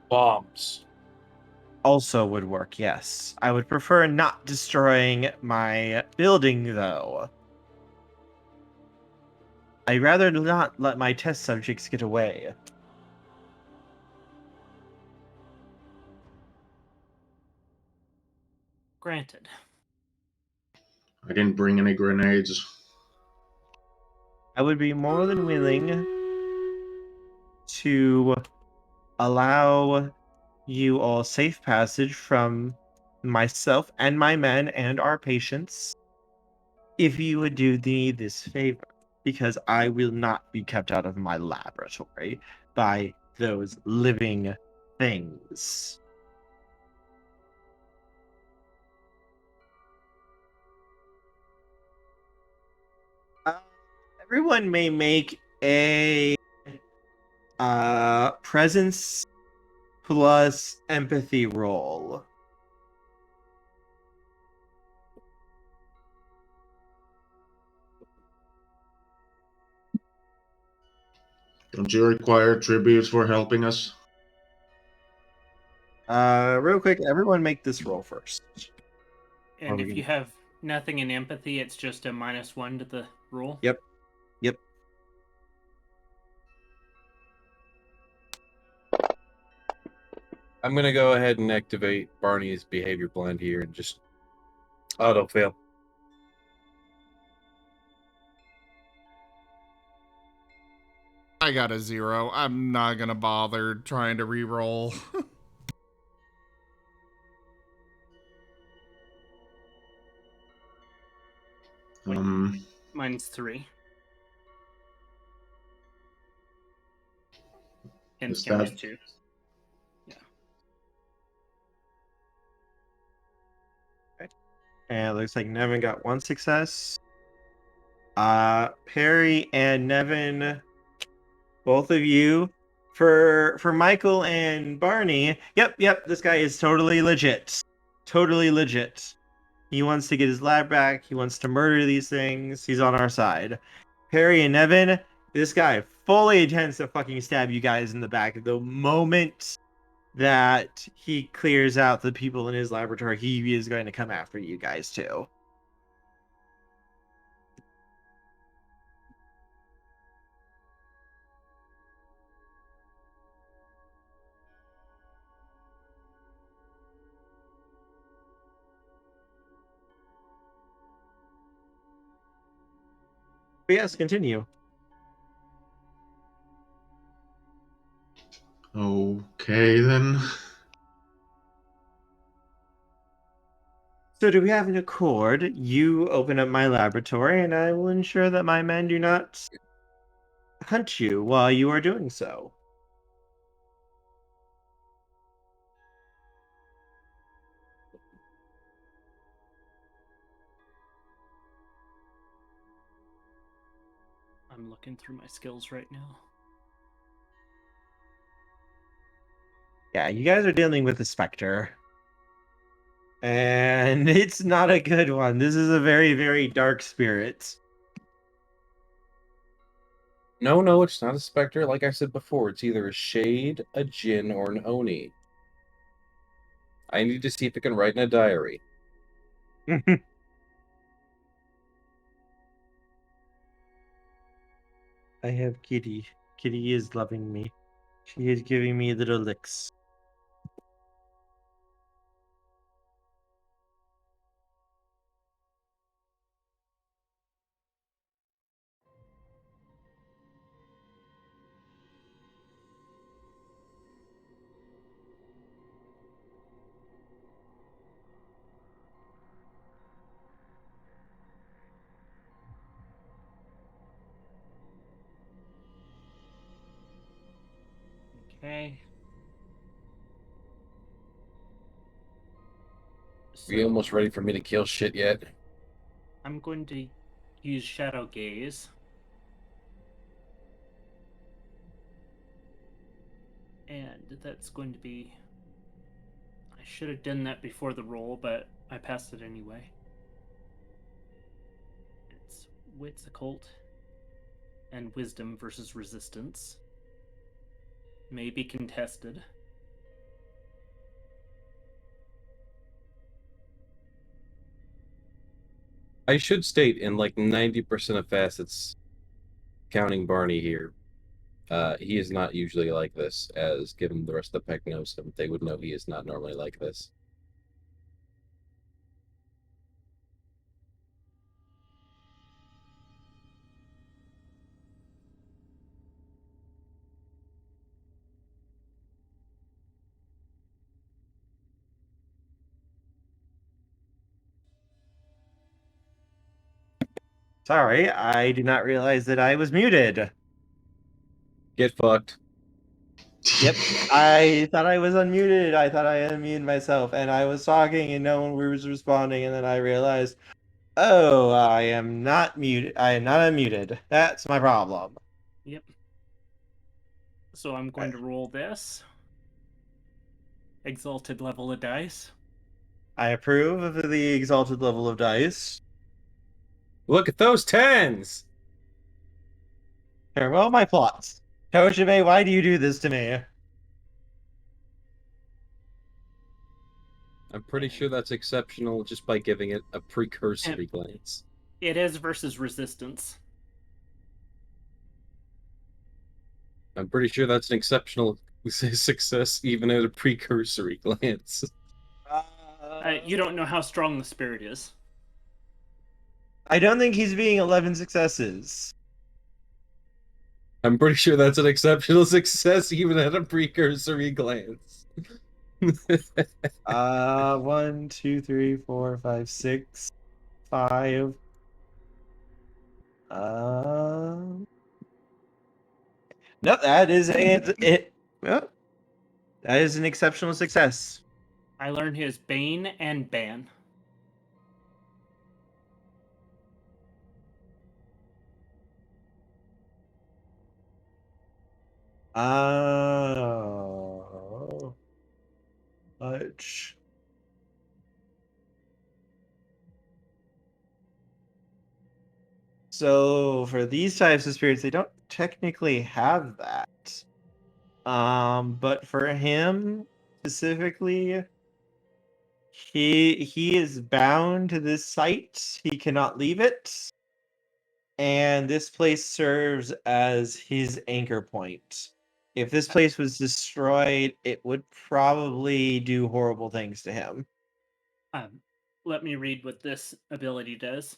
Bombs. Also would work, yes. I would prefer not destroying my building, though. I'd rather not let my test subjects get away. Granted. I didn't bring any grenades. I would be more than willing to allow you all safe passage from myself and my men and our patients if you would do me this favor, because I will not be kept out of my laboratory by those living things. Everyone may make a presence plus empathy roll. Don't you require tributes for helping us? Real quick, everyone make this roll first. And if you have nothing in empathy, it's just a -1 to the roll? Yep. I'm gonna go ahead and activate Barney's behavior blend here and just auto fail. I got a 0. I'm not gonna bother trying to re-roll. Mine's 3. And Is Kim's that- 2. Yeah. Okay. And it looks like Nevin got 1 success. Perry and Nevin, both of you. For Michael and Barney, yep, this guy is totally legit. Totally legit. He wants to get his lab back. He wants to murder these things. He's on our side. Perry and Nevin, this guy fully intends to fucking stab you guys in the back. The moment that he clears out the people in his laboratory, he is going to come after you guys too. But yes, continue. Okay, then. So do we have an accord? You open up my laboratory, and I will ensure that my men do not hunt you while you are doing so. I'm looking through my skills right now. Yeah, you guys are dealing with the Spectre. And it's not a good one. This is a very, very dark spirit. No, it's not a specter. Like I said before, it's either a shade, a djinn, or an oni. I need to see if it can write in a diary. I have Kitty. Kitty is loving me. She is giving me little licks. Okay. Are you almost ready for me to kill shit yet? I'm going to use Shadow Gaze. And that's going to be... I should have done that before the roll, but I passed it anyway. It's Wits Occult and Wisdom versus Resistance. May be contested. I should state in like 90% of facets, counting Barney here, he is not usually like this, as given the rest of the pack knows him, they would know he is not normally like this. Sorry, I did not realize that I was muted. Get fucked. Yep, I thought I was unmuted. I thought I unmuted myself, and I was talking, and no one was responding. And then I realized, oh, I am not muted. I am not unmuted. That's my problem. Yep. So I'm going to roll this. Exalted level of dice. I approve of the exalted level of dice. Look at those tens! Farewell, my plots. Toshime, why do you do this to me? I'm pretty sure that's exceptional just by giving it a precursory glance. It is versus Resistance. I'm pretty sure that's an exceptional success even at a precursory glance. You don't know how strong the spirit is. I don't think he's being 11 successes. I'm pretty sure that's an exceptional success even at a precursory glance. 1, 2, 3, 4, 5, 6, 5. No, that is that is an exceptional success. I learned his Bane and Ban. Oh. Much. So for these types of spirits, they don't technically have that. But for him specifically, he is bound to this site. He cannot leave it. And this place serves as his anchor point. If this place was destroyed, it would probably do horrible things to him. Let me read what this ability does.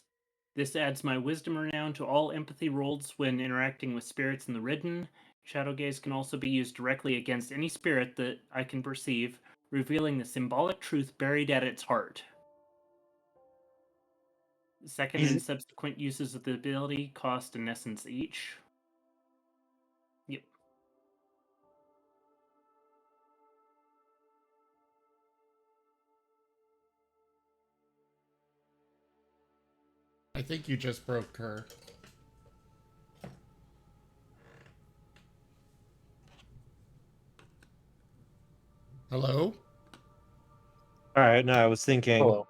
This adds my wisdom renown to all empathy rolls when interacting with spirits in the Ridden. Shadow Gaze can also be used directly against any spirit that I can perceive, revealing the symbolic truth buried at its heart. Second and subsequent uses of the ability cost an essence each. Yep. I think you just broke her. Hello? Alright, no, I was thinking. Hello.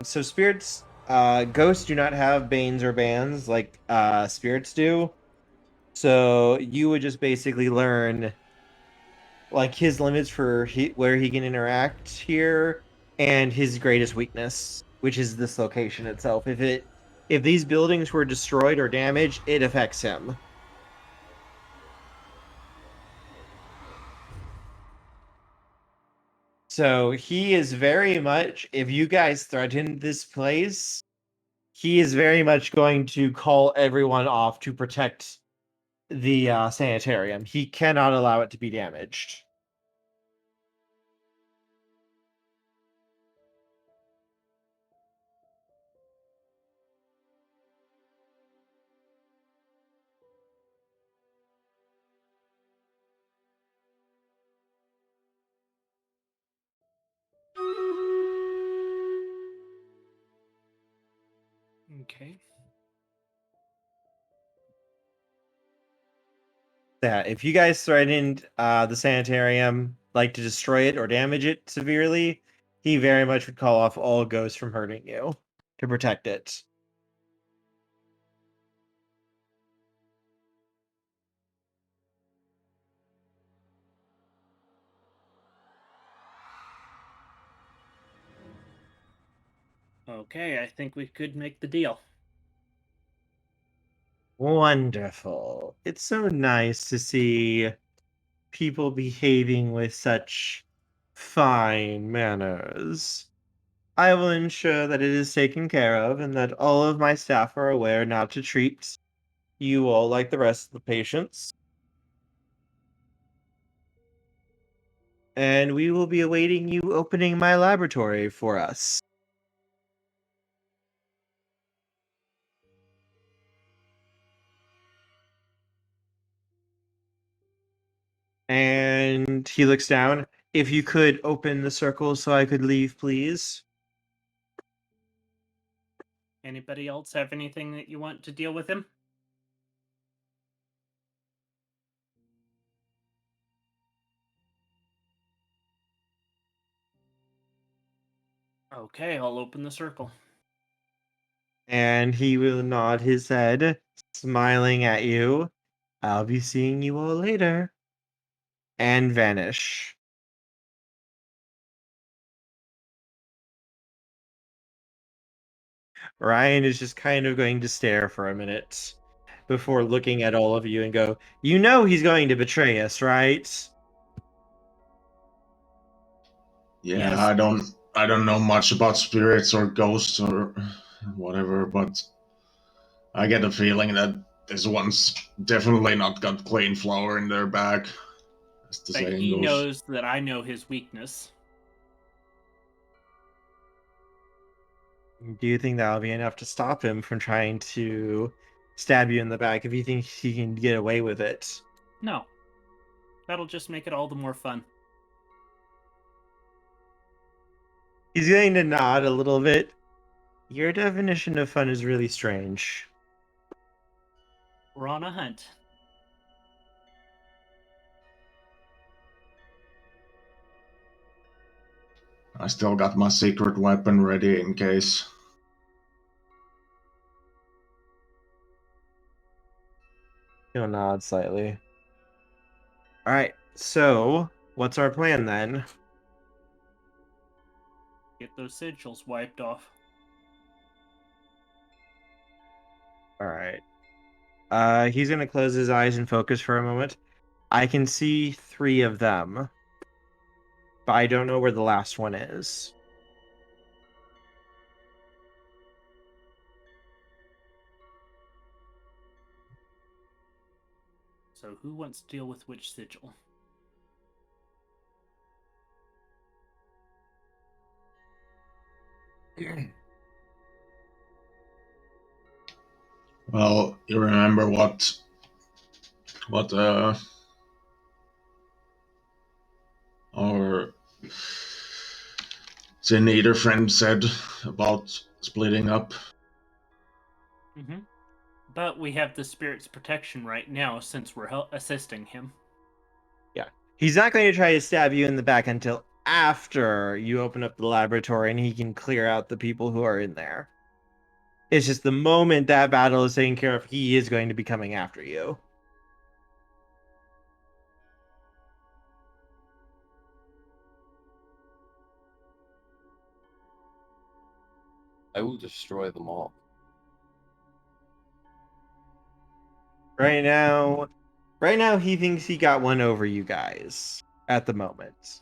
So spirits, ghosts do not have banes or bans like spirits do. So you would just basically learn like his limits for where he can interact here, and his greatest weakness, which is this location itself. If these buildings were destroyed or damaged, it affects him. So he is very much, if you guys threaten this place, he is very much going to call everyone off to protect the sanitarium. He cannot allow it to be damaged. Okay. That if you guys threatened the sanitarium, like to destroy it or damage it severely, he very much would call off all ghosts from hurting you to protect it. Okay, I think we could make the deal. Wonderful. It's so nice to see people behaving with such fine manners. I will ensure that it is taken care of and that all of my staff are aware not to treat you all like the rest of the patients. And we will be awaiting you opening my laboratory for us. And he looks down. If you could open the circle so I could leave, please. Anybody else have anything that you want to deal with him? Okay, I'll open the circle. And he will nod his head, smiling at you. I'll be seeing you all later. And vanish. Ryan is just kind of going to stare for a minute before looking at all of you and go, "You know he's going to betray us, right?" Yeah, Yes. I don't know much about spirits or ghosts or whatever, but I get a feeling that this one's definitely not got clean flour in their bag, as the But saying he goes. knows that I know his weakness. Do you think that'll be enough to stop him from trying to stab you in the back if you think he can get away with it? No. That'll just make it all the more fun. He's going to nod a little bit. Your definition of fun is really strange. We're on a hunt. I still got my secret weapon ready in case. He'll nod slightly. Alright, so what's our plan then? Get those sigils wiped off. Alright. He's gonna close his eyes and focus for a moment. I can see 3 of them, but I don't know where the last one is. So who wants to deal with which sigil? Well, you remember what our Sin Eater friend said about splitting up? Mm-hmm. But we have the spirit's protection right now since we're assisting him. Yeah. He's not going to try to stab you in the back until after you open up the laboratory and he can clear out the people who are in there. It's just the moment that battle is taken care of, he is going to be coming after you. I will destroy them all. Right now he thinks he got one over you guys at the moment.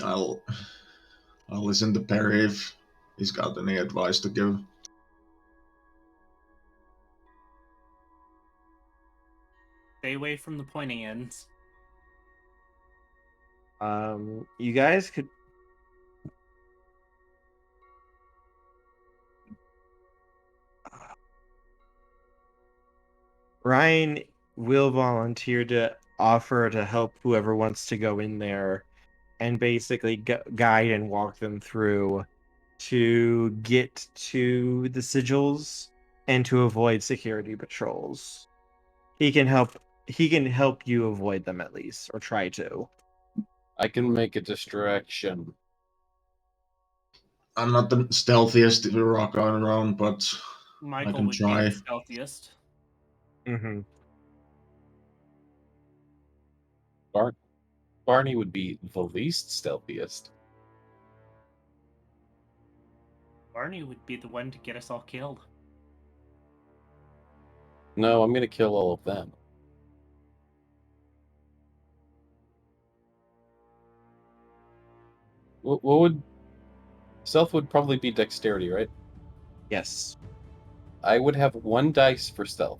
I'll listen to Perry if he's got any advice to give. Stay away from the pointy ends. You guys could. Ryan will volunteer to offer to help whoever wants to go in there and basically guide and walk them through to get to the sigils and to avoid security patrols. He can help you avoid them at least, or try to. I can make a distraction. I'm not the stealthiest if you rock on around, but Michael can would try. be the stealthiest. Mm-hmm. Barney would be the least stealthiest. Barney would be the one to get us all killed. No, I'm gonna kill all of them. What would stealth would probably be dexterity, right? Yes. I would have 1 dice for stealth.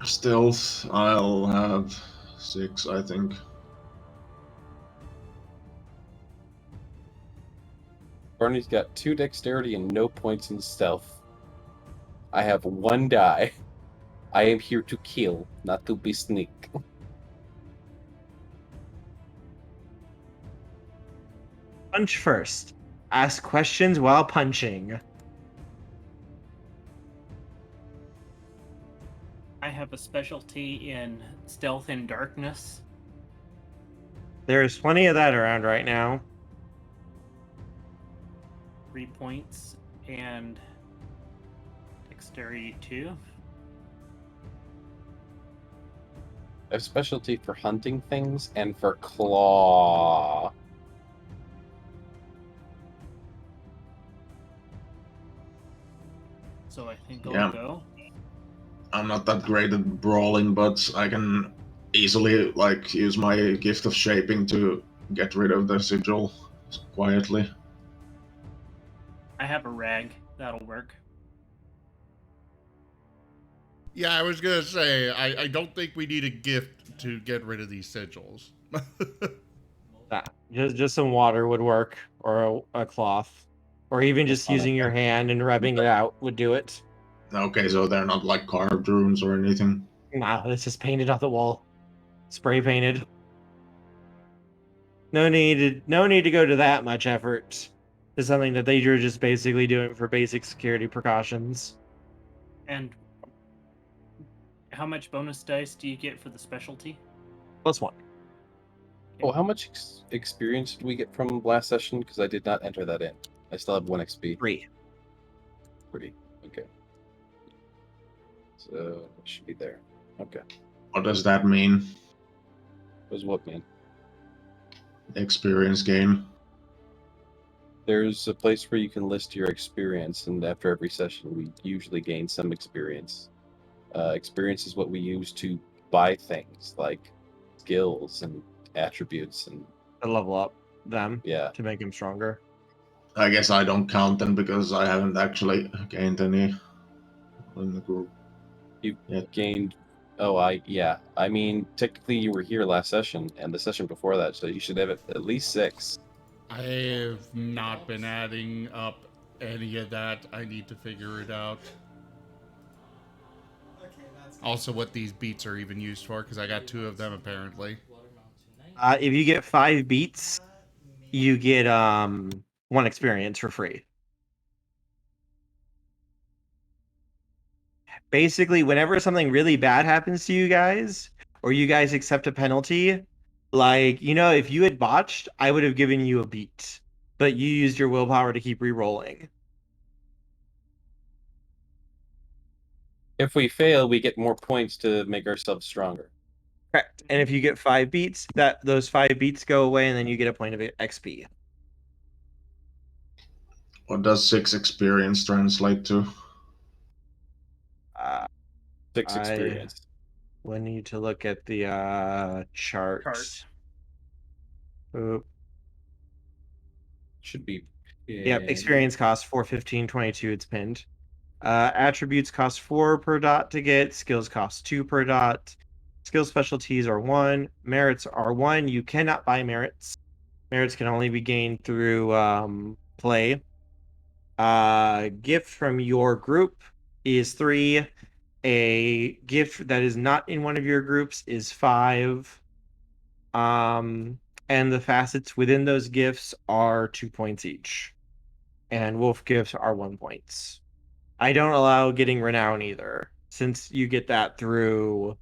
Stealth, I'll have 6, I think. Barney's got 2 dexterity and no points in stealth. I have 1 die. I am here to kill, not to be sneak. Punch first. Ask questions while punching. I have a specialty in stealth and darkness. There's plenty of that around right now. 3 points and dexterity 2. I have specialty for hunting things and for claw. So I think I'll Yeah. go. I'm not that great at brawling, but I can easily use my gift of shaping to get rid of the sigil quietly. I have a rag. That'll work. Yeah, I was gonna say, I don't think we need a gift to get rid of these sigils. Just some water would work, or a cloth, or even just using your hand and rubbing it out would do it. Okay, so they're not like carved runes or anything. Nah, it's just painted on the wall, spray painted. No need to go to that much effort. It's something that they are just basically doing for basic security precautions. And how much bonus dice do you get for the specialty? +1. Oh, how much experience did we get from last session? Because I did not enter that in. I still have 1 XP. 3. 3. Okay. So it should be there. Okay. What does that mean? What does what mean? Experience gain. There's a place where you can list your experience, and after every session, we usually gain some experience. Experience is what we use to buy things like skills and attributes, and To level up them, yeah. to make them stronger. I guess I don't count them because I haven't actually gained any in the group. You yet. gained. I mean, technically, you were here last session and the session before that, so you should have at least 6. I have not been adding up any of that. I need to figure it out. Also, what these beats are even used for, because I got 2 of them apparently. If you get 5 beats, you get 1 experience for free. Basically, whenever something really bad happens to you guys, or you guys accept a penalty, Like, if you had botched, I would have given you a beat, but you used your willpower to keep re-rolling. If we fail, we get more points to make ourselves stronger. Correct. And if you get 5 beats, those 5 beats go away, and then you get a point of XP. What does 6 experience translate to? Uh, 6 I experience. will need to look at the chart. Oop. Should be. Yep, experience cost 415, 22. It's pinned. Attributes cost 4 per dot to get. Skills cost 2 per dot. Skill specialties are 1. Merits are 1. You cannot buy merits. Merits can only be gained through play. Gift from your group is 3. A gift that is not in one of your groups is 5. And the facets within those gifts are 2 points each. And wolf gifts are 1 point. I don't allow getting renown either, since you get that through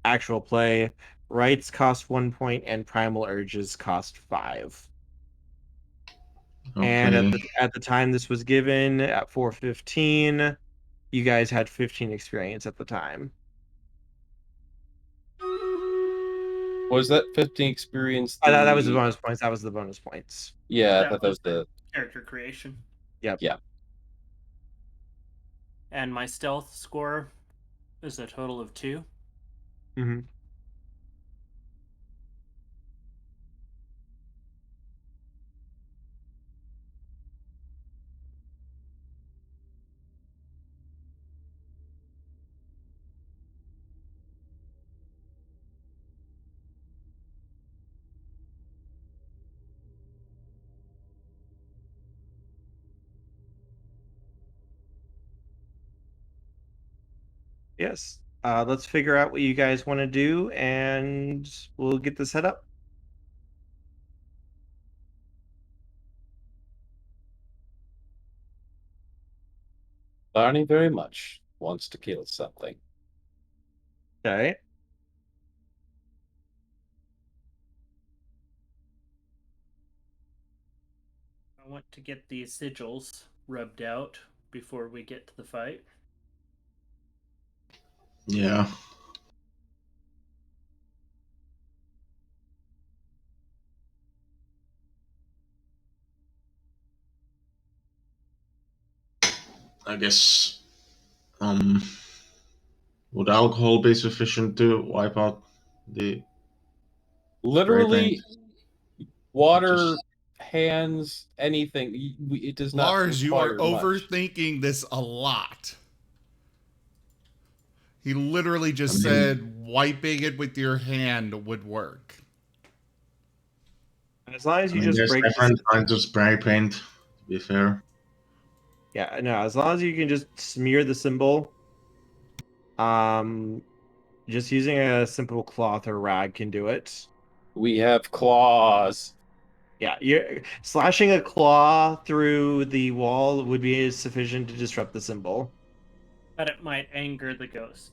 actual play. Rights cost 1 point, and primal urges cost 5. And Okay. at the time this was given at 415, you guys had 15 experience at the time. Was that 15 experience? That was the bonus points. That was the bonus points. Yeah, I That thought that was the the. character creation. Yep. Yeah. And my stealth score is a total of 2. Mm-hmm. Yes. Let's figure out what you guys want to do, and we'll get this set up. Barney very much wants to kill something. Okay. I want to get these sigils rubbed out before we get to the fight. Yeah. I guess. Would alcohol be sufficient to wipe out the Literally, water, Just- hands, anything. It does not Lars, you are require much. overthinking this a lot. He literally just I mean- said wiping it with your hand would work. As long as I you mean, just there's break. different kinds of spray paint, to be fair. Yeah, no. As long as you can just smear the symbol, just using a simple cloth or rag can do it. We have claws. Yeah, you're slashing a claw through the wall would be sufficient to disrupt the symbol. But it might anger the ghost.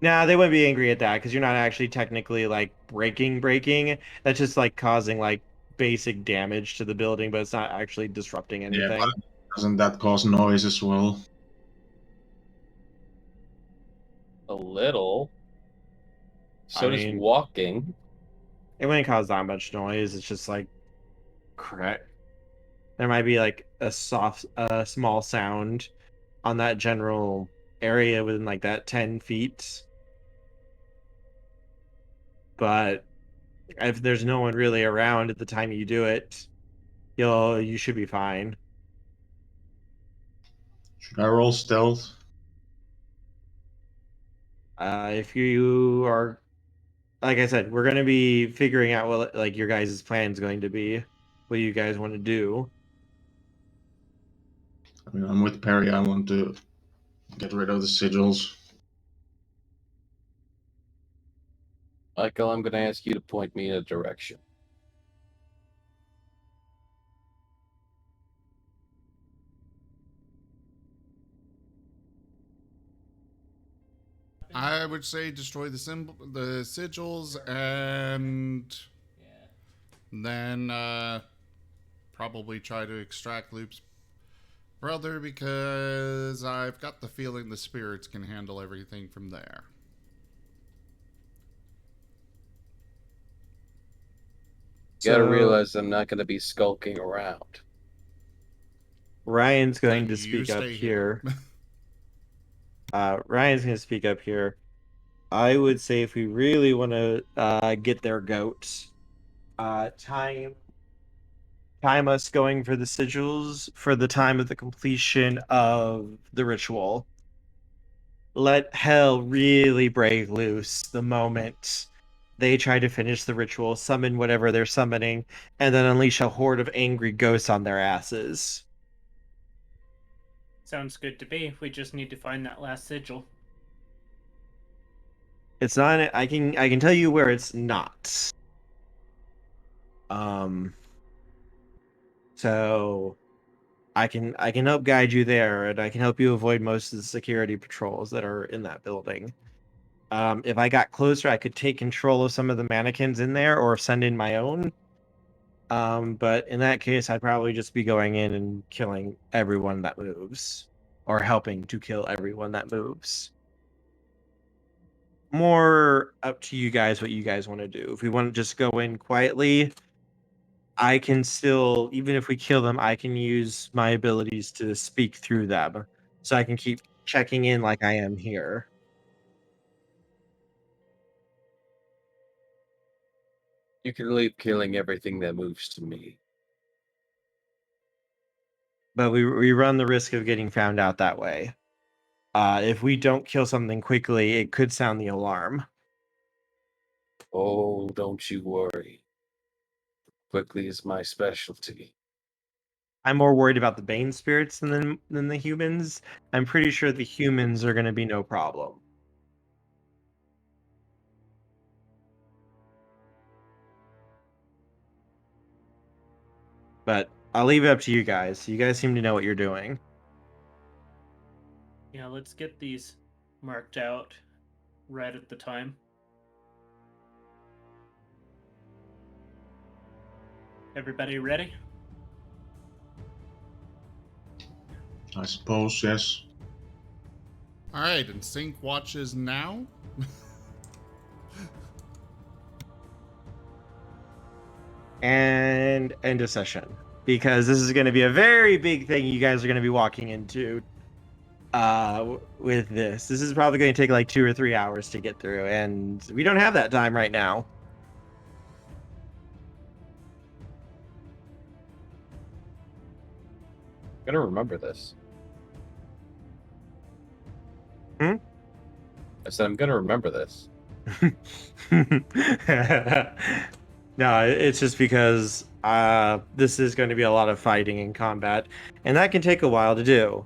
Nah, they wouldn't be angry at that because you're not actually technically like breaking. That's just like causing like basic damage to the building, but it's not actually disrupting Yeah, anything. but doesn't that cause noise as well? A little. So I does mean- walking. It wouldn't cause that much noise. It's just like crack. There might be like a small sound on that general area within like that 10 feet. But if there's no one really around at the time you do it, you should be fine. Should I roll stealth? If you are, like I said, we're gonna be figuring out what like your guys' plan is going to be, what you guys want to do. I mean, I'm with Perry. I want to get rid of the sigils. Michael, I'm going to ask you to point me in a direction. I would say destroy the sigils, and then probably try to extract Lupe's brother, because I've got the feeling the spirits can handle everything from there. You gotta realize I'm not gonna be skulking around. Ryan's going Then to you speak up stay here. Ryan's going to speak up here. I would say if we really want to get their goat, time us going for the sigils for the time of the completion of the ritual. Let hell really break loose the moment they try to finish the ritual, summon whatever they're summoning, and then unleash a horde of angry ghosts on their asses. Sounds good to me. We just need to find that last sigil. It's not. I can tell you where it's not. So I can help guide you there, and I can help you avoid most of the security patrols that are in that building. If I got closer, I could take control of some of the mannequins in there, or send in my own. But in that case, I'd probably just be going in and killing everyone that moves, or helping to kill everyone that moves. More up to you guys what you guys want to do. If we want to just go in quietly, I can still, even if we kill them, I can use my abilities to speak through them. So I can keep checking in like I am here. You can leave killing everything that moves to me. But we run the risk of getting found out that way. If we don't kill something quickly, it could sound the alarm. Oh, don't you worry. Quickly is my specialty. I'm more worried about the Bane spirits than the humans. I'm pretty sure the humans are going to be no problem. But I'll leave it up to you guys. You guys seem to know what you're doing. Yeah, let's get these marked out right at the time. Everybody ready? I suppose, yes. Alright, and sync watches now. And end of session. Because this is going to be a very big thing you guys are going to be walking into with this. This is probably going to take like 2 or 3 hours to get through, and we don't have that time right now. I'm gonna remember this. Hmm? I said I'm gonna remember this. No, it's just because this is going to be a lot of fighting and combat, and that can take a while to do.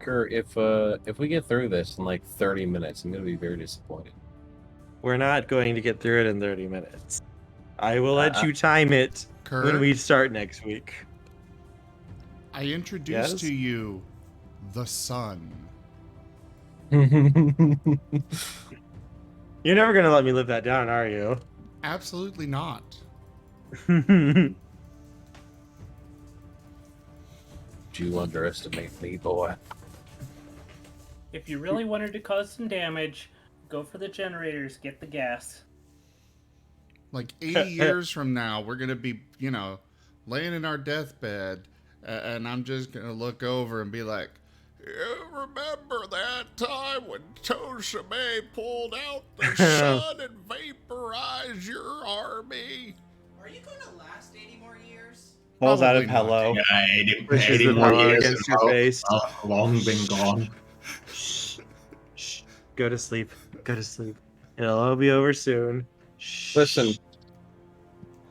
Kurt, if we get through this in like 30 minutes, I'm gonna be very disappointed. We're not going to get through it in 30 minutes. I will let you time it when Kurt, we start next week. I introduced Yes? to you the sun. You're never going to let me live that down, are you? Absolutely not. Do you underestimate me, boy? If you really wanted to cause some damage, go for the generators, get the gas. Like 80 years from now, we're going to be, laying in our deathbed, and I'm just going to look over and be like, you remember that time when Toshime pulled out the sun and vaporized your army? Are you going to last 80 more years? Falls out Probably of not. hello. Yeah, 80, Pushes 80 the more pillow years against and your face. how long been gone. Shh. Shh. Go to sleep. Go to sleep. It'll all be over soon. Shh. Listen,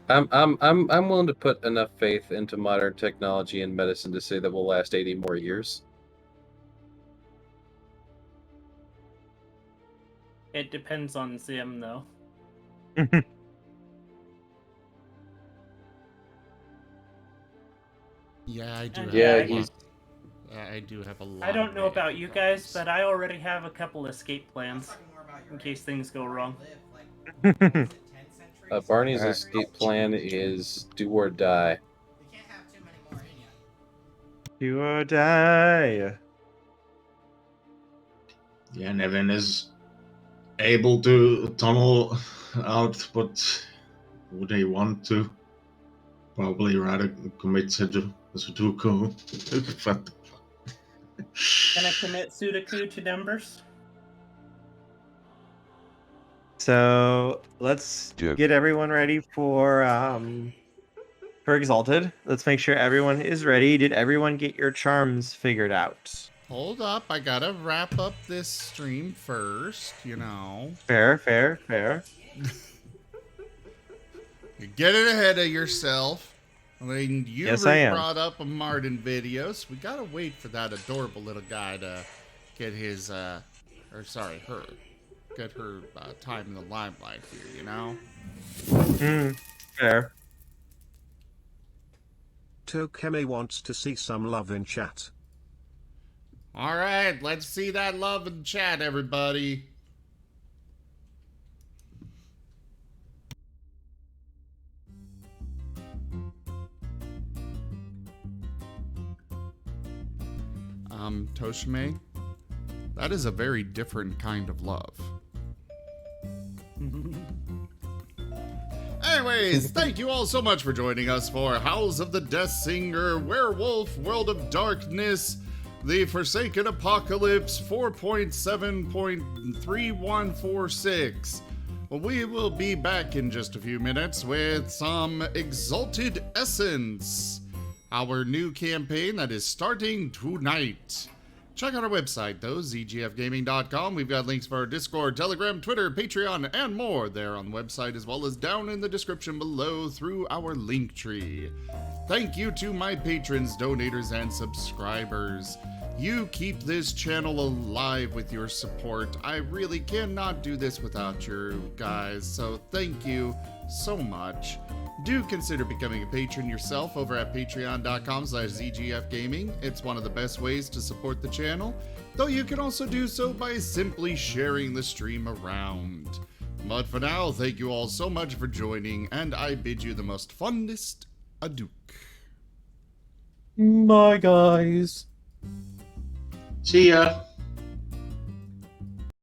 I'm willing to put enough faith into modern technology and medicine to say that we'll last 80 more years. It depends on Zim, though. Yeah, I do. And have Yeah, a he's I do have a lot. I don't of know rating about you problems. guys, but I already have a couple escape plans in case things go wrong. Barney's Alright. escape plan is do or die. We can't have too many more in yet. Do or die. Yeah, Nevin is able to tunnel out, but would he want to? Probably rather commit Sudoku. But Can I commit Sudoku to numbers? So let's get everyone ready for Exalted. Let's make sure everyone is ready. Did everyone get your charms figured out? Hold up, I gotta wrap up this stream first, you know. Fair. You're getting ahead of yourself. I mean, you Yes, I am. brought up a Marten video, so we gotta wait for that adorable little guy to get his, her, get her time in the limelight here, you know? Fair. Tokeme wants to see some love in chat. Alright, let's see that love in chat, everybody. Toshime, that is a very different kind of love. Anyways, thank you all so much for joining us for House of the Deathsinger, Werewolf, World of Darkness, The Forsaken Apocalypse 4.7.3146. We will be back in just a few minutes with some Exalted Essence, our new campaign that is starting tonight. Check out our website, though, zgfgaming.com. We've got links for our Discord, Telegram, Twitter, Patreon, and more there on the website, as well as down in the description below through our link tree. Thank you to my patrons, donators, and subscribers. You keep this channel alive with your support. I really cannot do this without you guys, so thank you so much. Do consider becoming a patron yourself over at patreon.com/zgfgaming. It's one of the best ways to support the channel, though you can also do so by simply sharing the stream around. But for now, thank you all so much for joining, and I bid you the most fondest adieu. Bye, guys. see ya.